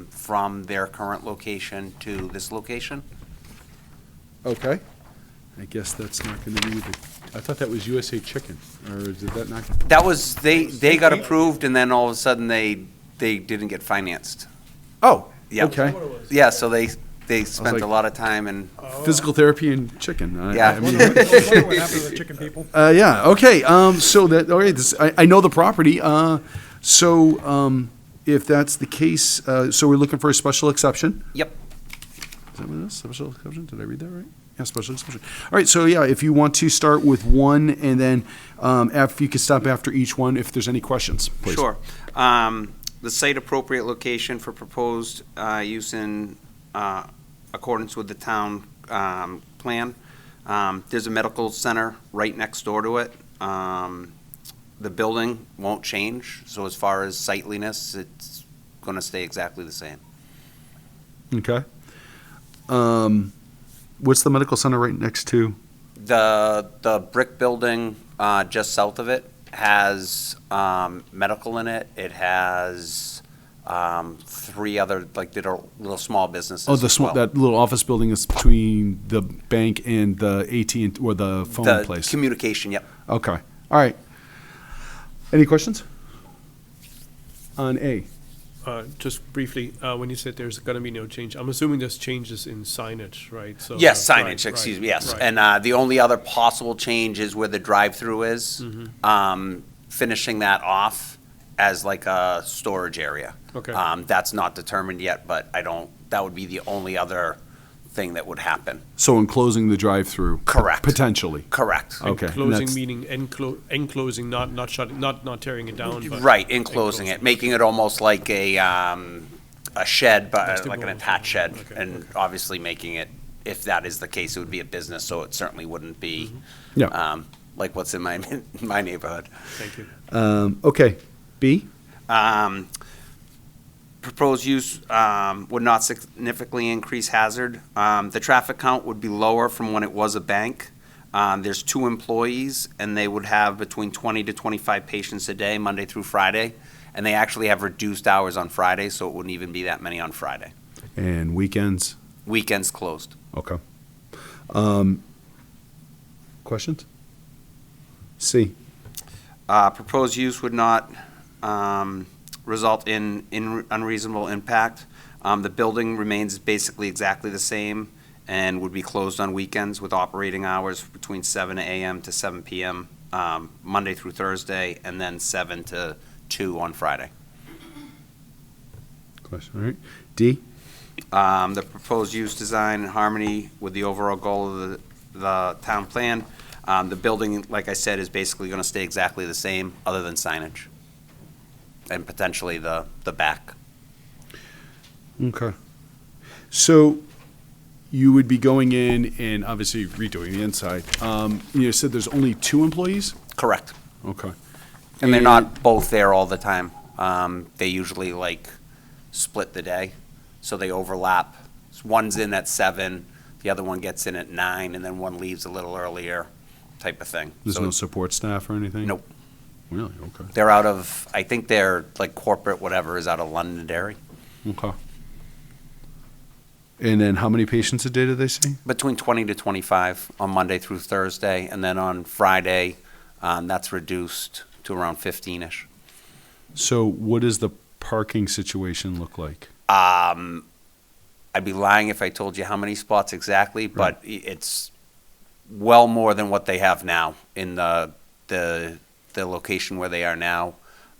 from their current location to this location. Okay. I guess that's not going to be I thought that was USA Chicken, or did that not? That was, they got approved, and then all of a sudden they didn't get financed. Oh, yeah. okay. Yeah, so they spent like, a lot of time and physical therapy and chicken. Yeah. I wonder what happened to the chicken people. Yeah. Okay. So that I know the property. If that's the case, so we're looking for a special exception. Yep. Is that what it is? Special exception? Did I read that right? Yeah, special exception. All right. So yeah, if you want to start with one, and then you can stop after each one if there's any questions, please. Sure. The site appropriate location for proposed use in accordance with the town plan. There's a medical center right next door to it. The building won't change, so as far as sightliness, it's going to stay exactly the same. Okay. What's the medical center right next to? The brick building just south of it has medical in it. It has 3 other little small businesses. Oh, that little office building is between the bank and the AT&T or the phone place. Communication. Yep. Okay. All right. Any questions on A? Just briefly, when you said there's going to be no change, I'm assuming there's changes in signage, right? So yes, signage, excuse me, yes. Right. And the only other possible change is where the drive-through is, finishing that off as like a storage area. Okay. That's not determined yet, but that would be the only other thing that would happen. So enclosing the drive-through? Correct. Potentially? Correct. Okay. Enclosing meaning enclosing, not shutting, not tearing it down. But right, enclosing it, making it almost like a shed, but like an attached shed, and obviously making it, if that is the case, it would be a business, so it certainly wouldn't be like what's in my neighborhood. Thank you. Okay. B? Proposed use would not significantly increase hazard. The traffic count would be lower from when it was a bank. There's 2 employees, and they would have between 20 to 25 patients a day, Monday through Friday. And they actually have reduced hours on Friday, so it wouldn't even be that many on Friday. And weekends? Weekends closed. Okay. Questions? C? Proposed use would not result in unreasonable impact. The building remains basically exactly the same and would be closed on weekends with operating hours between 7 a.m. to 7 p.m. Monday through Thursday, and then 7 to 2 on Friday. Question, all right. D? The proposed use design in harmony with the overall goal of the town plan. The building, like I said, is basically going to stay exactly the same, other than signage. And potentially the back. Okay. So you would be going in and obviously redoing the inside. You said there's only 2 employees? Correct. Okay. And they're not both there all the time. They usually like split the day, so they overlap. One's in at 7, the other one gets in at 9, and then one leaves a little earlier, type of thing. There's So no support staff or anything? Nope. Really? Okay. They're out of, I think they're like corporate whatever is out of Londonderry. Okay. And then how many patients a day do they see? Between 20 to 25 on Monday through Thursday, and then on Friday, that's reduced to around 15-ish. So what does the parking situation look like? I'd be lying if I told you how many spots exactly, but it's well more than what they have now in the location where they are now.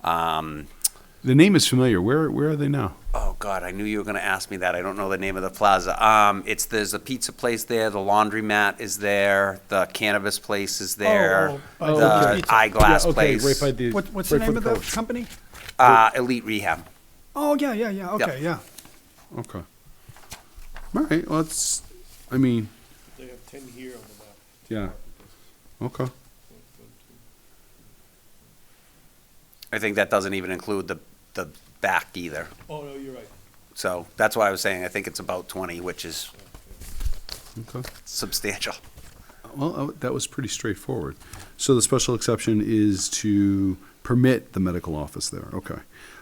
The name is familiar. Where are they now? Oh, God, I knew you were going to ask me that. I don't know the name of the plaza. There's a pizza place there, the laundromat is there, the cannabis place is there, the pizza. eyeglass okay, place. right by the. What's the right name for of the coach. company? Elite Rehab. Oh, yeah, okay, yeah. Okay. All right. Well, I mean, They have 10 here on the map. yeah. Okay. I think that doesn't even include the back either. Oh, no, you're right. So that's why I was saying I think it's about 20, which is Okay. substantial. Well, that was pretty straightforward. So the special exception is to permit the medical office there. Okay.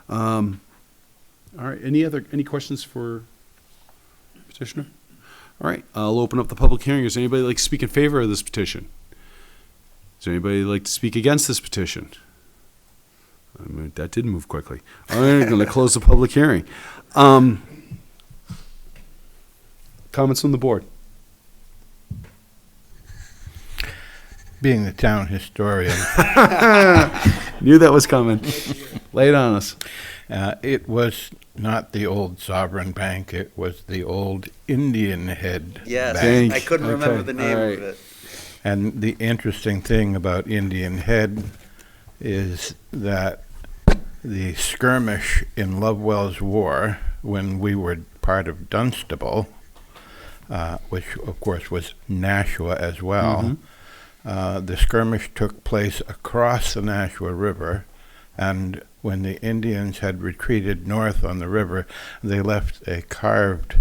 All right. Any questions for petitioner? All right. I'll open up the public hearing. Is anybody like to speak in favor of this petition? Is there anybody like to speak against this petition? I mean, that did move quickly. All right, I'm going to close the public hearing. Comments from the board? Being the town historian, Knew that was coming. Lay it on us. it was not the old Sovereign Bank, it was the old Indian Head Yes, Bank. I couldn't remember Okay, the name all of right. it. And the interesting thing about Indian Head is that the skirmish in Lovewell's War, when we were part of Dunstable, which of course was Nashua as well, the skirmish took place across the Nashua River, and when the Indians had retreated north on the river, they left a carved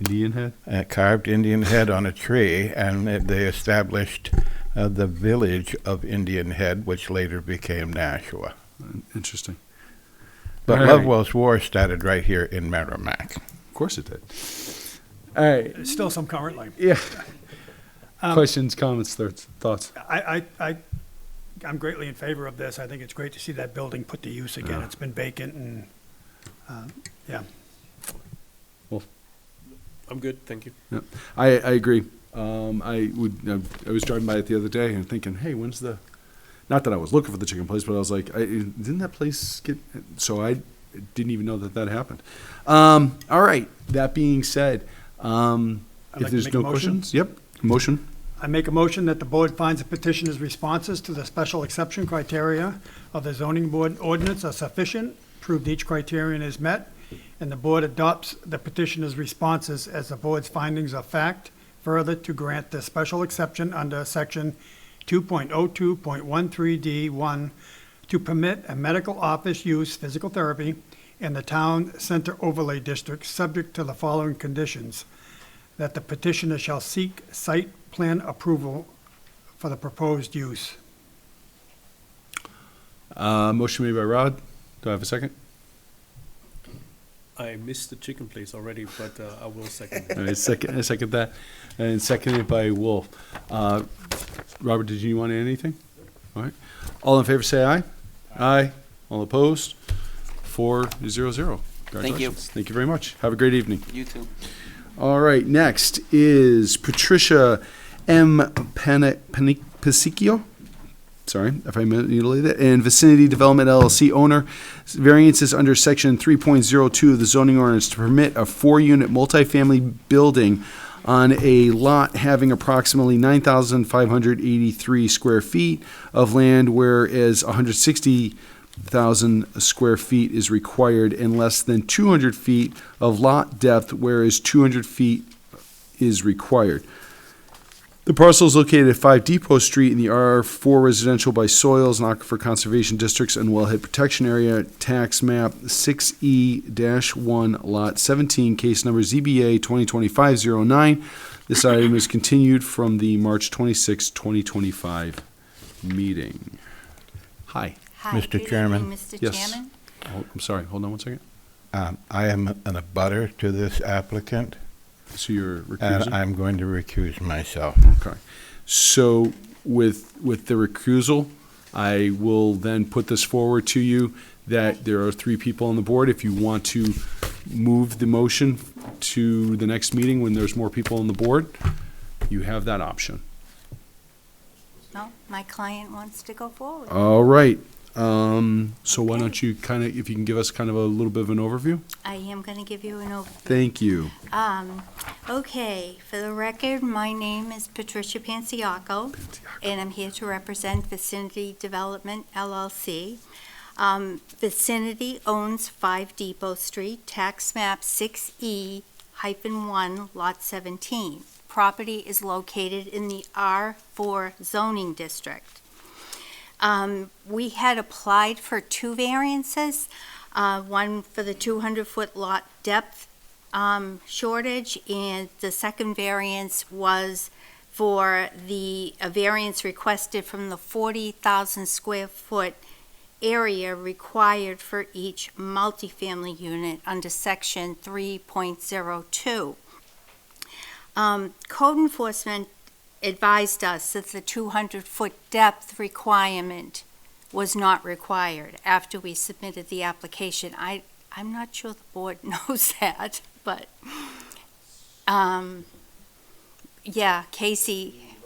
Indian head? Indian head on a tree, and they established the village of Indian Head, which later became Nashua. Interesting. But All right. Lovewell's War started right here in Merrimack. Of course it did. All right. There's still some currently. Yeah. Questions, comments, thoughts? I'm greatly in favor of this. I think it's great to see that building put to use again. Yeah. It's been vacant and, yeah. I'm good, thank you. Yeah, I agree. I was driving by it the other day and thinking, hey, when's the? Not that I was looking for the chicken place, but I was like, didn't that place get? So I didn't even know that happened. All right. That being said, if like to there's make no a motion. questions, yep, motion. I make a motion that the board finds the petitioner's responses to the special exception criteria of the zoning board ordinance are sufficient, proved each criterion is met, and the board adopts the petitioner's responses as the board's findings of fact, further to grant the special exception under section 2.02.13D1 to permit a medical office use physical therapy in the town center overlay district, subject to the following conditions: that the petitioner shall seek site plan approval for the proposed use. Motion made by Rod. Do I have a second? I missed the chicken place already, but I will second All that. right, I second that. And seconded by Wolf. Robert, did you want anything? All right. All in favor, say aye. Aye. All opposed? 4-0-0. Congratulations. Thank you very much. Have a great evening. You too. All right, next is Patricia M. Panicicchio. Sorry if I mutilated that. And Vicinity Development LLC owner. Variances under section 3.02 of the zoning ordinance to permit a 4-unit multifamily building on a lot having approximately 9,583 square feet of land, whereas 160,000 square feet is required, and less than 200 feet of lot depth, whereas 200 feet is required. The parcel is located at 5 Depot Street in the R4 Residential by Soils and Aquifer Conservation Districts and Wellhead Protection Area, tax map 6E-1, lot 17, case number ZBA 2025-09. This item is continued from the March 26, 2025 meeting. Hi. Hi, Mr. good Chairman. evening, Mr. Yes. Chairman. Oh, I'm sorry, hold on one second. I am an abutter to this applicant, So you're and recusing? I'm going to recuse myself. Okay. So with the recusal, I will then put this forward to you that there are 3 people on the board. If you want to move the motion to the next meeting when there's more people on the board, you have that option. No, my client wants to go forward. All right. So why don't you if you can give us kind of a little bit of an overview? I am going to give you an overview. Thank you. Okay, for the record, my name is Patricia Panciaco, and I'm here to represent Vicinity Development LLC. Vicinity owns 5 Depot Street, tax map 6E-1, lot 17. Property is located in the R4 zoning district. We had applied for 2 variances, one for the 200-foot lot depth shortage, and the second variance was for a variance requested from the 40,000 square foot area required for each multifamily unit under section 3.02. Code enforcement advised us that the 200-foot depth requirement was not required after we submitted the application. I'm not sure the board knows that, but, yeah, Casey.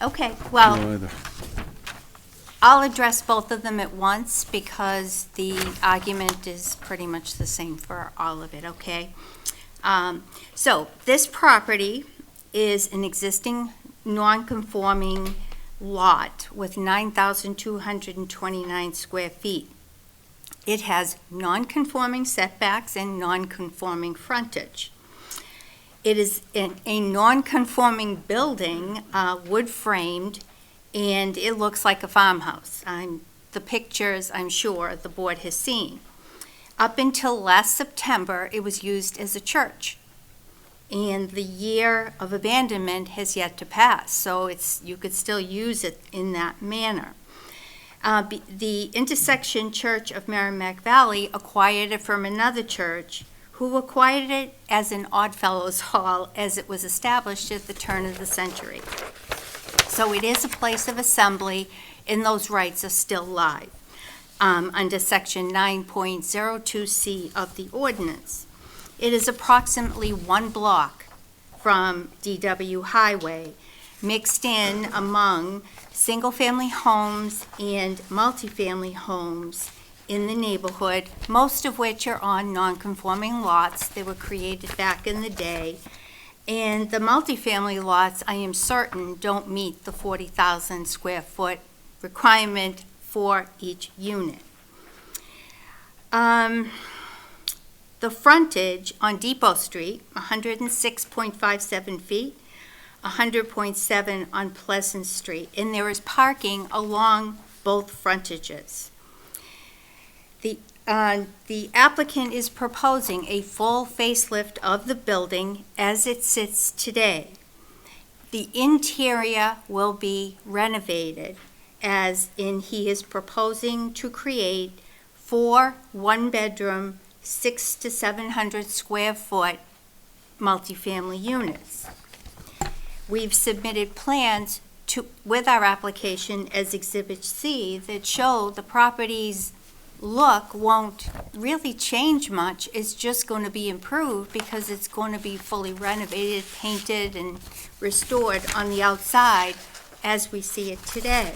Okay, well, No, either. I'll address both of them at once because the argument is pretty much the same for all of it, okay? So this property is an existing non-conforming lot with 9,229 square feet. It has non-conforming setbacks and non-conforming frontage. It is a non-conforming building, wood-framed, and it looks like a farmhouse. The pictures, I'm sure, the board has seen. Up until last September, it was used as a church. And the year of abandonment has yet to pass, so you could still use it in that manner. The Intersection Church of Merrimack Valley acquired it from another church who acquired it as an Oddfellows Hall as it was established at the turn of the century. So it is a place of assembly, and those rights are still live under section 9.02C of the ordinance. It is approximately 1 block from DW Highway, mixed in among single-family homes and multifamily homes in the neighborhood, most of which are on non-conforming lots. They were created back in the day. And the multifamily lots, I am certain, don't meet the 40,000 square foot requirement for each unit. The frontage on Depot Street, 106.57 feet, 100.7 on Pleasant Street, and there is parking along both frontages. The applicant is proposing a full facelift of the building as it sits today. The interior will be renovated, as in he is proposing to create 4 one-bedroom, 600 to 700 square foot multifamily units. We've submitted plans with our application as Exhibit C that show the property's look won't really change much. It's just going to be improved because it's going to be fully renovated, painted, and restored on the outside as we see it today.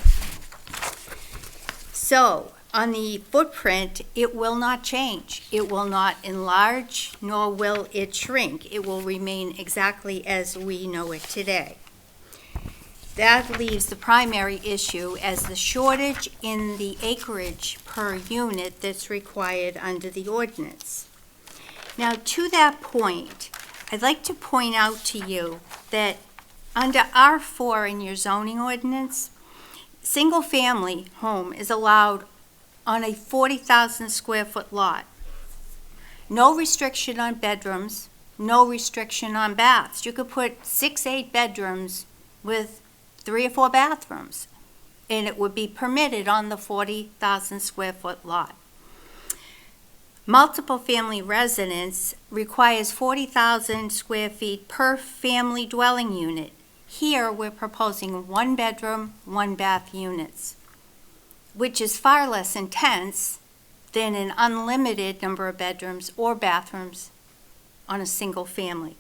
So, on the footprint, it will not change. It will not enlarge, nor will it shrink. It will remain exactly as we know it today. That leaves the primary issue as the shortage in the acreage per unit that's required under the ordinance. Now, to that point, I'd like to point out to you that Under R4 in your zoning ordinance, single-family home is allowed on a 40,000 square foot lot. No restriction on bedrooms, no restriction on baths. You could put 6, 8 bedrooms with 3 or 4 bathrooms, and it would be permitted on the 40,000 square foot lot. Multiple family residence requires 40,000 square feet per family dwelling unit. Here, we're proposing 1 bedroom, 1 bath units, which is far less intense than an unlimited number of bedrooms or bathrooms on a single family.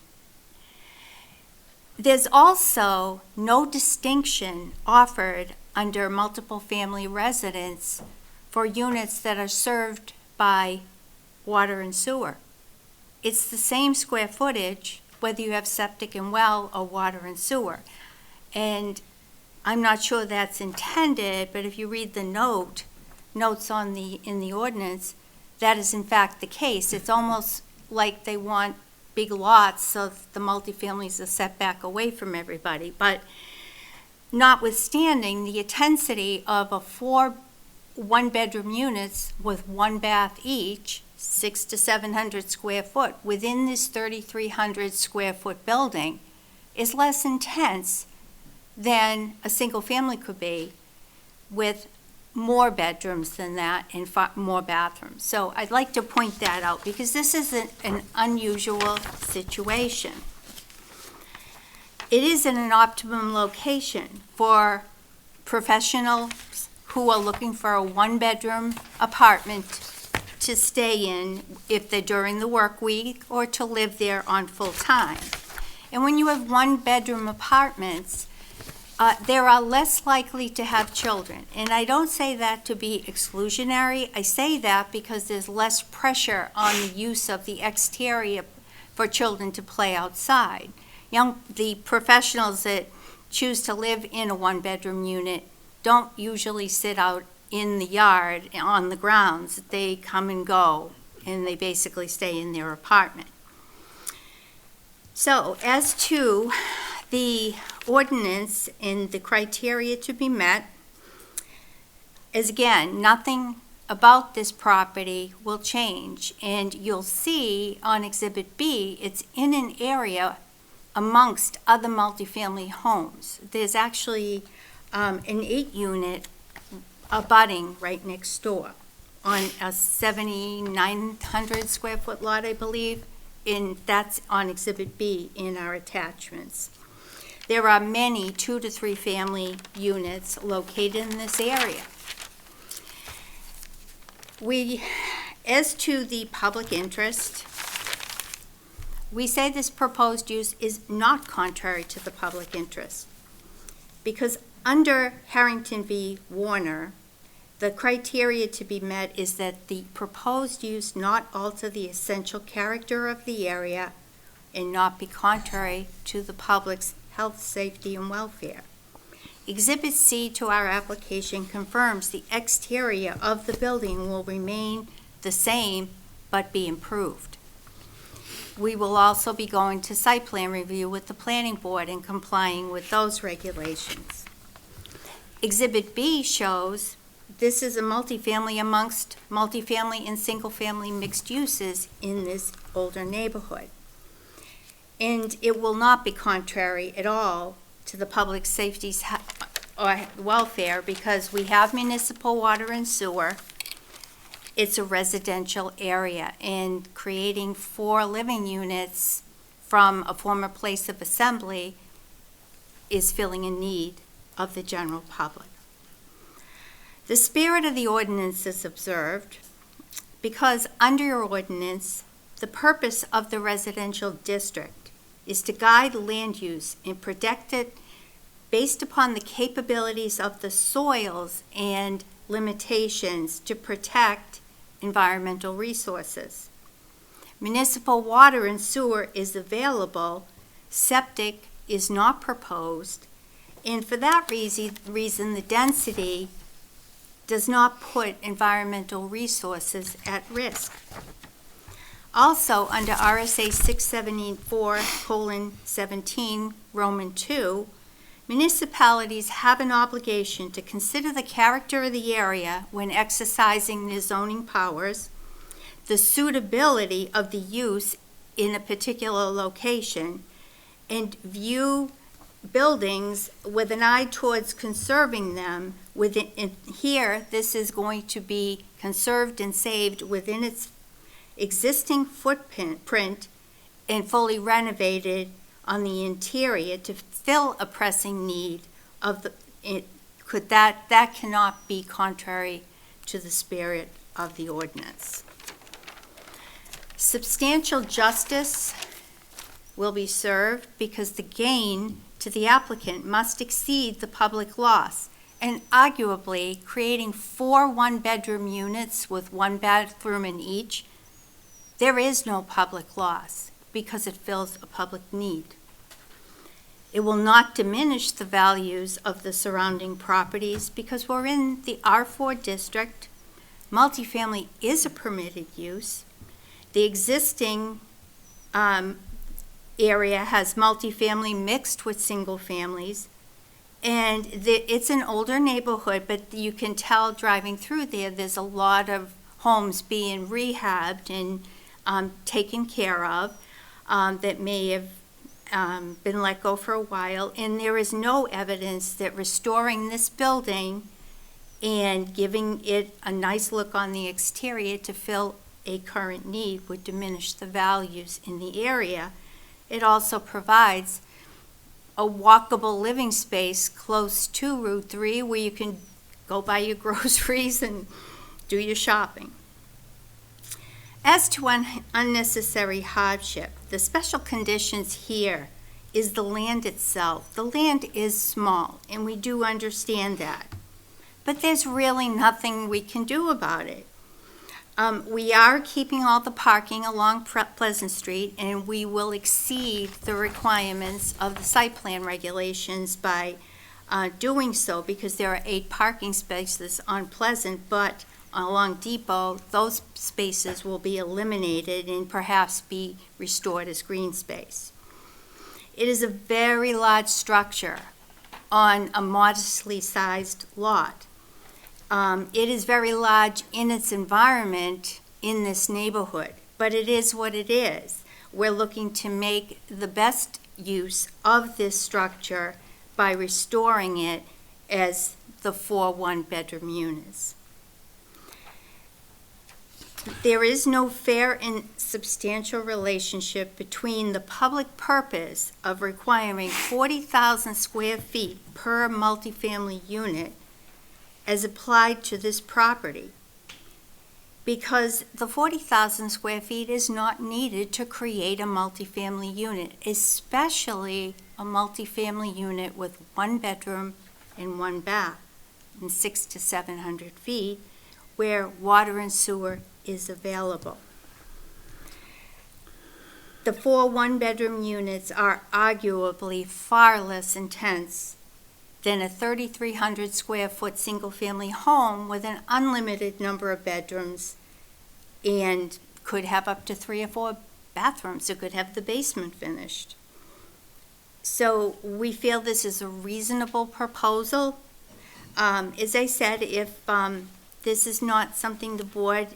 There's also no distinction offered under multiple family residence for units that are served by water and sewer. It's the same square footage whether you have septic and well or water and sewer. And I'm not sure that's intended, but if you read the notes in the ordinance, that is in fact the case. It's almost like they want big lots so the multifamilies are set back away from everybody. But notwithstanding the intensity of a 4 one-bedroom units with 1 bath each, 600 to 700 square foot, within this 3,300 square foot building is less intense than a single family could be with more bedrooms than that and more bathrooms. So I'd like to point that out because this is an unusual situation. It is in an optimum location for professionals who are looking for a 1-bedroom apartment to stay in if they're during the work week or to live there on full time. And when you have 1-bedroom apartments, there are less likely to have children. And I don't say that to be exclusionary. I say that because there's less pressure on the use of the exterior for children to play outside. The professionals that choose to live in a 1-bedroom unit don't usually sit out in the yard on the grounds. They come and go, and they basically stay in their apartment. So as to the ordinance and the criteria to be met, as again, nothing about this property will change. And you'll see on Exhibit B, it's in an area amongst other multifamily homes. There's actually an 8-unit abutting right next door on a 7,900 square foot lot, I believe, and that's on Exhibit B in our attachments. There are many 2 to 3 family units located in this area. As to the public interest, we say this proposed use is not contrary to the public interest because under Harrington v. Warner, the criteria to be met is that the proposed use not alter the essential character of the area and not be contrary to the public's health, safety, and welfare. Exhibit C to our application confirms the exterior of the building will remain the same but be improved. We will also be going to site plan review with the planning board and complying with those regulations. Exhibit B shows this is a multifamily amongst multifamily and single-family mixed uses in this older neighborhood. And it will not be contrary at all to the public safety's or welfare because we have municipal water and sewer. It's a residential area, and creating 4 living units from a former place of assembly is filling a need of the general public. The spirit of the ordinance is observed because under your ordinance, the purpose of the residential district is to guide land use and protect it based upon the capabilities of the soils and limitations to protect environmental resources. Municipal water and sewer is available, septic is not proposed, and for that reason the density does not put environmental resources at risk. Also, under RSA 674:17, Roman 2, municipalities have an obligation to consider the character of the area when exercising their zoning powers, the suitability of the use in a particular location, and view buildings with an eye towards conserving them within, here, this is going to be conserved and saved within its existing footprint and fully renovated on the interior to fill a pressing need of the, that cannot be contrary to the spirit of the ordinance. Substantial justice will be served because the gain to the applicant must exceed the public loss, and arguably creating 4 one-bedroom units with 1 bathroom in each, there is no public loss because it fills a public need. It will not diminish the values of the surrounding properties because we're in the R4 district. Multifamily is a permitted use. The existing area has multifamily mixed with single families. And it's an older neighborhood, but you can tell driving through there, there's a lot of homes being rehabbed and taken care of that may have been let go for a while. And there is no evidence that restoring this building and giving it a nice look on the exterior to fill a current need would diminish the values in the area. It also provides a walkable living space close to Route 3 where you can go buy your groceries and do your shopping. As to unnecessary hardship, the special conditions here is the land itself. The land is small, and we do understand that. But there's really nothing we can do about it. We are keeping all the parking along Pleasant Street, and we will exceed the requirements of the site plan regulations by doing so because there are 8 parking spaces on Pleasant, but along Depot, those spaces will be eliminated and perhaps be restored as green space. It is a very large structure on a modestly sized lot. It is very large in its environment in this neighborhood, but it is what it is. We're looking to make the best use of this structure by restoring it as the 4 one-bedroom units. There is no fair and substantial relationship between the public purpose of requiring 40,000 square feet per multifamily unit as applied to this property, because the 40,000 square feet is not needed to create a multifamily unit, especially a multifamily unit with 1 bedroom and 1 bath and 600 to 700 feet where water and sewer is available. The 4 one-bedroom units are arguably far less intense than a 3,300 square foot single-family home with an unlimited number of bedrooms and could have up to 3 or 4 bathrooms. It could have the basement finished. So we feel this is a reasonable proposal. As I said, if this is not something the board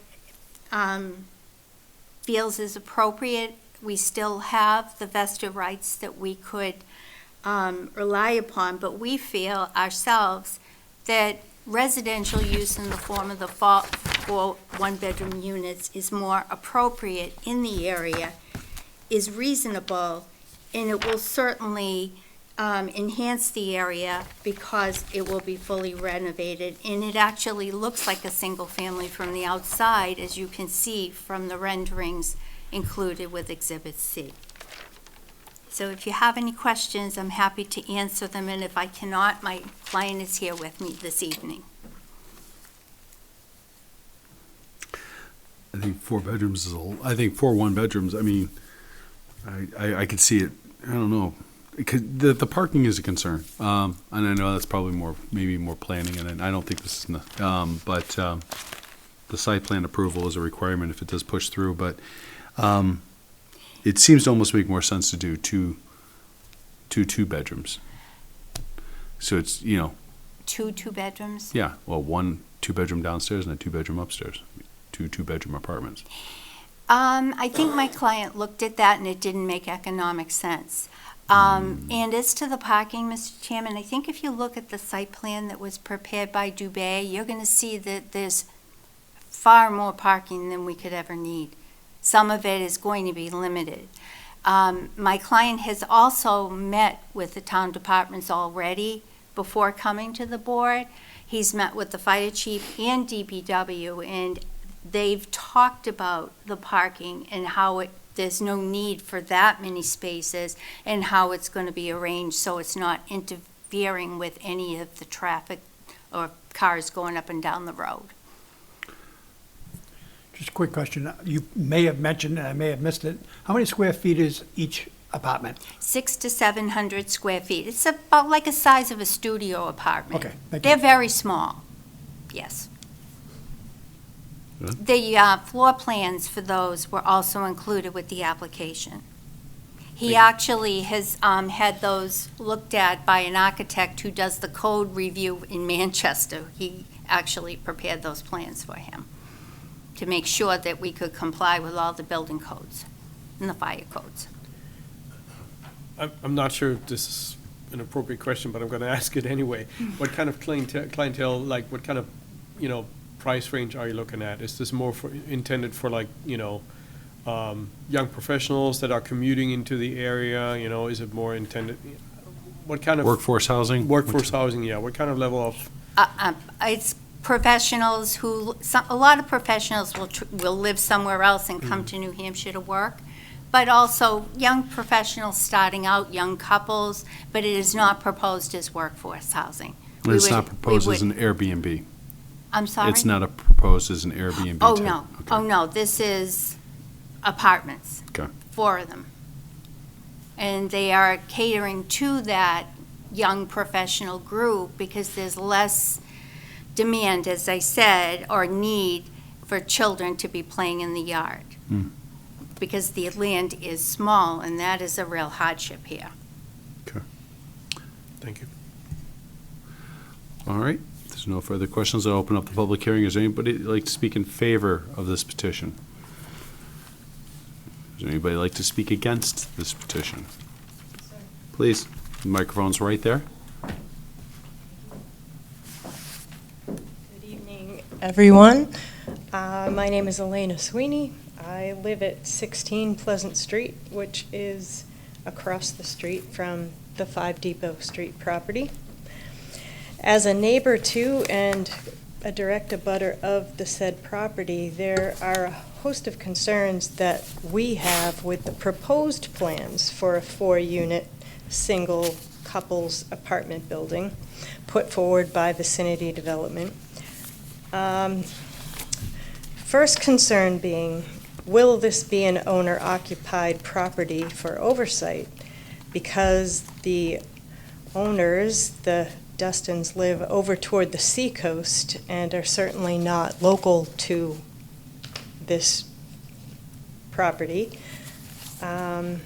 feels is appropriate, we still have the vested rights that we could rely upon, but we feel ourselves that residential use in the form of the 4 one-bedroom units is more appropriate in the area, is reasonable, and it will certainly enhance the area because it will be fully renovated, and it actually looks like a single family from the outside, as you can see from the renderings included with Exhibit C. So if you have any questions, I'm happy to answer them, and if I cannot, my client is here with me this evening. I think 4 bedrooms is I think 4 one-bedrooms, I mean, I could see it, I don't know. The parking is a concern, and I know that's probably maybe more planning, and I don't think this is, but the site plan approval is a requirement if it does push through, but It seems to almost make more sense to do two bedrooms. So it's, Two bedrooms? yeah, well, one 2-bedroom downstairs and a 2-bedroom upstairs, two 2-bedroom apartments. I think my client looked at that and it didn't make economic sense. And as to the parking, Mr. Chairman, I think if you look at the site plan that was prepared by Dubay, you're going to see that there's far more parking than we could ever need. Some of it is going to be limited. My client has also met with the town departments already before coming to the board. He's met with the fire chief and DPW, and they've talked about the parking and how there's no need for that many spaces and how it's going to be arranged so it's not interfering with any of the traffic or cars going up and down the road. Just a quick question. You may have mentioned, and I may have missed it, how many square feet is each apartment? 600 to 700 square feet. It's about like the size of a studio apartment. Okay, thank you. They're very small, yes. Good. The floor plans for those were also included with the application. He actually has had those looked at by an architect who does the code review in Manchester. He actually prepared those plans for him to make sure that we could comply with all the building codes and the fire codes. I'm not sure if this is an appropriate question, but I'm going to ask it anyway. What kind of clientele, like what kind of, price range are you looking at? Is this more intended for like, young professionals that are commuting into the area? Is it more intended? What kind of Workforce housing? workforce housing? Yeah. What kind of level of? It's professionals a lot of professionals will live somewhere else and come to New Hampshire to work, but also young professionals starting out, young couples, but it is not proposed as workforce housing. It's not proposed as an Airbnb. I'm sorry? It's not proposed as an Airbnb Oh, type. no. Okay. Oh, no, this is apartments. Okay. 4 of them. And they are catering to that young professional group because there's less demand, as I said, or need for children to be playing in the yard. Because the land is small, and that is a real hardship here. Thank you. All right. If there's no further questions, I'll open up the public hearing. Is there anybody like to speak in favor of this petition? Does anybody like to speak against this petition? Please, the microphone's right there. Good evening, everyone. My name is Elena Sweeney. I live at 16 Pleasant Street, which is across the street from the 5 Depot Street property. As a neighbor to and a direct abutter of the said property, there are a host of concerns that we have with the proposed plans for a 4-unit single couples apartment building put forward by Vicinity Development. First concern being, will this be an owner-occupied property for oversight? Because the owners, the Dustins, live over toward the seacoast and are certainly not local to this property. And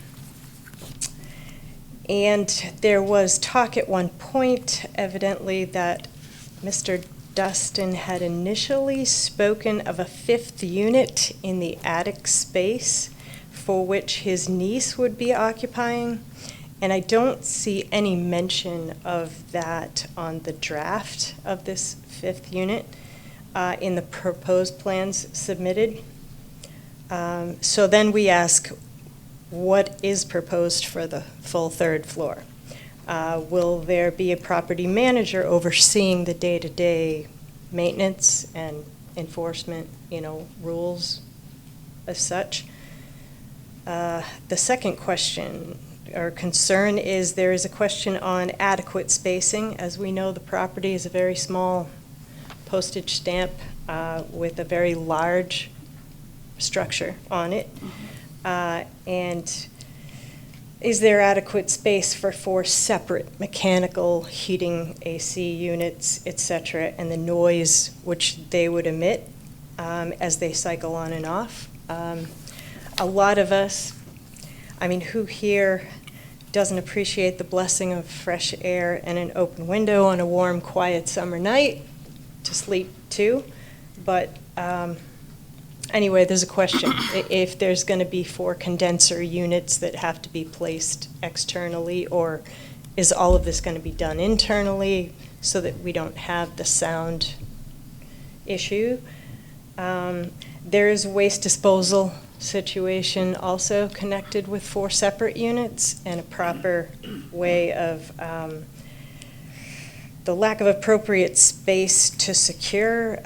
there was talk at one point, evidently, that Mr. Dustin had initially spoken of a 5th unit in the attic space for which his niece would be occupying. And I don't see any mention of that on the draft of this 5th unit in the proposed plans submitted. So then we ask, what is proposed for the full 3rd floor? Will there be a property manager overseeing the day-to-day maintenance and enforcement, rules as such? The second question or concern is there is a question on adequate spacing. As we know, the property is a very small postage stamp with a very large structure on it. And is there adequate space for 4 separate mechanical heating, AC units, et cetera, and the noise which they would emit as they cycle on and off? A lot of us, I mean, who here doesn't appreciate the blessing of fresh air and an open window on a warm, quiet summer night to sleep too? But anyway, there's a question. If there's going to be 4 condenser units that have to be placed externally, or is all of this going to be done internally so that we don't have the sound issue? There is a waste disposal situation also connected with 4 separate units, and a proper way of the lack of appropriate space to secure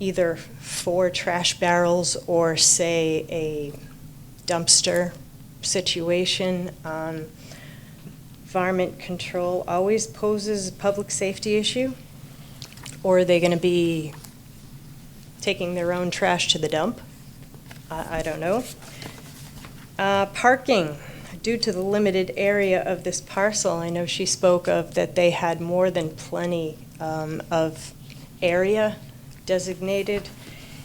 either 4 trash barrels or, say, a dumpster situation. Environment control always poses a public safety issue. Or are they going to be taking their own trash to the dump? I don't know. Parking. Due to the limited area of this parcel, I know she spoke of that they had more than plenty of area designated.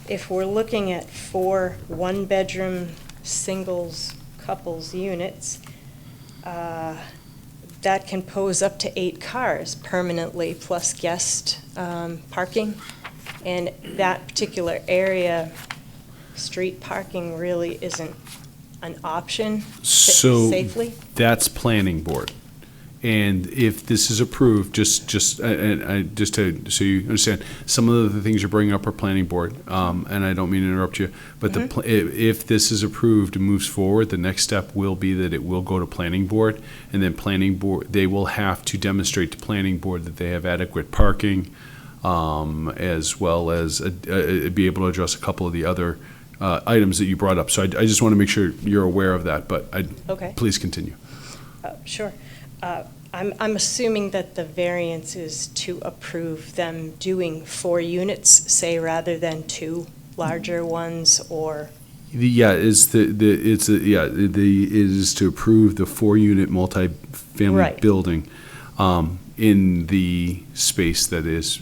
If we're looking at 4 one-bedroom singles couples units, that can pose up to 8 cars permanently, plus guest parking. And that particular area, street parking really isn't an option safely. That's planning board. And if this is approved, just to, so you understand, some of the things you're bringing up are planning board, and I don't mean to interrupt you, but if this is approved and moves forward, the next step will be that it will go to planning board, and then planning board, they will have to demonstrate to planning board that they have adequate parking, as well as be able to address a couple of the other items that you brought up. So I just want to make sure you're aware of that, but please continue. Sure. I'm assuming that the variance is to approve them doing 4 units, say, rather than 2 larger ones, or? It is to approve the 4-unit multifamily building in the space that is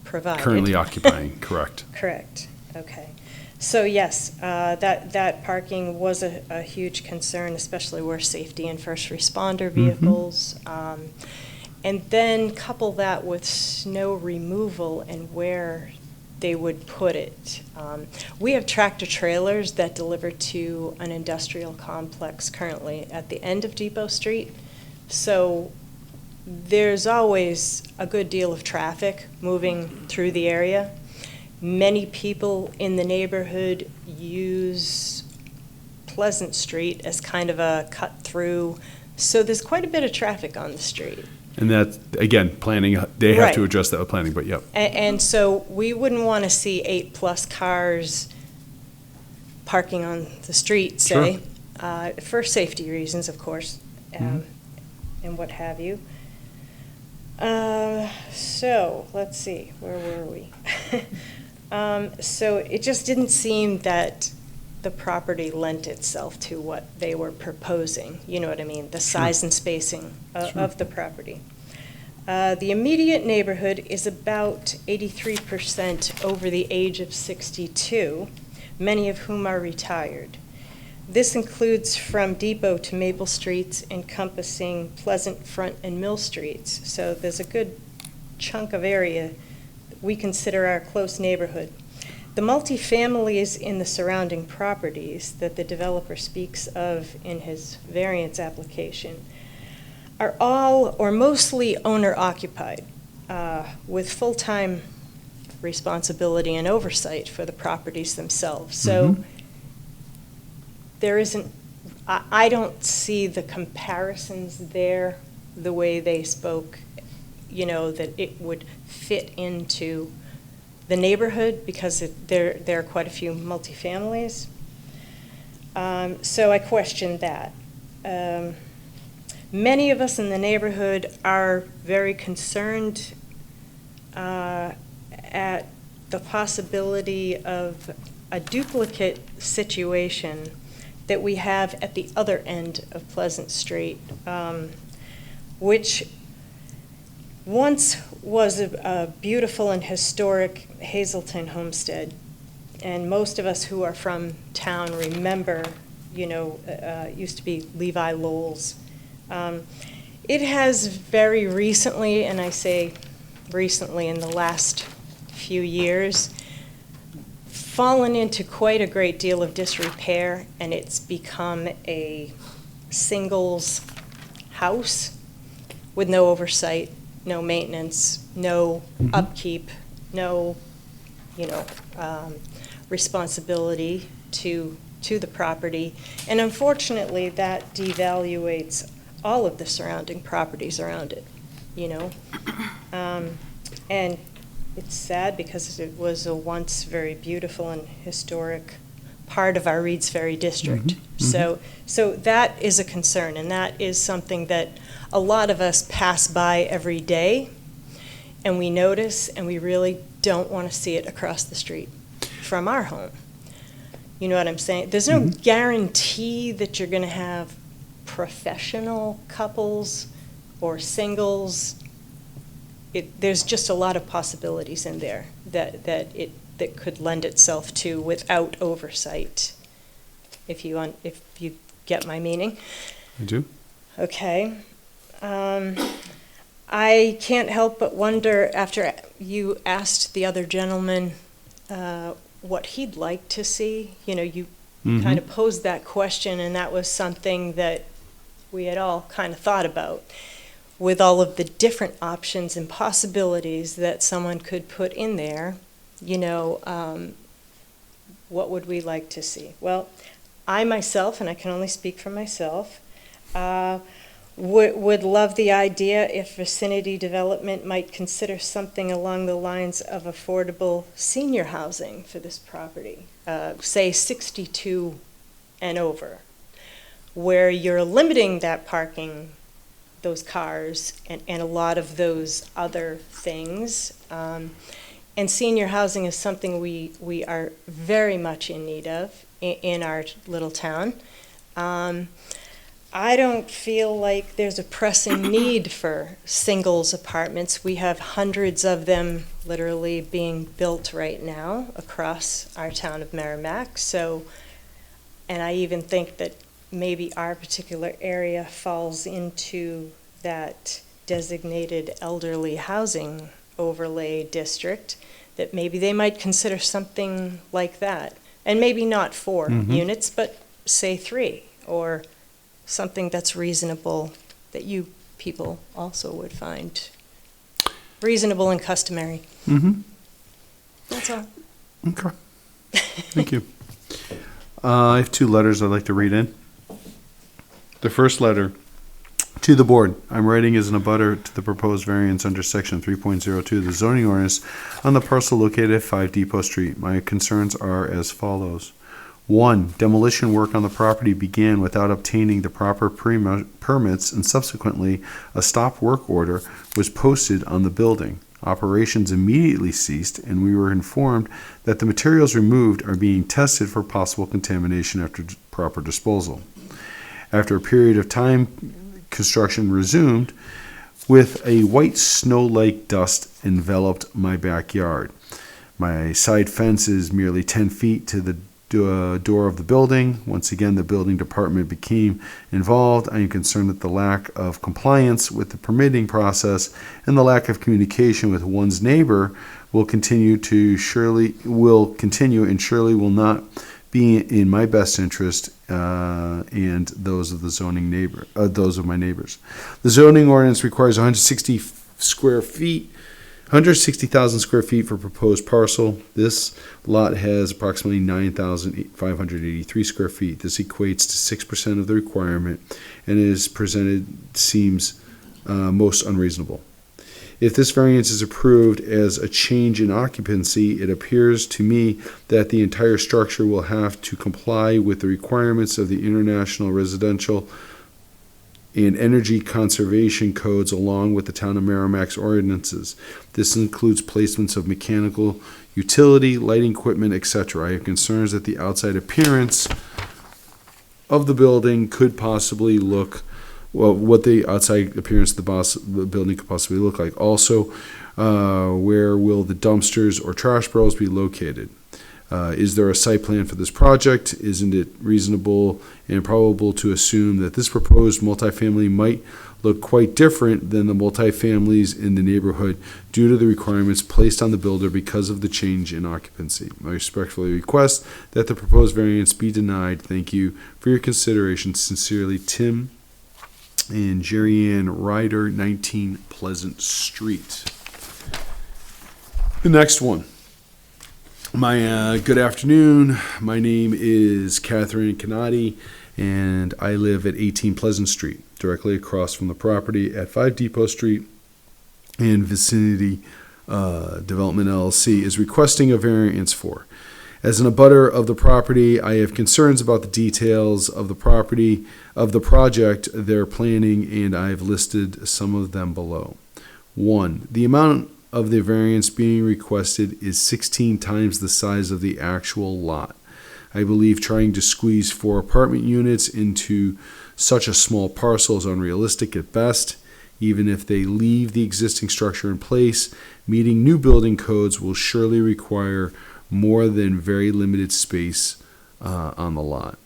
provided. Currently occupying, correct. Correct, okay. So yes, that parking was a huge concern, especially where safety and first responder vehicles. And then couple that with snow removal and where they would put it. We have tractor trailers that deliver to an industrial complex currently at the end of Depot Street. So there's always a good deal of traffic moving through the area. Many people in the neighborhood use Pleasant Street as kind of a cut through, so there's quite a bit of traffic on the street. And that, again, planning, they have to address that with planning, but yep. And so we wouldn't want to see 8+ cars parking on the street, say, for safety reasons, of course, and what have you. So let's see, where were we? So it just didn't seem that the property lent itself to what they were proposing. You know what I mean? The size and spacing of the property. The immediate neighborhood is about 83% over the age of 62, many of whom are retired. This includes from Depot to Maple Streets, encompassing Pleasant Front and Mill Streets. So there's a good chunk of area we consider our close neighborhood. The multifamilies in the surrounding properties that the developer speaks of in his variance application are all or mostly owner-occupied, with full-time responsibility and oversight for the properties themselves. So there isn't, I don't see the comparisons there the way they spoke, you know, that it would fit into the neighborhood, because there are quite a few multifamilies. So I questioned that. Many of us in the neighborhood are very concerned at the possibility of a duplicate situation that we have at the other end of Pleasant Street, which once was a beautiful and historic Hazelton homestead and most of us who are from town remember, it used to be Levi Lowell's. It has very recently, and I say recently in the last few years, fallen into quite a great deal of disrepair, and it's become a singles house with no oversight, no maintenance, no upkeep, no, responsibility to the property. And unfortunately, that devaluates all of the surrounding properties around it, And it's sad because it was a once very beautiful and historic part of our Reeds Ferry district. So that is a concern, and that is something that a lot of us pass by every day, and we notice, and we really don't want to see it across the street from our home. You know what I'm saying? There's no guarantee that you're going to have professional couples or singles. There's just a lot of possibilities in there that could lend itself to without oversight, if you get my meaning. I do. Okay. I can't help but wonder, after you asked the other gentleman what he'd like to see, you kind of posed that question, and that was something that we had all kind of thought about, with all of the different options and possibilities that someone could put in there. What would we like to see? Well, I myself, and I can only speak for myself, would love the idea if vicinity development might consider something along the lines of affordable senior housing for this property, say 62 and over, where you're limiting that parking, those cars, and a lot of those other things. And senior housing is something we are very much in need of in our little town. I don't feel like there's a pressing need for singles apartments. We have hundreds of them literally being built right now across our town of Merrimack. So, and I even think that maybe our particular area falls into that designated elderly housing overlay district, that maybe they might consider something like that. And maybe not 4 units, but say 3, or something that's reasonable, that you people also would find reasonable and customary. That's all. Okay. Thank you. I have 2 letters I'd like to read in. The first letter, to the board. I'm writing as an abutter to the proposed variance under section 3.02 of the zoning ordinance on the parcel located at 5 Depot Street. My concerns are as follows. 1, demolition work on the property began without obtaining the proper permits, and subsequently a stop work order was posted on the building. Operations immediately ceased, and we were informed that the materials removed are being tested for possible contamination after proper disposal. After a period of time, construction resumed with a white snow-like dust enveloped my backyard. My side fence is merely 10 feet to the door of the building. Once again, the building department became involved. I am concerned that the lack of compliance with the permitting process and the lack of communication with one's neighbor will continue and surely will not be in my best interest and those of those of my neighbors. The zoning ordinance requires 160,000 square feet for proposed parcel. This lot has approximately 9,583 square feet. This equates to 6% of the requirement, and is presented seems most unreasonable. If this variance is approved as a change in occupancy, it appears to me that the entire structure will have to comply with the requirements of the International Residential and Energy Conservation Codes, along with the Town of Merrimack's ordinances. This includes placements of mechanical, utility, lighting equipment, etc. I have concerns that the outside appearance of the building could possibly look what the outside appearance of the building could possibly look like. Also, where will the dumpsters or trash barrels be located? Is there a site plan for this project? Isn't it reasonable and probable to assume that this proposed multifamily might look quite different than the multifamilies in the neighborhood due to the requirements placed on the builder because of the change in occupancy? I respectfully request that the proposed variance be denied. Thank you for your consideration. Sincerely, Tim and Jerry Ann Ryder, 19 Pleasant Street. The next one. Good afternoon. My name is Catherine Canati, and I live at 18 Pleasant Street, directly across from the property at 5 Depot Street, and Vicinity Development LLC is requesting a variance for. As an abutter of the property, I have concerns about the details of the project they're planning, and I've listed some of them below. 1. The amount of the variance being requested is 16 times the size of the actual lot. I believe trying to squeeze 4 apartment units into such a small parcel is unrealistic at best. Even if they leave the existing structure in place, meeting new building codes will surely require more than very limited space on the lot.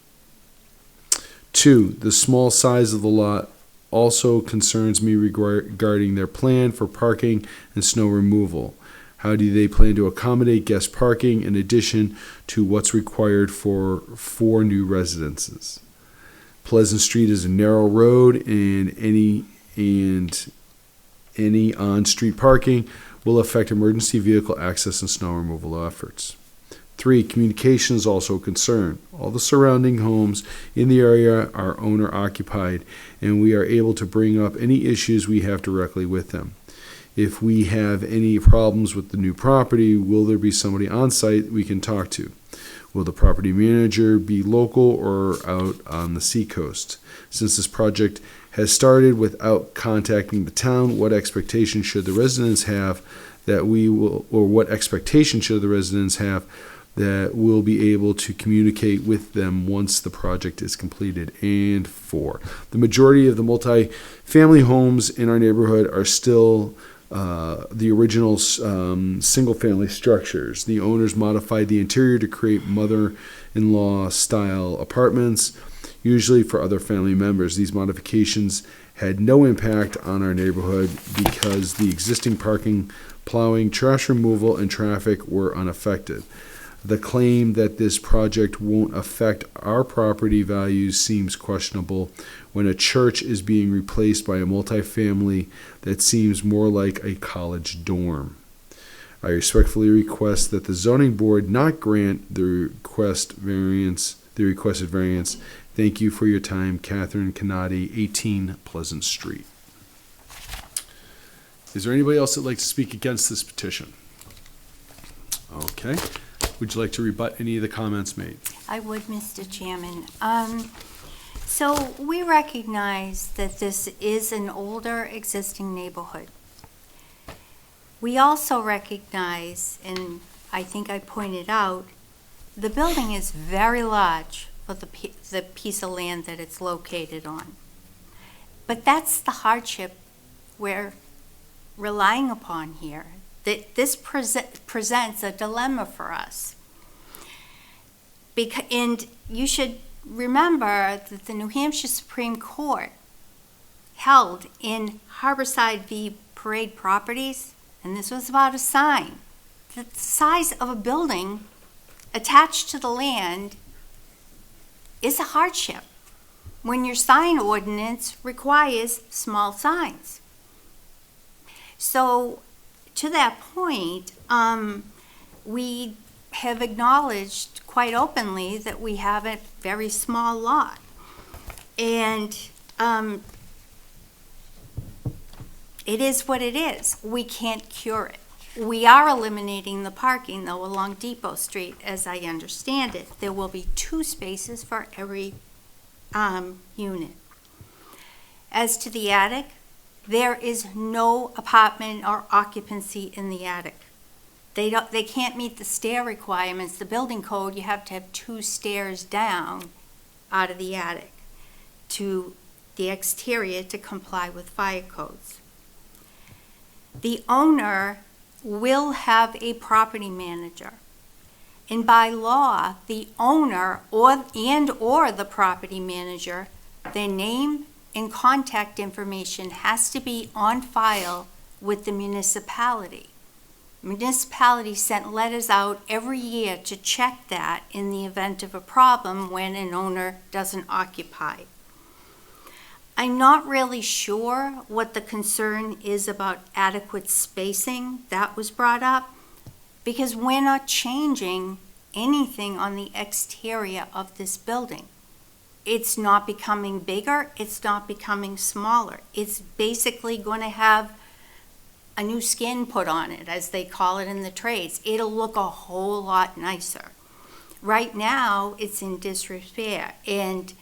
2. The small size of the lot also concerns me regarding their plan for parking and snow removal. How do they plan to accommodate guest parking in addition to what's required for 4 new residences? Pleasant Street is a narrow road, and any on-street parking will affect emergency vehicle access and snow removal efforts. 3. Communication is also a concern. All the surrounding homes in the area are owner-occupied, and we are able to bring up any issues we have directly with them. If we have any problems with the new property, will there be somebody on site we can talk to? Will the property manager be local or out on the seacoast? Since this project has started without contacting the town, what expectation should the residents have that that we'll be able to communicate with them once the project is completed? And 4, the majority of the multi-family homes in our neighborhood are still the original single-family structures. The owners modified the interior to create mother-in-law style apartments, usually for other family members. These modifications had no impact on our neighborhood because the existing parking, plowing, trash removal, and traffic were unaffected. The claim that this project won't affect our property values seems questionable when a church is being replaced by a multifamily that seems more like a college dorm. I respectfully request that the zoning board not grant the requested variance. Thank you for your time, Catherine Canati, 18 Pleasant Street. Is there anybody else that'd like to speak against this petition? Okay. Would you like to rebut any of the comments made? I would, Mr. Chairman. So we recognize that this is an older existing neighborhood. We also recognize, and I think I pointed out, the building is very large for the piece of land that it's located on. But that's the hardship we're relying upon here. That this presents a dilemma for us. And you should remember that the New Hampshire Supreme Court held in Harborside v. Parade Properties, and this was about a sign, that the size of a building attached to the land is a hardship when your sign ordinance requires small signs. So, to that point, we have acknowledged quite openly that we have a very small lot. And it is what it is. We can't cure it. We are eliminating the parking, though, along Depot Street, as I understand it. There will be 2 spaces for every unit. As to the attic, there is no apartment or occupancy in the attic. They can't meet the stair requirements. The building code, you have to have 2 stairs down out of the attic to the exterior to comply with fire codes. The owner will have a property manager. And by law, the owner or the property manager, their name and contact information has to be on file with the municipality. Municipality sent letters out every year to check that in the event of a problem when an owner doesn't occupy. I'm not really sure what the concern is about adequate spacing. That was brought up because we're not changing anything on the exterior of this building. It's not becoming bigger, it's not becoming smaller. It's basically going to have a new skin put on it, as they call it in the trades. It'll look a whole lot nicer. Right now, it's in disrepair, and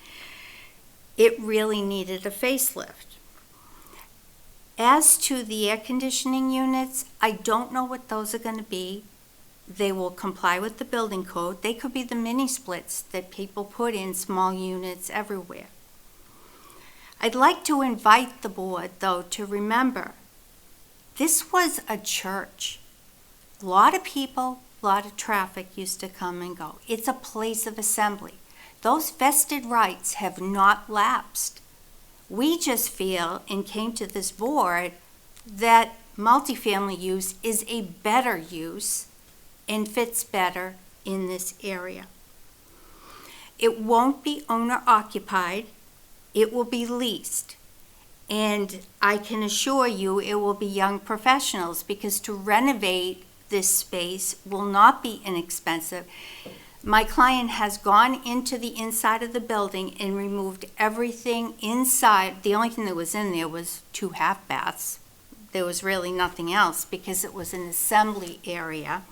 it really needed a facelift. As to the air conditioning units, I don't know what those are going to be. They will comply with the building code. They could be the mini splits that people put in small units everywhere. I'd like to invite the board, though, to remember this was a church. A lot of people, a lot of traffic used to come and go. It's a place of assembly. Those vested rights have not lapsed. We just feel and came to this board that multifamily use is a better use and fits better in this area. It won't be owner occupied, it will be leased. And I can assure you it will be young professionals, because to renovate this space will not be inexpensive. My client has gone into the inside of the building and removed everything inside. The only thing that was in there was 2 half baths. There was really nothing else because it was an assembly area.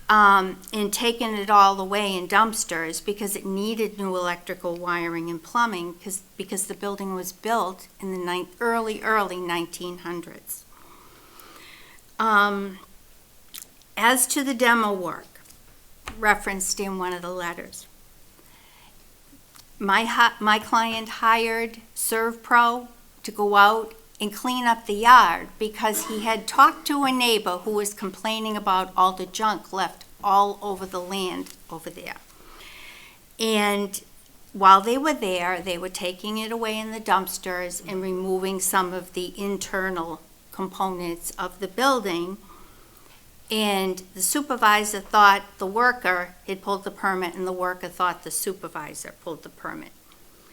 And taken it all away in dumpsters because it needed new electrical wiring and plumbing because the building was built in the early 1900s. As to the demo work referenced in one of the letters, my client hired ServPro to go out and clean up the yard because he had talked to a neighbor who was complaining about all the junk left all over the land over there. And while they were there, they were taking it away in the dumpsters and removing some of the internal components of the building. And the supervisor thought the worker had pulled the permit, and the worker thought the supervisor pulled the permit.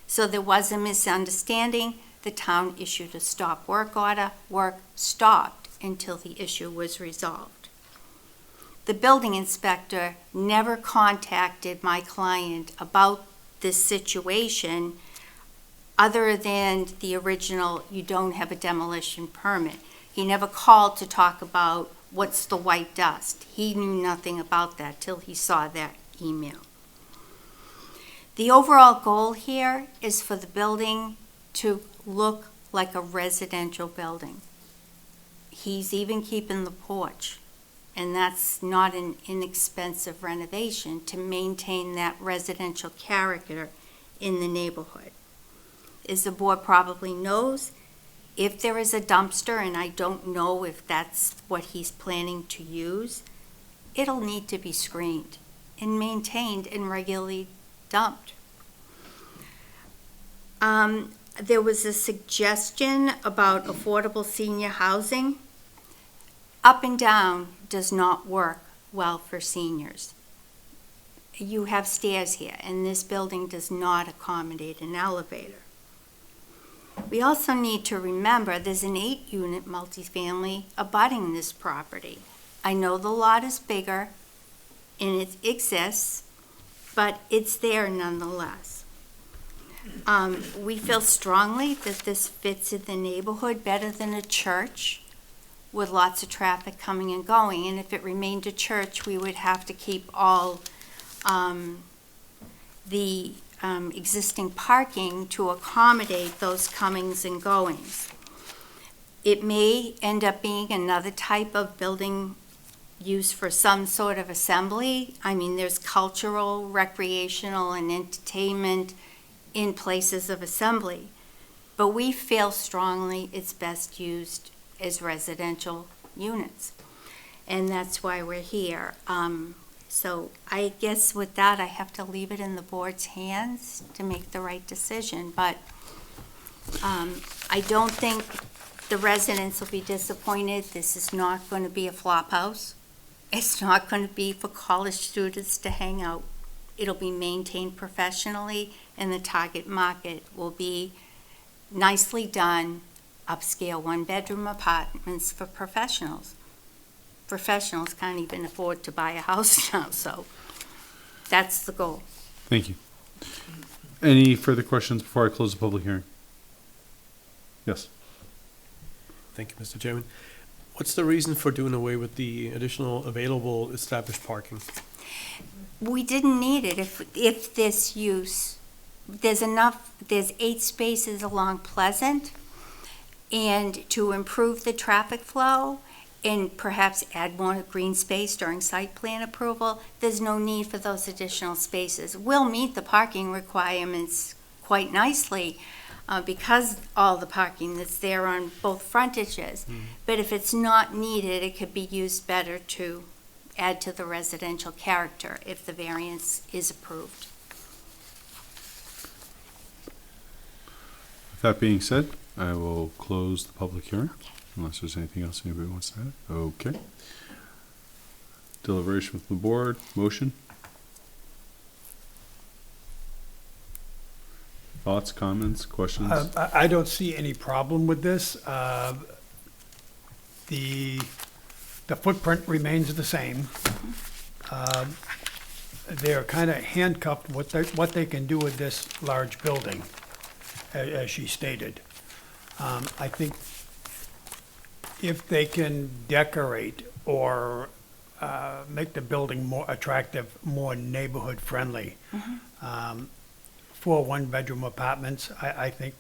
So there was a misunderstanding. The town issued a stop work order. Work stopped until the issue was resolved. The building inspector never contacted my client about this situation other than the original, you don't have a demolition permit. He never called to talk about what's the white dust. He knew nothing about that till he saw that email. The overall goal here is for the building to look like a residential building. He's even keeping the porch, and that's not an inexpensive renovation to maintain that residential character in the neighborhood. As the board probably knows, if there is a dumpster, and I don't know if that's what he's planning to use, it'll need to be screened and maintained and regularly dumped. There was a suggestion about affordable senior housing. Up and down does not work well for seniors. You have stairs here, and this building does not accommodate an elevator. We also need to remember there's an 8-unit multifamily abutting this property. I know the lot is bigger and it exists, but it's there nonetheless. We feel strongly that this fits in the neighborhood better than a church with lots of traffic coming and going. And if it remained a church, we would have to keep all the existing parking to accommodate those comings and goings. It may end up being another type of building used for some sort of assembly. I mean, there's cultural, recreational, and entertainment in places of assembly. But we feel strongly it's best used as residential units. And that's why we're here. So I guess with that, I have to leave it in the board's hands to make the right decision, but I don't think the residents will be disappointed. This is not going to be a flop house. It's not going to be for college students to hang out. It'll be maintained professionally, and the target market will be nicely done, upscale one-bedroom apartments for professionals. Professionals can't even afford to buy a house now, so that's the goal. Thank you. Any further questions before I close the public hearing? Yes. Thank you, Mr. Chairman. What's the reason for doing away with the additional available established parking? We didn't need it if this use, there's 8 spaces along Pleasant, and to improve the traffic flow and perhaps add more green space during site plan approval, there's no need for those additional spaces. We'll meet the parking requirements quite nicely because all the parking that's there on both frontages. But if it's not needed, it could be used better to add to the residential character if the variance is approved. With that being said, I will close the public hearing, unless there's anything else anybody wants to add. Okay. Deliberation with the board, motion? Thoughts, comments, questions? I don't see any problem with this. The footprint remains the same. They're kind of handcuffed what they can do with this large building, as she stated. I think if they can decorate or make the building more attractive, more neighborhood friendly, for one-bedroom apartments, I think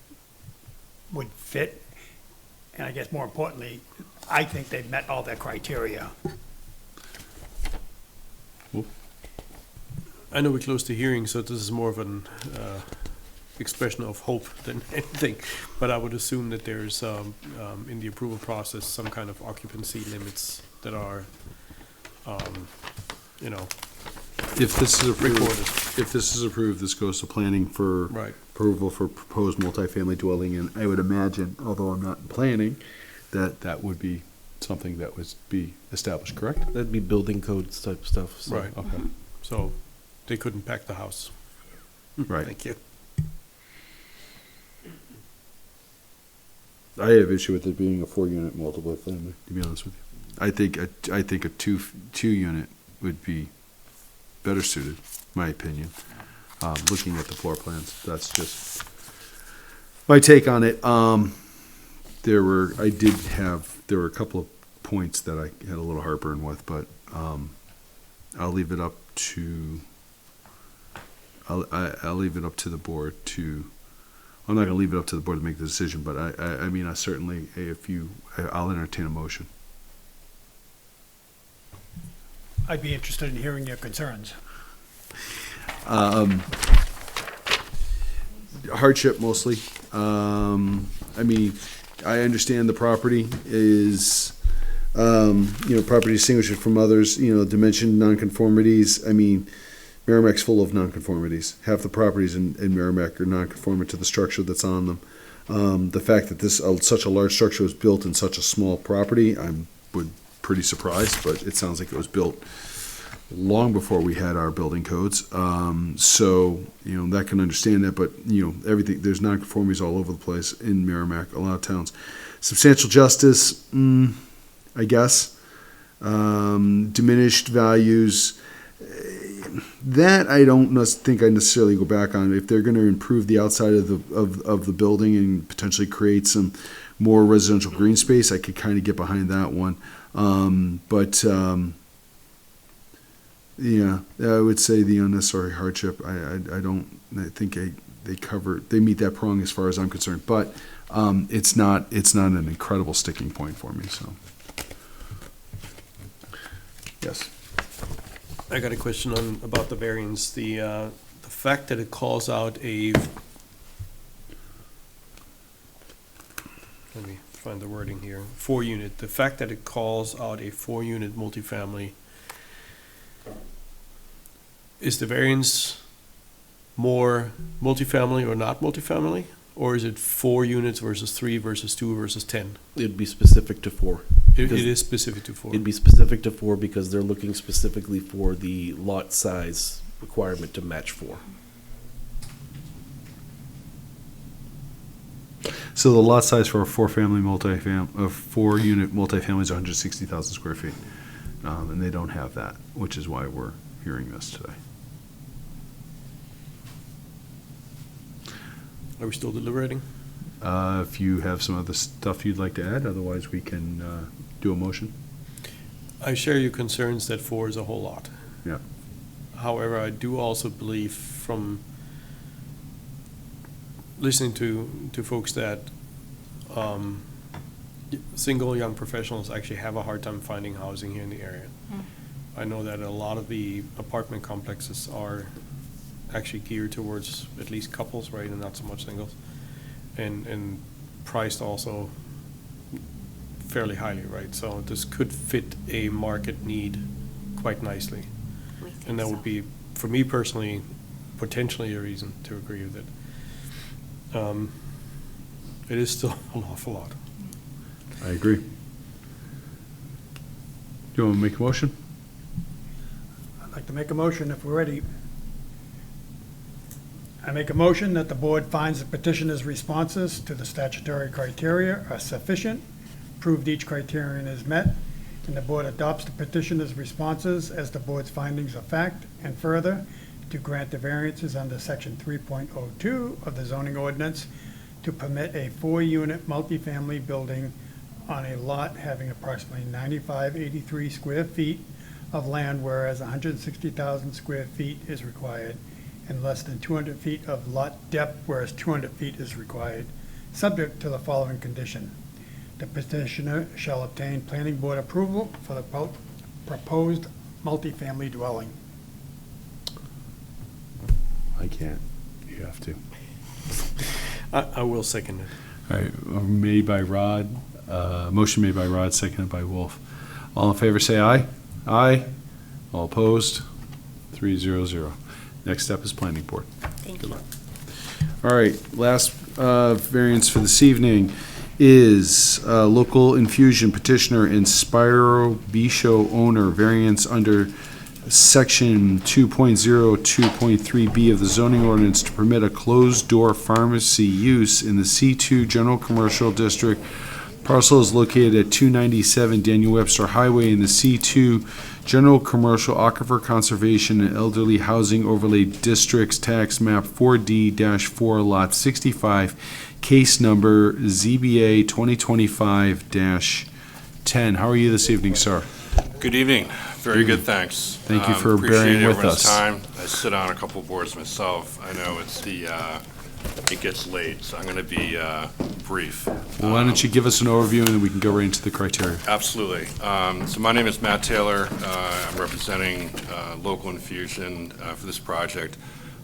would fit. And I guess more importantly, I think they've met all their criteria. I know we closed the hearing, so this is more of an expression of hope than anything. But I would assume that there's, in the approval process, some kind of occupancy limits that are, If this is approved, recorded. this goes to planning for Right. approval for proposed multifamily dwelling, and I would imagine, although I'm not in planning, that would be something that would be established, correct? That'd be building codes type stuff. So. Right. Okay. So they couldn't pack the house. Right. Thank you. I have issue with it being a 4-unit multiple family, to be honest with you. I think a two unit would be better suited, my opinion. Looking at the floor plans, that's just my take on it. There were a couple of points that I had a little heartburn with, but I'll leave it up to I'll leave it up to the board to. I'm not going to leave it up to the board to make the decision, but I mean, I certainly, I'll entertain a motion. I'd be interested in hearing your concerns. Hardship mostly. I mean, I understand the property is, property distinguished from others, dimension nonconformities. I mean, Merrimack's full of nonconformities. Half the properties in Merrimack are nonconforming to the structure that's on them. The fact that such a large structure was built in such a small property, I'm pretty surprised, but it sounds like it was built long before we had our building codes. So, that can understand that, but, everything, there's nonconformities all over the place in Merrimack, a lot of towns. Substantial justice, I guess. Diminished values, that I don't think I necessarily go back on. If they're going to improve the outside of the building and potentially create some more residential green space, I could kind of get behind that one. Yeah, I would say the unnecessary hardship. I think they meet that prong as far as I'm concerned. But it's not an incredible sticking point for me. So yes. I got a question about the variance. The fact that it calls out let me find the wording here, 4-unit. The fact that it calls out a 4-unit multifamily, Is the variance more multifamily or not multifamily? Or is it 4 units versus 3 versus 2 versus 10? It'd be specific to 4. It is specific to 4. It'd be specific to 4 because they're looking specifically for the lot size requirement to match 4. So the lot size for a 4-unit multifamily is 160,000 square feet. And they don't have that, which is why we're hearing this today. Are we still deliberating? If you have some other stuff you'd like to add, otherwise we can do a motion. I share your concerns that 4 is a whole lot. Yeah. However, I do also believe from listening to folks that single young professionals actually have a hard time finding housing here in the area. I know that a lot of the apartment complexes are actually geared towards at least couples, right, and not so much singles, and priced also fairly highly, right? So this could fit a market need quite nicely. And that would be, for me personally, potentially a reason to agree with it. It is still an awful lot. I agree. Do you want to make a motion? I'd like to make a motion if we're ready. I make a motion that the board finds the petitioner's responses to the statutory criteria are sufficient, proved each criterion is met, and the board adopts the petitioner's responses as the board's findings of fact, and further, to grant the variances under section 3.02 of the zoning ordinance to permit a 4-unit multifamily building on a lot having approximately 9583 square feet of land, whereas 160,000 square feet is required, and less than 200 feet of lot depth, whereas 200 feet is required, subject to the following condition. The petitioner shall obtain planning board approval for the proposed multifamily dwelling. I can't. You have to. I will second it. All right, made by Rod, motion made by Rod, seconded by Wolf. All in favor, say aye. Aye. All opposed? 3-0-0. Next step is planning board. Thank Good you. luck. All right, last variance for this evening is local infusion petitioner Inspiro Bisho owner, variance under section 2.02.3B of the zoning ordinance to permit a closed-door pharmacy use in the C2 General Commercial District. Parcel is located at 297 Daniel Webster Highway in the C2 General Commercial Aquifer Conservation and Elderly Housing Overlay Districts, Tax Map 4D-4, Lot 65, case number ZBA 2025-10. How are you this evening, sir? Good evening. Very good, thanks. Thank you for bearing with us. Time. I sit on a couple boards myself. I know it's it gets late, so I'm going to be brief. Well, why don't you give us an overview and then we can go right into the criteria. Absolutely. So my name is Matt Taylor. I'm representing Local Infusion for this project.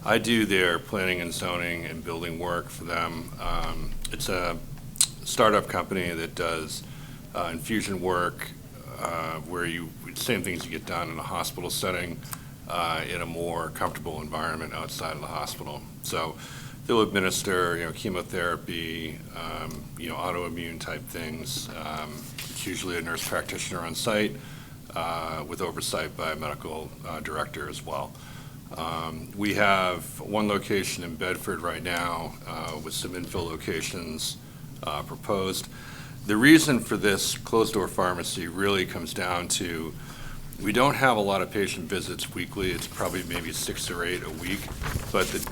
I do their planning and zoning and building work for them. It's a startup company that does infusion work where same things you get done in a hospital setting in a more comfortable environment outside of the hospital. So they'll administer, chemotherapy, autoimmune type things. It's usually a nurse practitioner on site with oversight by a medical director as well. We have one location in Bedford right now with some infill locations proposed. The reason for this closed-door pharmacy really comes down to we don't have a lot of patient visits weekly. It's probably maybe 6 or 8 a week, but the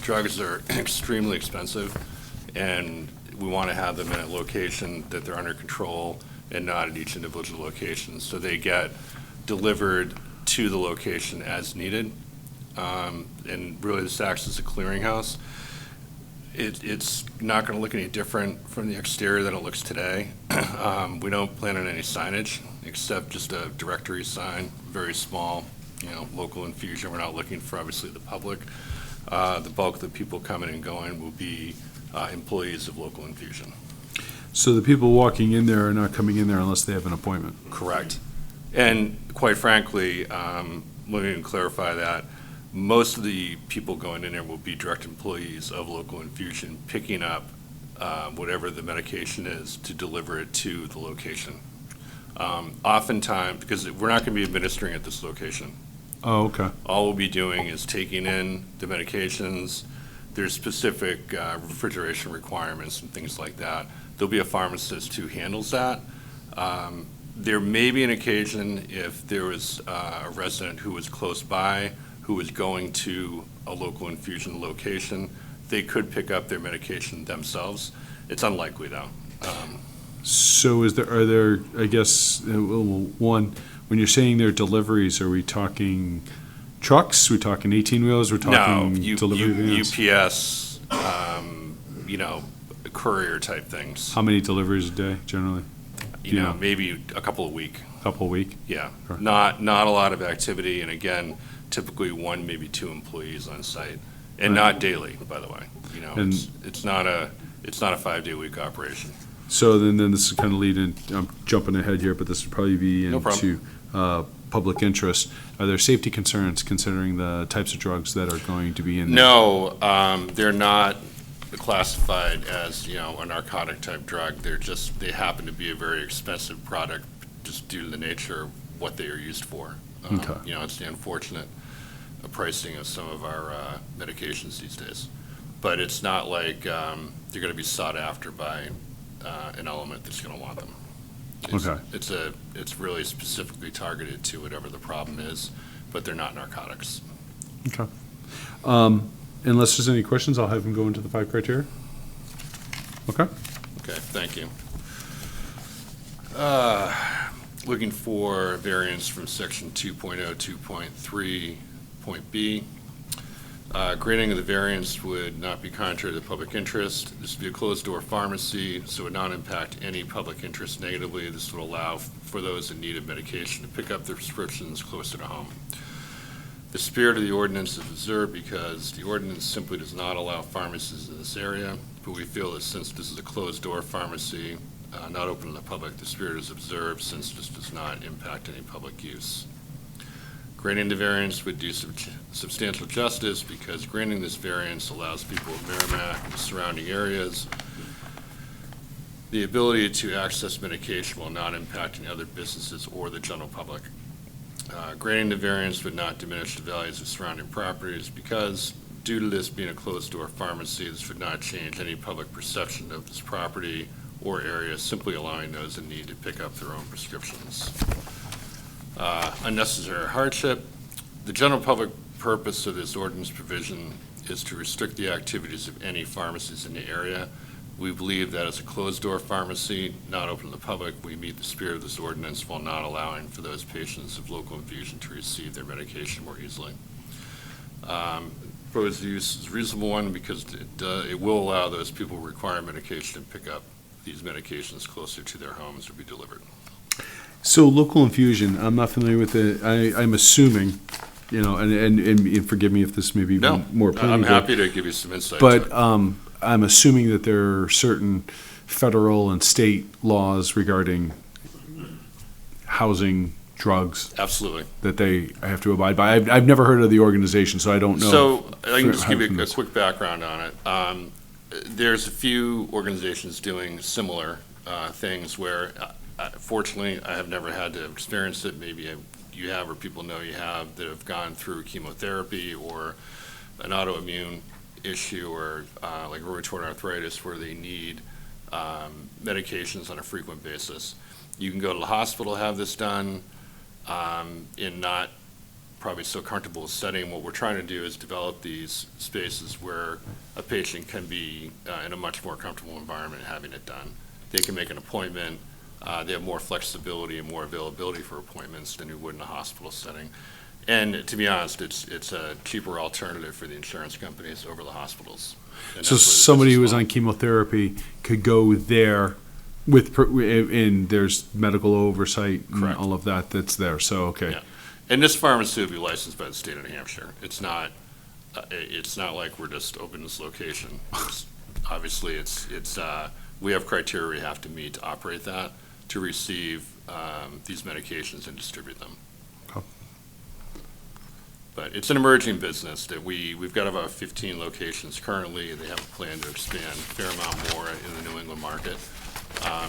drugs are extremely expensive, and we want to have them in a location that they're under control and not at each individual location. So they get delivered to the location as needed, and really this acts as a clearinghouse. It's not going to look any different from the exterior than it looks today. We don't plan on any signage except just a directory sign, very small, local infusion. We're not looking for, obviously, the public. The bulk of the people coming and going will be employees of local infusion. So the people walking in there are not coming in there unless they have an appointment? Correct. And quite frankly, let me even clarify that. Most of the people going in there will be direct employees of Local Infusion, picking up whatever the medication is to deliver it to the location. Oftentimes, because we're not going to be administering at this location. Oh, okay. All we'll be doing is taking in the medications. There's specific refrigeration requirements and things like that. There'll be a pharmacist who handles that. There may be an occasion if there was a resident who was close by, who was going to a Local Infusion location, they could pick up their medication themselves. It's unlikely, though. So are there, I guess, one, when you're saying they're deliveries, are we talking trucks? We're talking 18-wheelers? We're talking delivery vans? UPS, courier type things. How many deliveries a day, generally? Maybe a couple a week. Couple a week? Yeah. Sure. Not a lot of activity, and again, typically one, maybe two employees on site, and Right. not daily, by the way. And- It's not a 5-day-a-week operation. So then this is kind of lead in, I'm jumping ahead here, but this would probably be No problem. into public interest. Are there safety concerns considering the types of drugs that are going to be in there? No, they're not classified as, a narcotic type drug. They happen to be a very expensive product just due to the nature of what they are used for. Okay. It's the unfortunate pricing of some of our medications these days. But it's not like they're going to be sought after by an element that's going to want them. Okay. It's really specifically targeted to whatever the problem is, but they're not narcotics. Okay. Unless there's any questions, I'll have him go into the 5 criteria. Okay. Okay, thank you. Looking for variance from section 2.02.3.b. Granting of the variance would not be contrary to the public interest. This would be a closed-door pharmacy, so it would not impact any public interest negatively. This would allow for those in need of medication to pick up their prescriptions closer to home. The spirit of the ordinance is observed because the ordinance simply does not allow pharmacies in this area, but we feel that since this is a closed-door pharmacy, not open to the public, the spirit is observed since this does not impact any public use. Granting the variance would do substantial justice because granting this variance allows people of Merrimack and the surrounding areas the ability to access medication while not impacting other businesses or the general public. Granting the variance would not diminish the values of surrounding properties because due to this being a closed-door pharmacy, this would not change any public perception of this property or area, simply allowing those in need to pick up their own prescriptions. Unnecessary hardship. The general public purpose of this ordinance provision is to restrict the activities of any pharmacies in the area. We believe that as a closed-door pharmacy, not open to the public, we meet the spirit of this ordinance while not allowing for those patients of Local Infusion to receive their medication more easily. Proposed use is a reasonable one because it will allow those people who require medication to pick up these medications closer to their homes or be delivered. So Local Infusion, I'm not familiar with it. I'm assuming, and forgive me if this may be more plain. I'm happy to give you some insight. But I'm assuming that there are certain federal and state laws regarding housing, drugs. Absolutely. That they have to abide by. I've never heard of the organization, so I don't know. So I can just give you a quick background on it. There's a few organizations doing similar things where, fortunately, I have never had to experience it. Maybe you have, or people know you have, that have gone through chemotherapy or an autoimmune issue or like rheumatoid arthritis where they need medications on a frequent basis. You can go to the hospital, have this done in not probably so comfortable a setting. What we're trying to do is develop these spaces where a patient can be in a much more comfortable environment having it done. They can make an appointment. They have more flexibility and more availability for appointments than you would in a hospital setting. And to be honest, it's a cheaper alternative for the insurance companies over the hospitals. And So somebody who was on chemotherapy could go there and there's medical oversight and Correct. all of that that's there. So, okay. Yeah. And this pharmacy will be licensed by the state of New Hampshire. It's not like we're just opening this location. Obviously, we have criteria we have to meet to operate that, to receive these medications and distribute them. Okay. But it's an emerging business that we've got about 15 locations currently. They have a plan to expand a fair amount more in the New England market.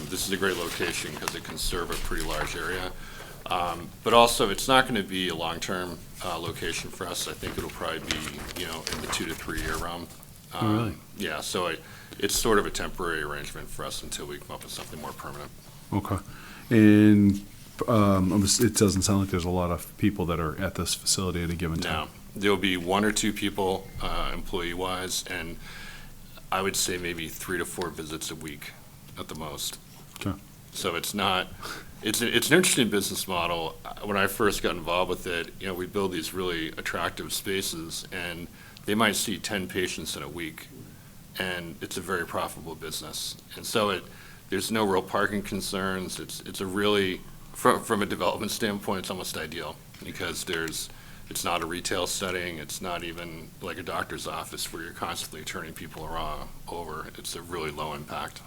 This is a great location because it can serve a pretty large area. But also, it's not going to be a long-term location for us. I think it'll probably be, in the 2 to 3 year realm. Oh, really? Yeah, so it's sort of a temporary arrangement for us until we come up with something more permanent. Okay. And it doesn't sound like there's a lot of people that are at this facility at a given time. No, there'll be 1 or 2 people, employee-wise, and I would say maybe 3 to 4 visits a week at the most. Okay. So it's not, it's an interesting business model. When I first got involved with it, we build these really attractive spaces, and they might see 10 patients in a week, and it's a very profitable business. And so there's no real parking concerns. It's a really, from a development standpoint, it's almost ideal because it's not a retail setting. It's not even like a doctor's office where you're constantly turning people over. It's a really low impact.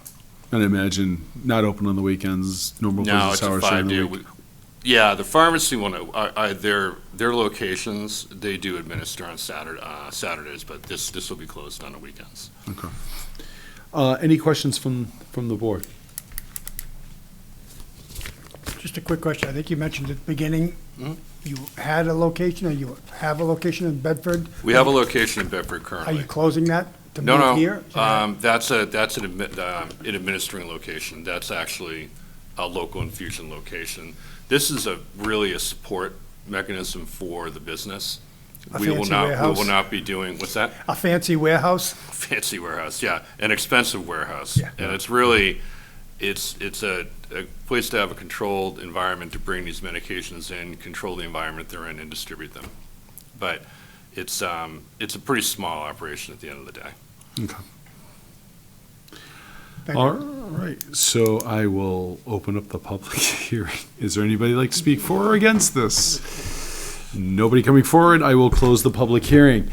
And I imagine not open on the weekends, normal business hours during the week. Yeah, the pharmacy their locations, they do administer on Saturdays, but this will be closed on the weekends. Okay. Any questions from the board? Just a quick question. I think you mentioned at the beginning, you had a location, or you have a location in Bedford? We have a location in Bedford currently. Are you closing that to No, move here? that's an administering location. That's actually a local infusion location. This is really a support mechanism for the business. We will not be doing, what's that? A fancy warehouse? Fancy warehouse, yeah, an expensive warehouse. Yeah. And it's really, it's a place to have a controlled environment to bring these medications in, control the environment they're in, and distribute them. But it's a pretty small operation at the end of the day. Okay. All right, so I will open up the public hearing. Is there anybody like to speak for or against this? Nobody coming forward, I will close the public hearing.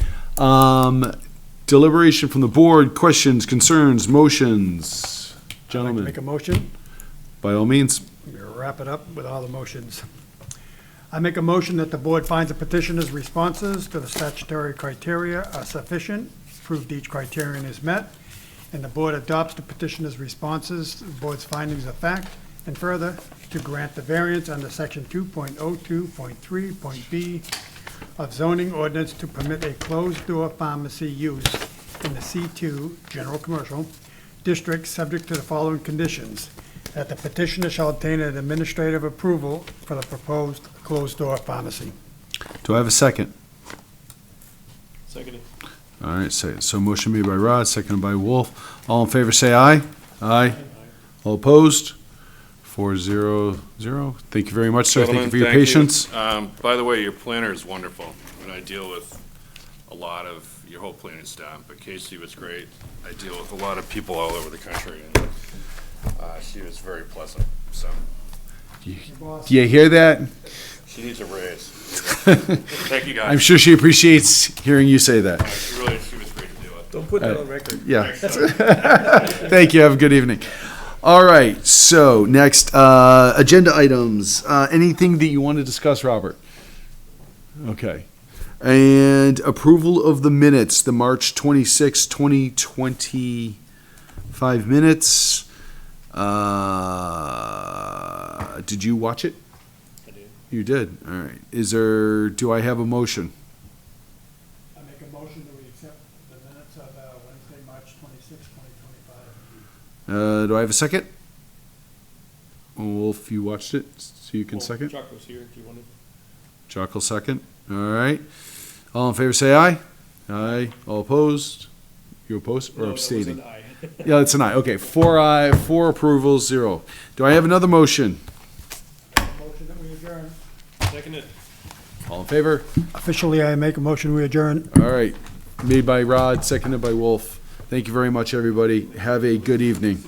Deliberation from the board, questions, concerns, motions. Gentlemen, Make a motion? by all means. We'll wrap it up with all the motions. I make a motion that the board finds the petitioner's responses to the statutory criteria are sufficient, proved each criterion is met, and the board adopts the petitioner's responses, the board's findings of fact, and further, to grant the variance under section 2.02.3.b of zoning ordinance to permit a closed-door pharmacy use in the C2 General Commercial District, subject to the following conditions: that the petitioner shall obtain an administrative approval for the proposed closed-door pharmacy. Do I have a second? Seconded. All right, so motion made by Rod, seconded by Wolf. All in favor, say aye. Aye. All opposed? 4-0-0. Thank you very much, sir. Thank you for your patience. By the way, your planner is wonderful, and I deal with a lot of your whole planning staff, but Casey was great. I deal with a lot of people all over the country, and she was very pleasant, so. Do you hear that? She needs a raise. Thank you, guys. I'm sure she appreciates hearing you say that. She was great to deal with. Don't put that on record. Yeah. Thank you. Have a good evening. All right. So next, agenda items. Anything that you want to discuss, Robert? Okay. And approval of the minutes, the March 26, 2025 minutes. Did you watch it? I did. You did. All right. Do I have a motion? I make a motion that we accept the minutes of Wednesday, March 26, 2025. Do I have a second? Wolf, you watched it, so you can second? Chuck was here, if you wanted. Chuck will second. All right. All in favor, say aye. Aye. All opposed? You opposed or abstaining? That was an aye. Yeah, it's an aye. Okay, 4 aye, 4 approvals, 0. Do I have another motion? Motion that we adjourn. Seconded. All in favor? Officially, I make a motion we adjourn. All right. Made by Rod, seconded by Wolf. Thank you very much, everybody. Have a good evening.